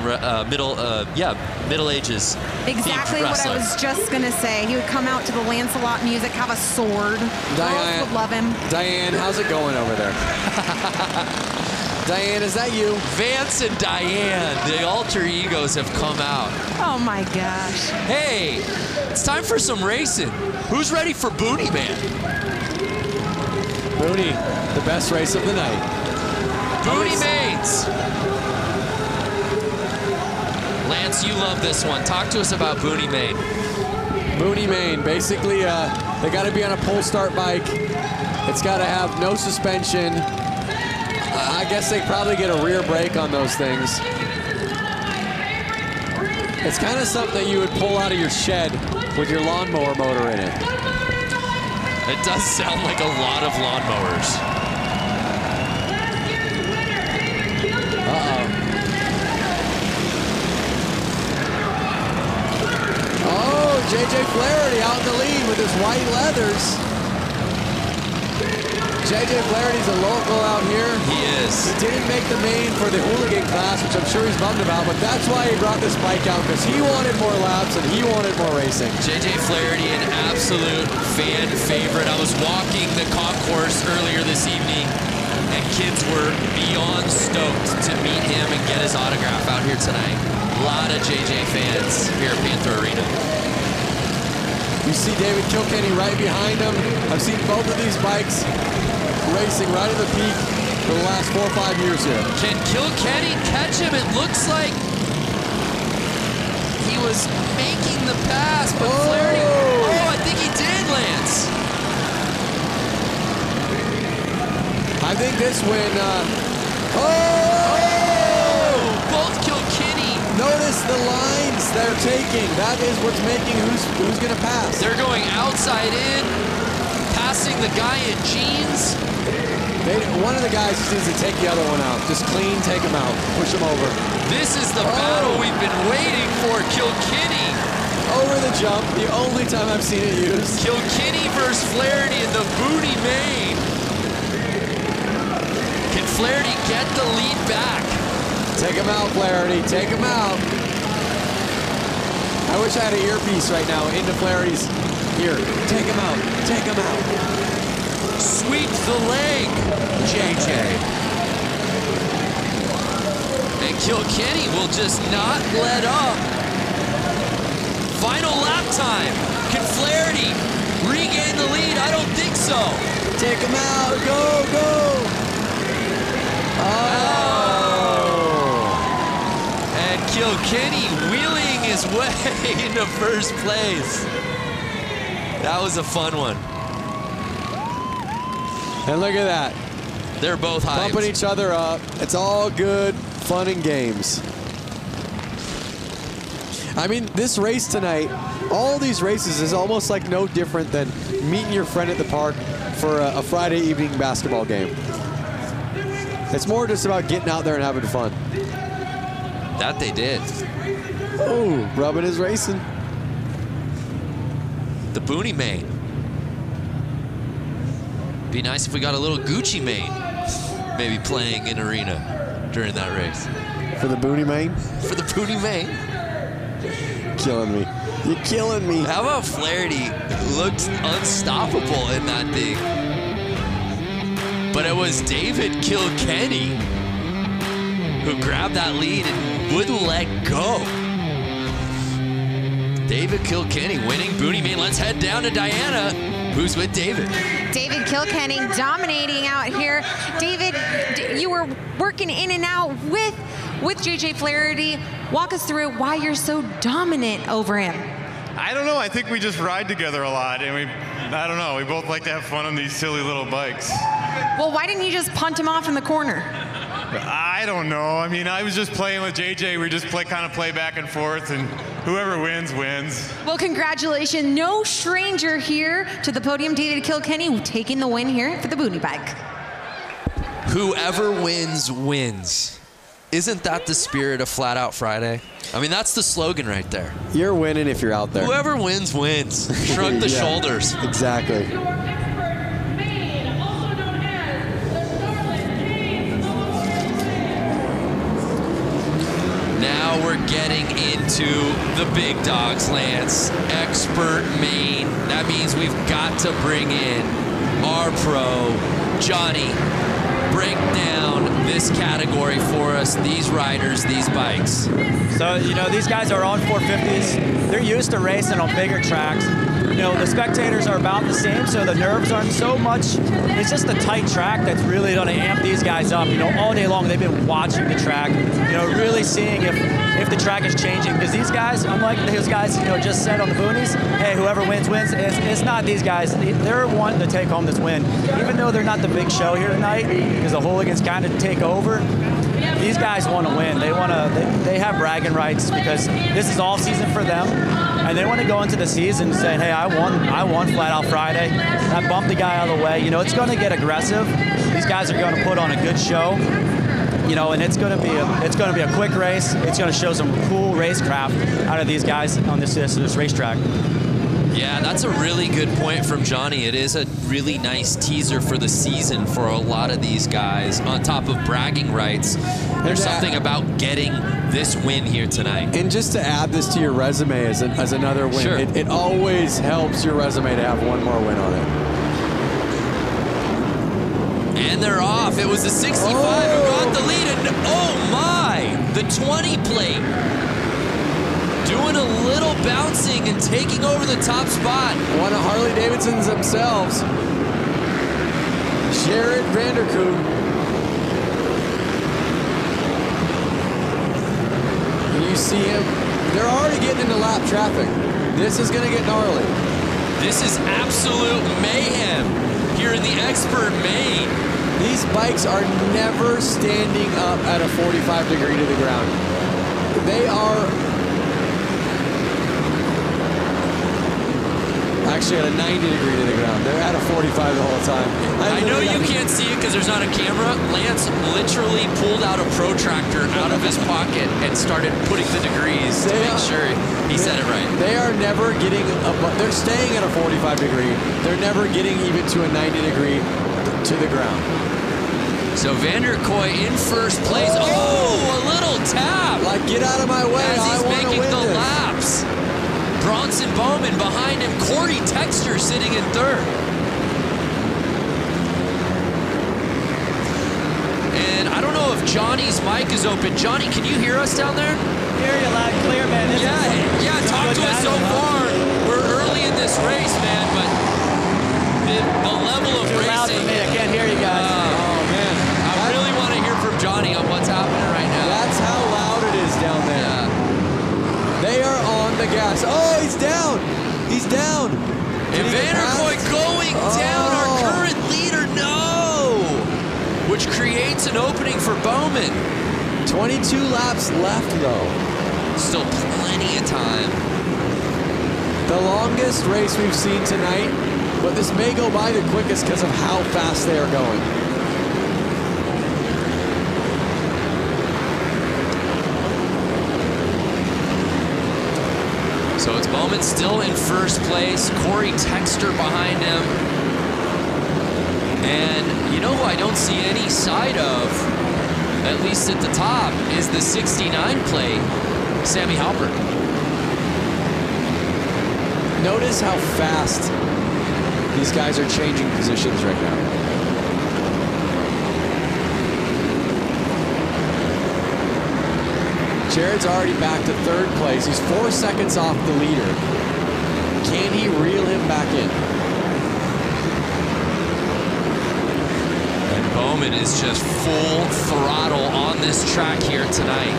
Middle Ages. Exactly what I was just gonna say. He would come out to the Lancelot music, have a sword. Girls would love him. Diane, how's it going over there? Diane, is that you? Vance and Diane, the alter egos have come out. Oh my gosh. Hey, it's time for some racing. Who's ready for Boonie Man? Boonie, the best race of the night. Boonie Mains. Lance, you love this one. Talk to us about Boonie Main. Boonie Main, basically, they got to be on a pull start bike. It's got to have no suspension. I guess they probably get a rear brake on those things. It's kind of something that you would pull out of your shed with your lawnmower motor in it. It does sound like a lot of lawnmowers. Oh, JJ Flaherty out in the lead with his white leathers. JJ Flaherty's a local out here. He is. He didn't make the main for the hooligan class, which I'm sure he's bummed about, but that's why he brought this bike out, because he wanted more laps and he wanted more racing. JJ Flaherty, an absolute fan favorite. I was walking the concourse earlier this evening, and kids were beyond stoked to meet him and get his autograph out here tonight. A lot of JJ fans here at Panther Arena. You see David Kilkenny right behind him. I've seen both of these bikes racing right at the peak for the last 4 or 5 years here. Can Kilkenny catch him? It looks like he was making the pass, but Flaherty, I think he did, Lance. I think this win, both Kilkenny. Notice the lines they're taking. That is what's making who's going to pass. They're going outside in, passing the guy in jeans. One of the guys just needs to take the other one out. Just clean, take him out, push him over. This is the battle we've been waiting for. Kilkenny. Over the jump, the only time I've seen it used. Kilkenny versus Flaherty in the Boonie Main. Can Flaherty get the lead back? Take him out, Flaherty. Take him out. I wish I had an earpiece right now into Flaherty's ear. Take him out. Take him out. Sweep the leg, JJ. And Kilkenny will just not let up. Final lap time. Can Flaherty regain the lead? I don't think so. Take him out. Go, go. And Kilkenny wheeling his way into first place. That was a fun one. And look at that. They're both hyped. Bumping each other up. It's all good fun and games. I mean, this race tonight, all these races is almost like no different than meeting your friend at the park for a Friday evening basketball game. It's more just about getting out there and having fun. That they did. Ooh, rubbing is racing. The Booney Mane. Be nice if we got a little Gucci Mane maybe playing in arena during that race. For the Booney Mane? For the Booney Mane. Killing me. You're killing me. How about Flaherty? Looked unstoppable in that thing. But it was David Kilkenny who grabbed that lead and wouldn't let go. David Kilkenny winning Booney Mane. Let's head down to Diana, who's with David. David Kilkenny dominating out here. David, you were working in and out with JJ Flaherty. Walk us through why you're so dominant over him. I don't know. I think we just ride together a lot, and I don't know. We both like to have fun on these silly little bikes. Well, why didn't you just punt him off in the corner? I don't know. I mean, I was just playing with JJ. We just kind of play back and forth, and whoever wins, wins. Well, congratulations. No stranger here to the podium. David Kilkenny taking the win here for the Booney Bike. Whoever wins, wins. Isn't that the spirit of Flat Out Friday? I mean, that's the slogan right there. You're winning if you're out there. Whoever wins, wins. Shrug the shoulders. Exactly. Now we're getting into the big dogs, Lance. Expert Maine. That means we've got to bring in our pro, Johnny. Break down this category for us, these riders, these bikes. So, you know, these guys are on 450s. They're used to racing on bigger tracks. You know, the spectators are about the same, so the nerves aren't so much. It's just a tight track that's really going to amp these guys up. You know, all day long they've been watching the track, you know, really seeing if the track is changing. Because these guys, unlike those guys, you know, just said on the boonies, hey, whoever wins, wins. It's not these guys. They're wanting to take home this win. Even though they're not the big show here tonight, because the hooligans kind of take over, these guys want to win. They have bragging rights because this is all season for them, and they want to go into the season saying, hey, I won Flat Out Friday. I bumped the guy out of the way. You know, it's going to get aggressive. These guys are going to put on a good show. You know, and it's going to be a quick race. It's going to show some cool racecraft out of these guys on this racetrack. Yeah, that's a really good point from Johnny. It is a really nice teaser for the season for a lot of these guys. On top of bragging rights, there's something about getting this win here tonight. And just to add this to your resume as another win, sure. it always helps your resume to have one more win on it. And they're off. It was the 65 who got the lead, and oh my, the 20 plate. Doing a little bouncing and taking over the top spot. One of Harley-Davidson's themselves. Jared Vanderkoop. You see him. They're already getting into lap traffic. This is going to get gnarly. This is absolute mayhem here in the Expert Maine. These bikes are never standing up at a 45 degree to the ground. They are actually at a 90 degree to the ground. They're at a 45 the whole time. I know you can't see it because there's not a camera. Lance literally pulled out a protractor out of his pocket and started putting the degrees to make sure he said it right. They are never getting above. They're staying at a 45 degree. They're never getting even to a 90 degree to the ground. So Vanderkoy in first place. Oh, a little tap. Like, get out of my way. As he's making the this. laps. Bronson Bowman behind him. Corey Texter sitting in third. And I don't know if Johnny's mic is open. Johnny, can you hear us down there? Hear you loud and clear, man. Yeah, talk to us so far. We're early in this race, man, but the level of racing. Loud for me. I can't hear you guys. Oh, man. I really want to hear from Johnny on what's happening right now. That's how loud it is down there. Yeah. They are on the gas. Oh, he's down. He's down. And Vanderkoy going down, our current leader. No. which creates an opening for Bowman. 22 laps left, though. Still plenty of time. The longest race we've seen tonight, but this may go by the quickest because of how fast they are going. So it's Bowman still in first place, Corey Texter behind him. And you know who I don't see any side of, at least at the top, is the 69 plate, Sammy Halpert. Notice how fast these guys are changing positions right now. Jared's already back to third place. He's 4 seconds off the leader. Can he reel him back in? And Bowman is just full throttle on this track here tonight.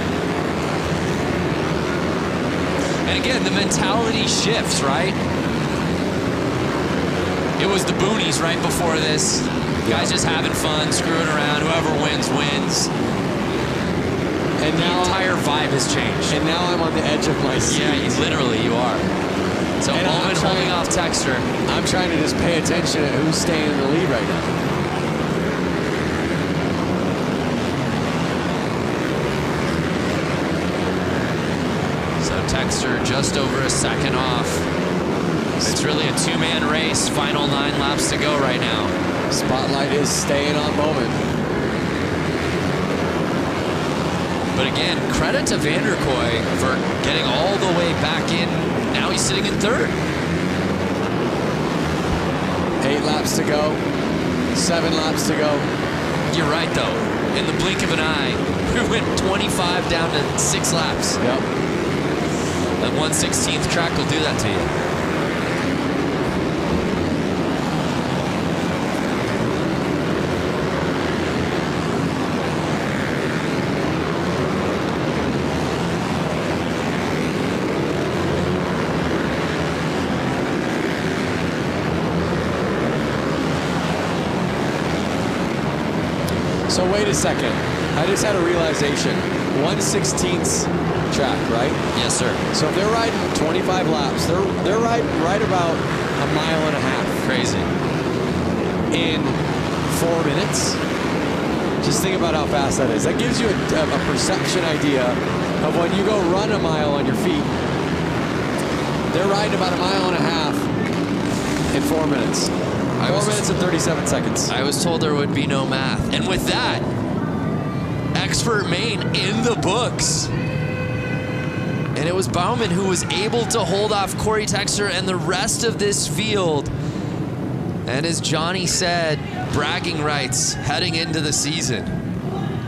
And again, the mentality shifts, right? It was the boonies right before this. Guys just having fun, screwing around. Whoever wins, wins. And the entire vibe has changed. And now I'm on the edge of my seat. Yeah, literally, you are. So Bowman holding off Texter. I'm trying to just pay attention to who's staying in the lead right now. So Texter just over a second off. It's really a two-man race. Final 9 laps to go right now. Spotlight is staying on Bowman. But again, credit to Vanderkoy for getting all the way back in. Now he's sitting in third. 8 laps to go. 7 laps to go. You're right, though. In the blink of an eye, we went 25 down to 6 laps. Yep. That 1/16th track will do that to you. So wait a second. I just had a realization. 1/16th track, right? Yes, sir. So if they're riding 25 laps, they're riding right about a mile and a half. Crazy. In 4 minutes. Just think about how fast that is. That gives you a perception idea of when you go run a mile on your feet. They're riding about a mile and a half in 4 minutes. 4 minutes and 37 seconds. I was told there would be no math. And with that, expert main in the books. And it was Bowman who was able to hold off Corey Texter and the rest of this field. And as Johnny said, bragging rights heading into the season.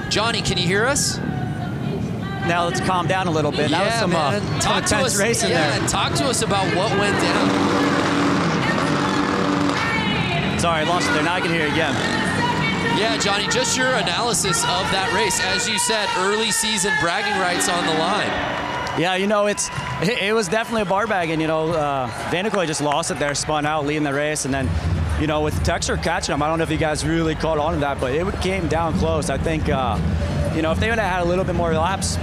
Johnny, can you hear us? Now let's calm down a little bit. Yeah, that was some man. Talk to us. racing there. Talk to us about what went down. Sorry, I lost it there. Now I can hear you again. Yeah, Johnny, just your analysis of that race. As you said, early season bragging rights on the line. Yeah, you know, it was definitely a bar bagging. You know, Vanderkoy just lost it there, spun out, leading the race, and then, you know, with Texter catching him, I don't know if you guys really caught on to that, but it came down close. I think, you know, if they would have had a little bit more laps,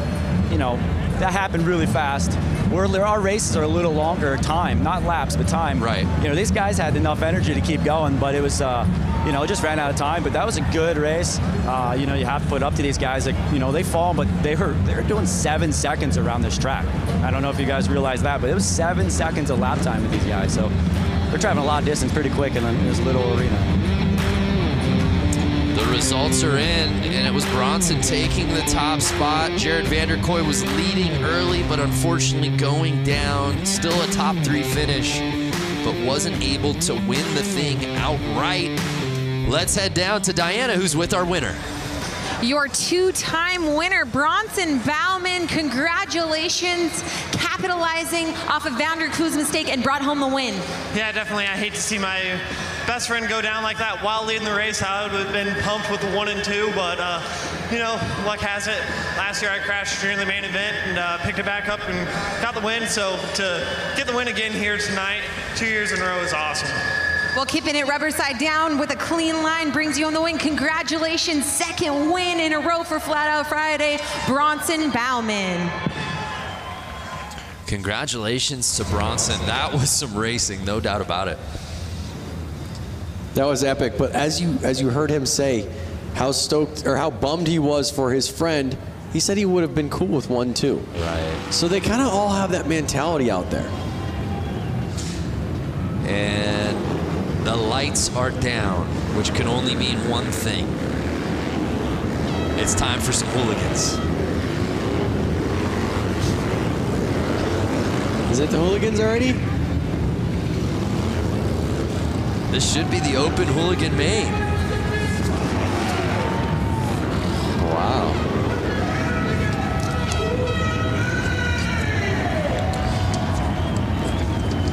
you know, that happened really fast. Our races are a little longer time, not laps, but time. Right. You know, these guys had enough energy to keep going, but it was, you know, just ran out of time. But that was a good race. You know, you have to put up to these guys. Like, you know, they fall, but they were doing 7 seconds around this track. I don't know if you guys realize that, but it was 7 seconds of lap time with these guys. So they're traveling a lot of distance pretty quick in this little arena. The results are in, and it was Bronson taking the top spot. Jared Vanderkoy was leading early, but unfortunately going down. Still a top 3 finish, but wasn't able to win the thing outright. Let's head down to Diana, who's with our winner. Your 2-time winner, Bronson Bowman. Congratulations, capitalizing off of Vanderkoy's mistake and brought home the win. Yeah, definitely. I hate to see my best friend go down like that while leading the race. I would have been pumped with the 1 and 2, but you know, luck has it. Last year I crashed during the main event and picked it back up and got the win. So to get the win again here tonight, 2 years in a row is awesome. Well, keeping it rubber side down with a clean line brings you on the win. Congratulations, second win in a row for Flat Out Friday, Bronson Bauman. Congratulations to Bronson. That was some racing, no doubt about it. That was epic, but as you heard him say how stoked or how bummed he was for his friend, he said he would have been cool with 1-2. Right. So they kind of all have that mentality out there. And the lights are down, which can only mean one thing. It's time for some hooligans. Is it the hooligans already? This should be the open hooligan main. Wow.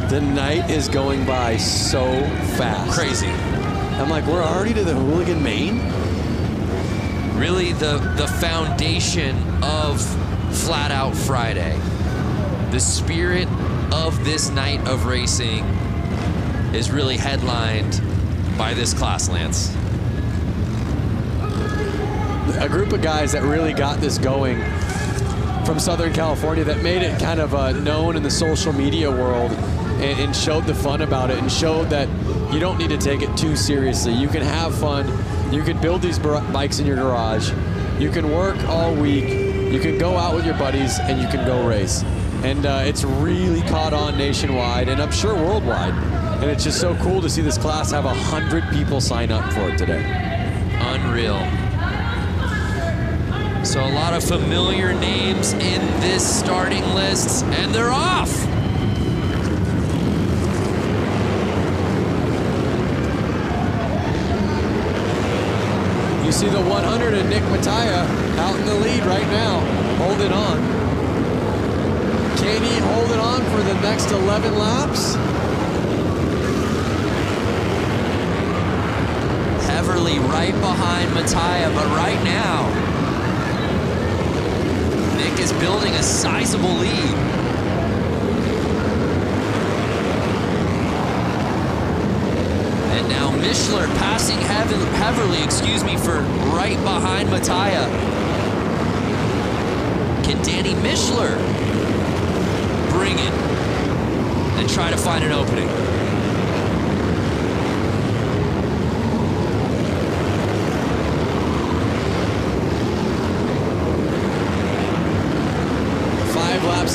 The night is going by so fast. Crazy. I'm like, we're already to the hooligan main? Really the foundation of Flat Out Friday. The spirit of this night of racing is really headlined by this class, Lance. A group of guys that really got this going from Southern California that made it kind of known in the social media world and showed the fun about it and showed that you don't need to take it too seriously. You can have fun. You can build these bikes in your garage. You can work all week. You can go out with your buddies and you can go race. And it's really caught on nationwide and I'm sure worldwide. And it's just so cool to see this class have 100 people sign up for it today. Unreal. So a lot of familiar names in this starting list, and they're off. You see the 100 and Nick Mattia out in the lead right now, holding on. Can he hold it on for the next 11 laps? Heverly right behind Mattia, but right now, Nick is building a sizable lead. And now Mishler passing Heverly, for right behind Mattia. Can Danny Mishler bring it and try to find an opening?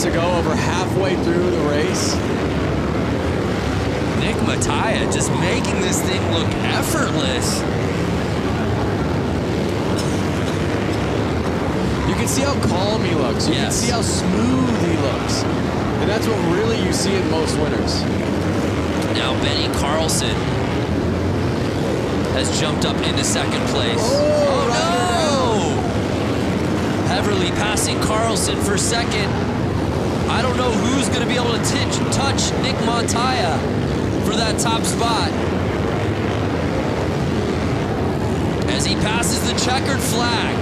To go over halfway through the race. Nick Mattia just making this thing look effortless. You can see how calm he looks. You can see how smooth he looks. And that's what really you see in most winners. Now Benny Carlson has jumped up into second place. Oh no! Heverly passing Carlson for second. I don't know who's going to be able to touch Nick Mattia for that top spot. As he passes the checkered flag.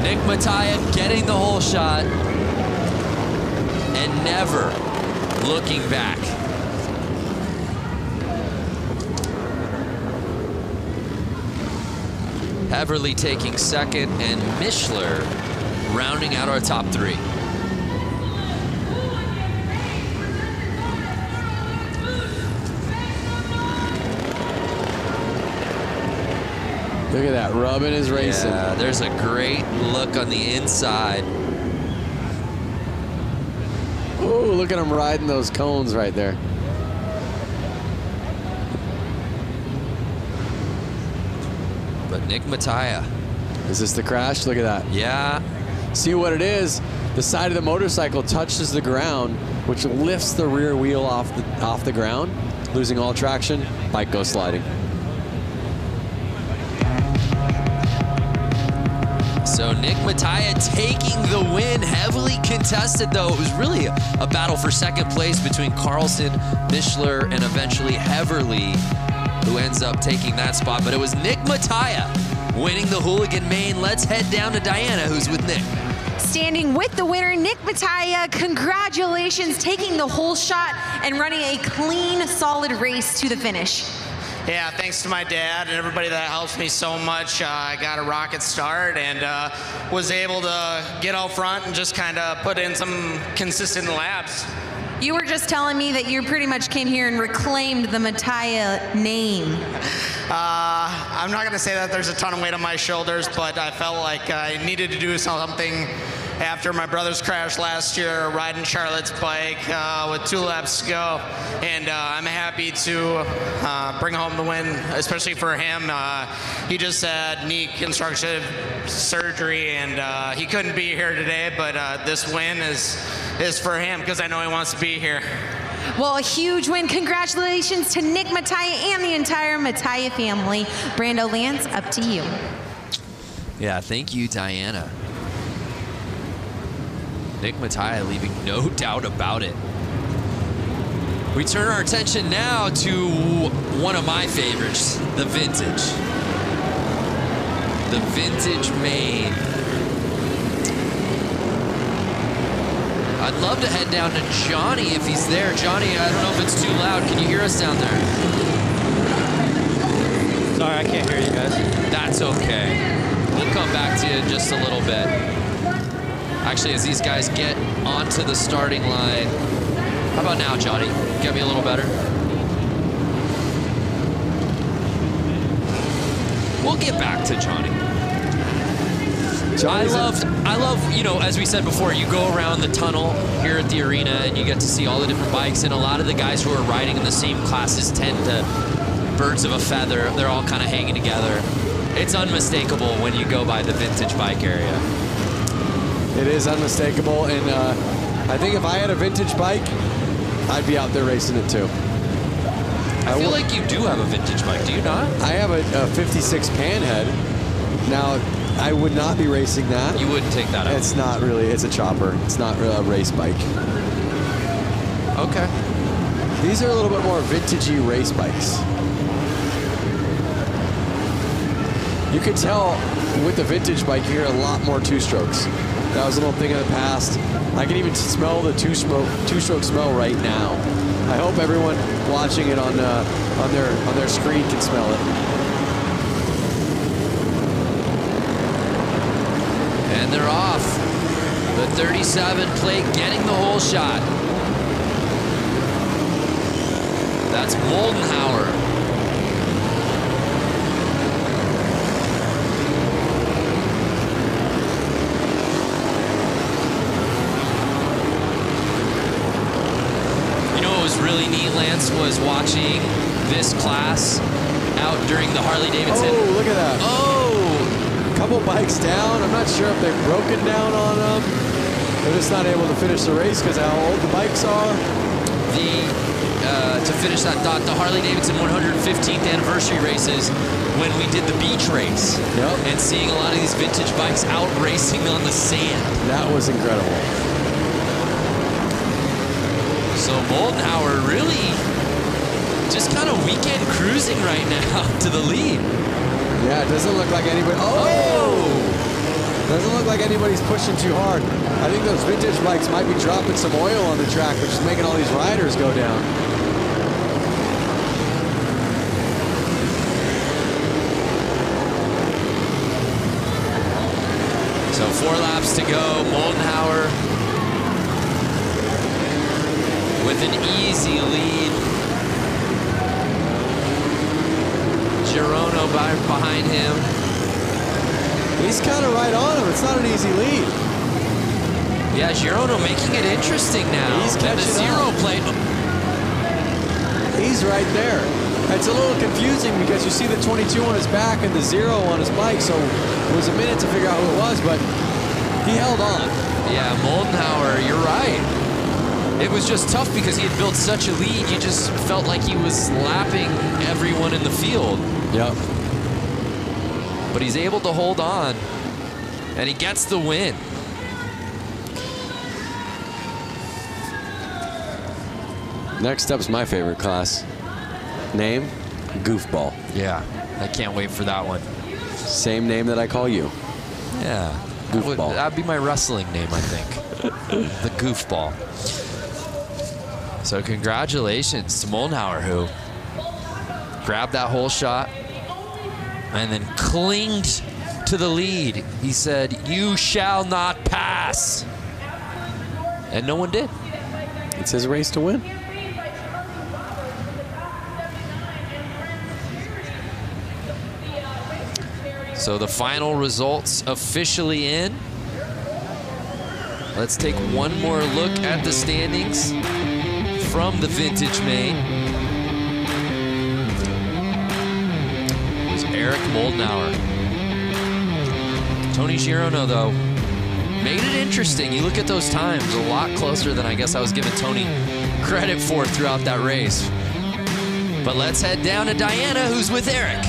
Nick Mattia getting the whole shot and never looking back. Heverly taking second and Mishler rounding out our top three. Look at that, rubbing his racing. Yeah, there's a great look on the inside. Oh, look at him riding those cones right there. But Nick Mattia. Is this the crash? Look at that. Yeah. See what it is? The side of the motorcycle touches the ground, which lifts the rear wheel off the ground, losing all traction. Bike goes sliding. So Nick Mattia taking the win, heavily contested though. It was really a battle for second place between Carlson, Mishler, and eventually Heverly, who ends up taking that spot. But it was Nick Mattia winning the Hooligan Main. Let's head down to Diana, who's with Nick. Standing with the winner, Nick Mattia, congratulations, taking the whole shot and running a clean, solid race to the finish. Yeah, thanks to my dad and everybody that helps me so much. I got a rocket start and was able to get out front and just kind of put in some consistent laps. You were just telling me that you pretty much came here and reclaimed the Mattia name. I'm not going to say that there's a ton of weight on my shoulders, but I felt like I needed to do something after my brother's crash last year, riding Charlotte's bike with 2 laps to go. And I'm happy to bring home the win, especially for him. He just had knee constructive surgery, and he couldn't be here today, but this win is for him because I know he wants to be here. Well, a huge win. Congratulations to Nick Mattia and the entire Mattia family. Brando Lance, up to you. Yeah, thank you, Diana. Nick Mattia leaving no doubt about it. We turn our attention now to one of my favorites, the Vintage. The Vintage Main. I'd love to head down to Johnny if he's there. Johnny, I don't know if it's too loud. Can you hear us down there? Sorry, I can't hear you guys. That's okay. We'll come back to you in just a little bit. Actually, as these guys get onto the starting line. How about now, Johnny? Get me a little better. We'll get back to Johnny. I love, you know, as we said before, you go around the tunnel here at the arena and you get to see all the different bikes, and a lot of the guys who are riding in the same classes tend to birds of a feather. They're all kind of hanging together. It's unmistakable when you go by the Vintage bike area. It is unmistakable, and I think if I had a vintage bike, I'd be out there racing it too. I feel like you do have a vintage bike, do you not? I have a 56 Panhead. Now, I would not be racing that. You wouldn't take that out? It's not really, it's a chopper. It's not really a race bike. Okay. These are a little bit more vintagey race bikes. You could tell with the vintage bike, you hear a lot more two-strokes. That was a little thing in the past. I can even smell the two-stroke smell right now. I hope everyone watching it on their screen can smell it. And they're off. The 37 plate getting the whole shot. That's Moldenhauer. Really neat, Lance, was watching this class out during the Harley-Davidson. Oh, look at that. Oh! Couple bikes down. I'm not sure if they've broken down on them. They're just not able to finish the race because of how old the bikes are. To finish that thought, the Harley-Davidson 115th anniversary races when we did the beach race. Yep. And seeing a lot of these vintage bikes out racing on the sand. That was incredible. So Moldenhauer really just kind of weekend cruising right now to the lead. Yeah, it doesn't look like anybody. Oh! Doesn't look like anybody's pushing too hard. I think those vintage bikes might be dropping some oil on the track, which is making all these riders go down. So 4 laps to go. Moldenhauer with an easy lead. Girono behind him. He's kind of right on him. It's not an easy lead. Yeah, Girono making it interesting now. He's catching the 0 plate. He's right there. It's a little confusing because you see the 22 on his back and the 0 on his bike, so it was a minute to figure out who it was, but he held on. Yeah, Moldenhauer, you're right. It was just tough because he had built such a lead. You just felt like he was lapping everyone in the field. Yep. But he's able to hold on, and he gets the win. Next up's my favorite class. Name, Goofball. Yeah, I can't wait for that one. Same name that I call you. Yeah. Goofball. That'd be my wrestling name, I think. The Goofball. So congratulations to Moldenhauer, who grabbed that hole shot and then clinged to the lead. He said, "You shall not pass." And no one did. It's his race to win. So the final results officially in. Let's take one more look at the standings from the Vintage Main. It was Eric Moldenhauer. Tony Girono, though, made it interesting. You look at those times, a lot closer than I guess I was giving Tony credit for throughout that race. But let's head down to Diana, who's with Eric.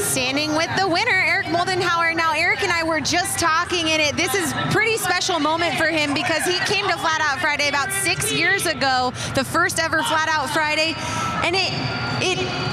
Standing with the winner, Eric Moldenhauer. Now, Eric and I were just talking in it. This is a pretty special moment for him because he came to Flat Out Friday about 6 years ago, the first ever Flat Out Friday, and it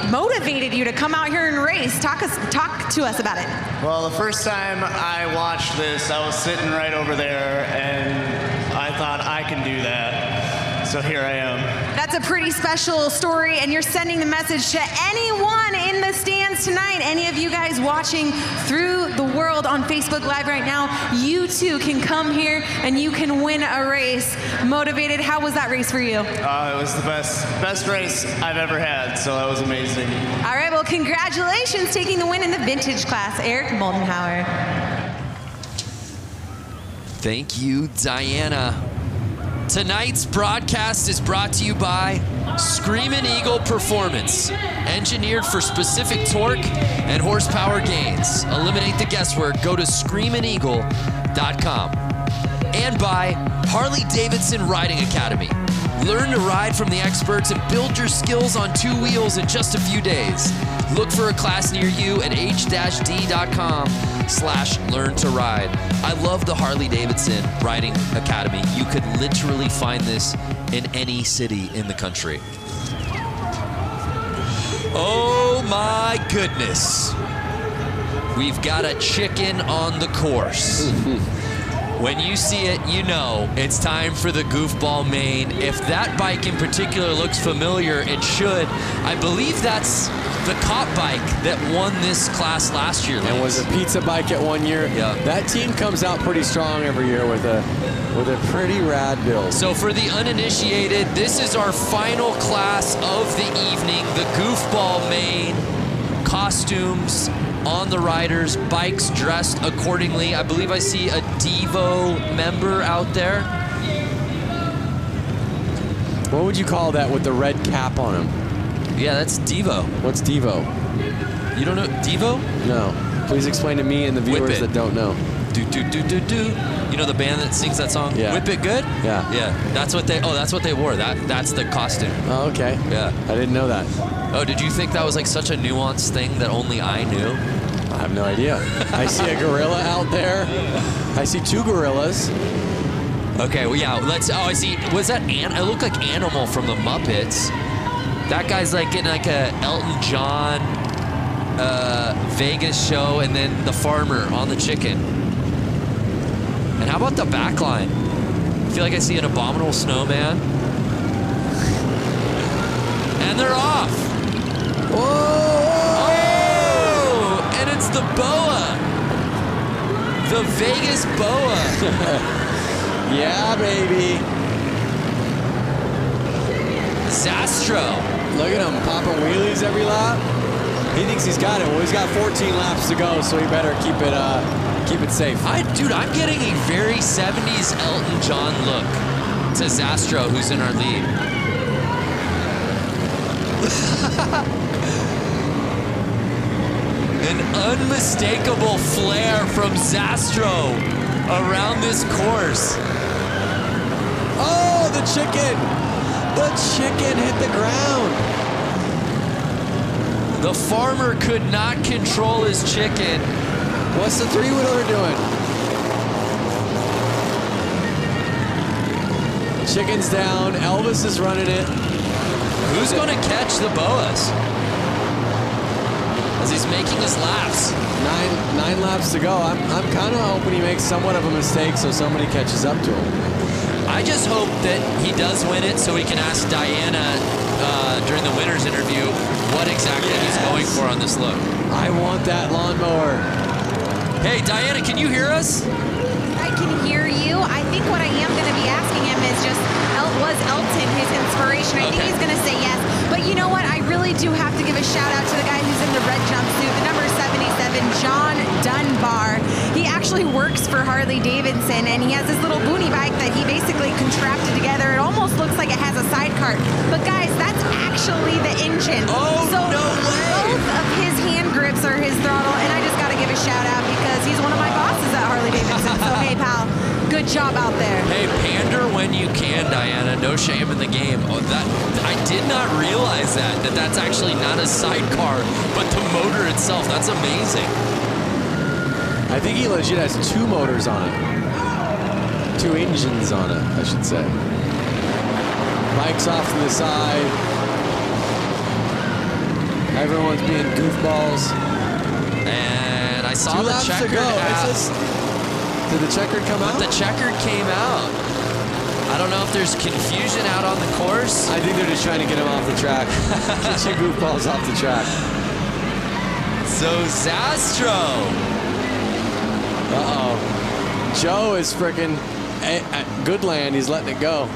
motivated you to come out here and race. Talk to us about it. Well, the first time I watched this, I was sitting right over there, and I thought I can do that. So here I am. That's a pretty special story, and you're sending the message to anyone in the stands tonight. Any of you guys watching through the world on Facebook Live right now, you too can come here and you can win a race. Motivated, how was that race for you? It was the best race I've ever had, so that was amazing. All right, well, congratulations taking the win in the vintage class, Eric Moldenhauer. Thank you, Diana. Tonight's broadcast is brought to you by Screamin' Eagle Performance, engineered for specific torque and horsepower gains. Eliminate the guesswork, go to screamin'eagle.com. And by Harley-Davidson Riding Academy. Learn to ride from the experts and build your skills on 2 wheels in just a few days. Look for a class near you at h-d.com/learn to ride. I love the Harley-Davidson Riding Academy. You could literally find this in any city in the country. Oh my goodness. We've got a chicken on the course. When you see it, you know it's time for the Goofball Main. If that bike in particular looks familiar, it should. I believe that's the cop bike that won this class last year. And was a pizza bike at 1 year. Yeah. That team comes out pretty strong every year with a pretty rad build. So for the uninitiated, this is our final class of the evening, the Goofball Main. Costumes on the riders, bikes dressed accordingly. I believe I see a Devo member out there. What would you call that with the red cap on him? Yeah, that's Devo. What's Devo? You don't know Devo? No. Please explain to me and the viewers that don't know. Do do do do do. You know the band that sings that song? Yeah. Whip It Good? Yeah. Yeah. That's what they wore. That's the costume. Oh, okay. Yeah. I didn't know that. Oh, did you think that was like such a nuanced thing that only I knew? I have no idea. I see a gorilla out there. I see 2 gorillas. Okay, well, yeah, I see, was that it looked like Animal from the Muppets. That guy's like getting like a Elton John Vegas show, and then the farmer on the chicken. And how about the back line? I feel like I see an Abominable Snowman. And they're off. Whoa! Oh! And it's the boa. The Vegas boa. Yeah, baby. Zastro. Look at him popping wheelies every lap. He thinks he's got it. Well, he's got 14 laps to go, so he better keep it safe. Dude, I'm getting a very 70s Elton John look to Zastro, who's in our lead. An unmistakable flair from Zastro around this course. Oh, the chicken! The chicken hit the ground. The farmer could not control his chicken. What's the 3-wheeler doing? Chicken's down. Elvis is running it. Who's going to catch the boas? as he's making his laps. Nine laps to go. I'm kind of hoping he makes somewhat of a mistake so somebody catches up to him. I just hope that he does win it so we can ask Diana during the winner's interview what exactly he's going for on this look. I want that lawnmower. Hey, Diana, can you hear us? I can hear you. I think what I am going to be asking him is just, was Elton his inspiration? I think he's going to say yes. But you know what? I really do have to give a shout out to the guy who's in the red jumpsuit, the number 77, John Dunbar. He actually works for Harley-Davidson, and he has this little boonie bike that he basically contrapted together. It almost looks like it has a sidecar. But guys, that's actually the engine. Oh, so no way! Both of his hand grips are his throttle, and I just got to give a shout out because he's one of my bosses at Harley-Davidson. So hey, pal, good job out there. Hey, pander when you can, Diana. No shame in the game. Oh, I did not realize that's actually not a sidecar, but the motor itself. That's amazing. I think he legit has 2 motors on it. 2 engines on it, I should say. Bike's off to the side. Everyone's being goofballs. And I saw 2 the laps checkered to go. hat. Did the checkered come out? The checkered came out. I don't know if there's confusion out on the course. I think they're just trying to get him off the track. Get your goofballs off the track. So Zastro. Uh-oh. Joe is freaking at Goodland. He's letting it go.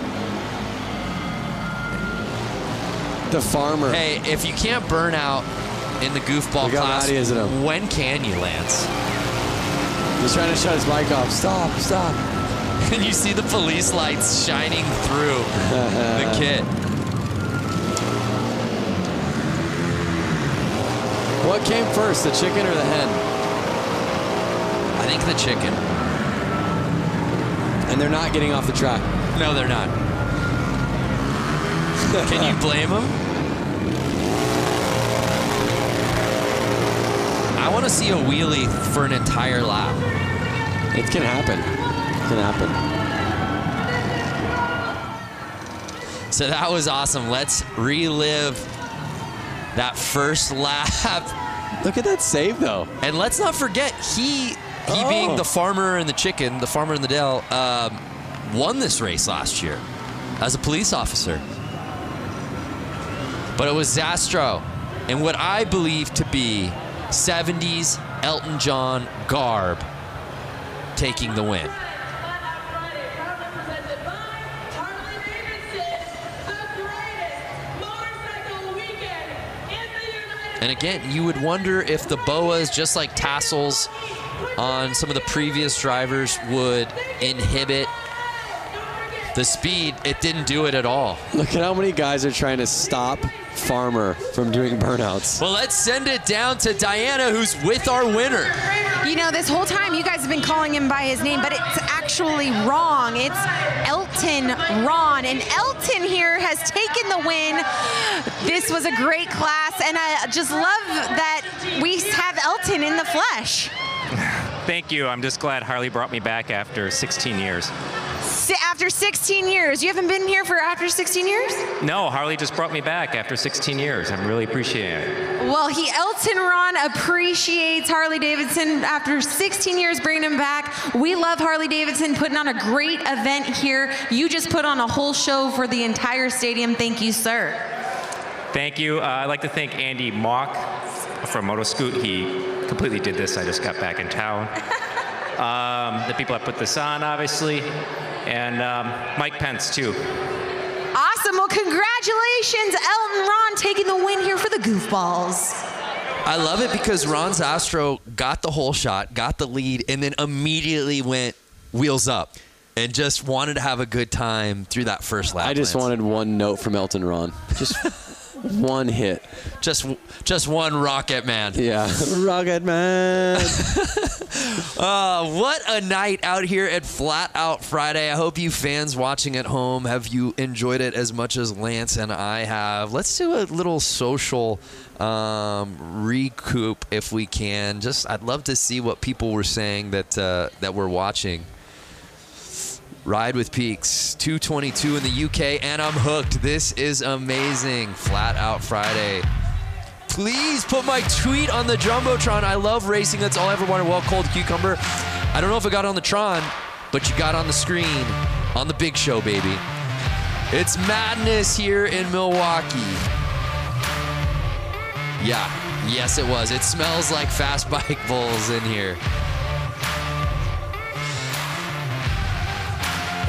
The farmer. Hey, if you can't burn out in the goofball class, when can you, Lance? He's trying to shut his bike off. Stop, stop. And you see the police lights shining through the kit. What came first, the chicken or the hen? I think the chicken. And they're not getting off the track. No, they're not. Can you blame them? I want to see a wheelie for an entire lap. It can happen. It can happen. So that was awesome. Let's relive that first lap. Look at that save, though. And let's not forget, he being the farmer and the chicken, the farmer in the Dell, won this race last year as a police officer. But it was Zastro in what I believe to be 70s Elton John garb taking the win. And again, you would wonder if the boas, just like tassels on some of the previous drivers, would inhibit the speed. It didn't do it at all. Look at how many guys are trying to stop Farmer from doing burnouts. Well, let's send it down to Diana, who's with our winner. You know, this whole time you guys have been calling him by his name, but it's actually wrong. It's Elton Ron, and Elton here has taken the win. This was a great class, and I just love that we have Elton in the flesh. Thank you. I'm just glad Harley brought me back after 16 years. After 16 years. You haven't been here for after 16 years? No, Harley just brought me back after 16 years. I'm really appreciating it. Well, Elton Ron appreciates Harley-Davidson after 16 years bringing him back. We love Harley-Davidson putting on a great event here. You just put on a whole show for the entire stadium. Thank you, sir. Thank you. I'd like to thank Andy Mock from Motoscoot. He completely did this. I just got back in town. The people that put this on, obviously. And Mike Pence, too. Awesome. Well, congratulations, Elton Ron, taking the win here for the Goofballs. I love it because Ron Zastro got the whole shot, got the lead, and then immediately went wheels up and just wanted to have a good time through that first lap. I just wanted one note from Elton Ron. Just one hit. Just one Rocket Man. Yeah, Rocket Man. What a night out here at Flat Out Friday. I hope you fans watching at home, have you enjoyed it as much as Lance and I have. Let's do a little social recoup if we can. I'd love to see what people were saying that we're watching. Ride with Peaks, 222 in the UK, and I'm hooked. This is amazing. Flat Out Friday. please put my tweet on the Jumbotron. I love racing. That's all I ever wanted. Well, Cold Cucumber. I don't know if it got on the Tron, but you got on the screen on the big show, baby. It's madness here in Milwaukee. Yeah, yes it was. It smells like fast bike bulls in here.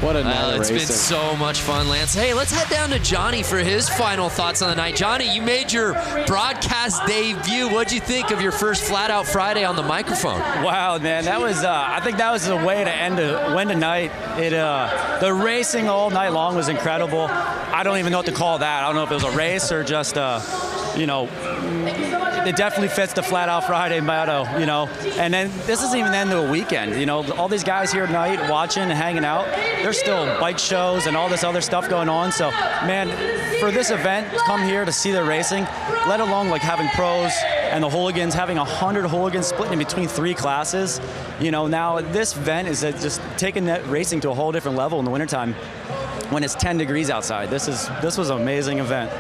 What a night It's been so much fun, Lance. Hey, let's head down to Johnny for his final thoughts on the night. Johnny, you made your broadcast debut. What'd you think of your first Flat Out Friday on the microphone? Wow, man, that was, I think that was the way to win tonight. The racing all night long was incredible. I don't even know what to call that. I don't know if it was a race or just, you know, it definitely fits the Flat Out Friday motto, you know. And then this isn't even the end of the weekend, you know. All these guys here tonight watching and hanging out, there's still bike shows and all this other stuff going on. So, man, for this event, to come here to see the racing, let alone like having pros and the hooligans, having 100 hooligans split in between 3 classes, you know, now this event is just taking that racing to a whole different level in the wintertime when it's 10 degrees outside. This was an amazing event.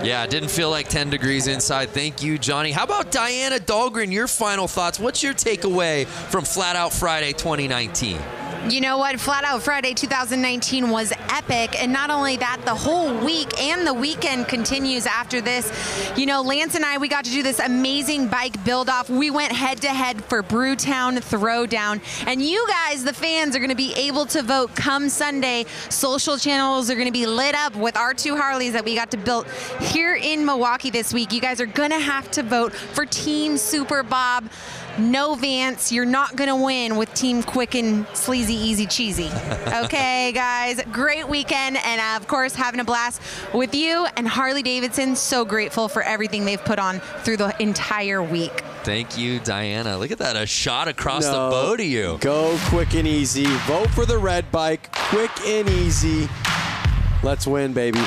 Yeah, it didn't feel like 10 degrees inside. Thank you, Johnny. How about Diana Dahlgren, your final thoughts? What's your takeaway from Flat Out Friday 2019? You know what? Flat Out Friday 2019 was epic. And not only that, the whole week and the weekend continues after this. You know, Lance and I, we got to do this amazing bike build-off. We went head-to-head for Brewtown Throwdown. And you guys, the fans, are going to be able to vote come Sunday. Social channels are going to be lit up with our 2 Harleys that we got to build here in Milwaukee this week. You guys are going to have to vote for Team Super Bob. No Vance, you're not gonna win with Team Quick and Sleazy Easy Cheesy. Okay, guys, great weekend, and of course, having a blast with you and Harley-Davidson. So grateful for everything they've put on through the entire week. Thank you, Diana. Look at that, a shot across the bow to you. Go Quick and Easy. Vote for the red bike. Quick and easy. Let's win, baby.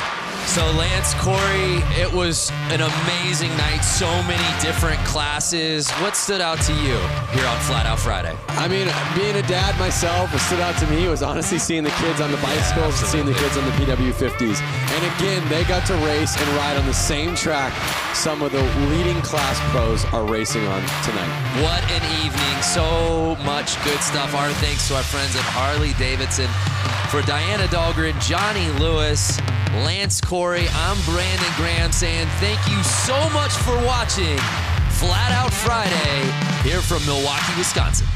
So Lance, Corey, it was an amazing night. So many different classes. What stood out to you here on Flat Out Friday? I mean, being a dad myself, what stood out to me was honestly seeing the kids on the bicycles and seeing the kids on the PW50s. And again, they got to race and ride on the same track some of the leading class pros are racing on tonight. What an evening. So much good stuff. Our thanks to our friends at Harley-Davidson. For Diana Dahlgren, Johnny Lewis, Lance Corey, I'm Brandon Graham saying thank you so much for watching Flat Out Friday here from Milwaukee, Wisconsin.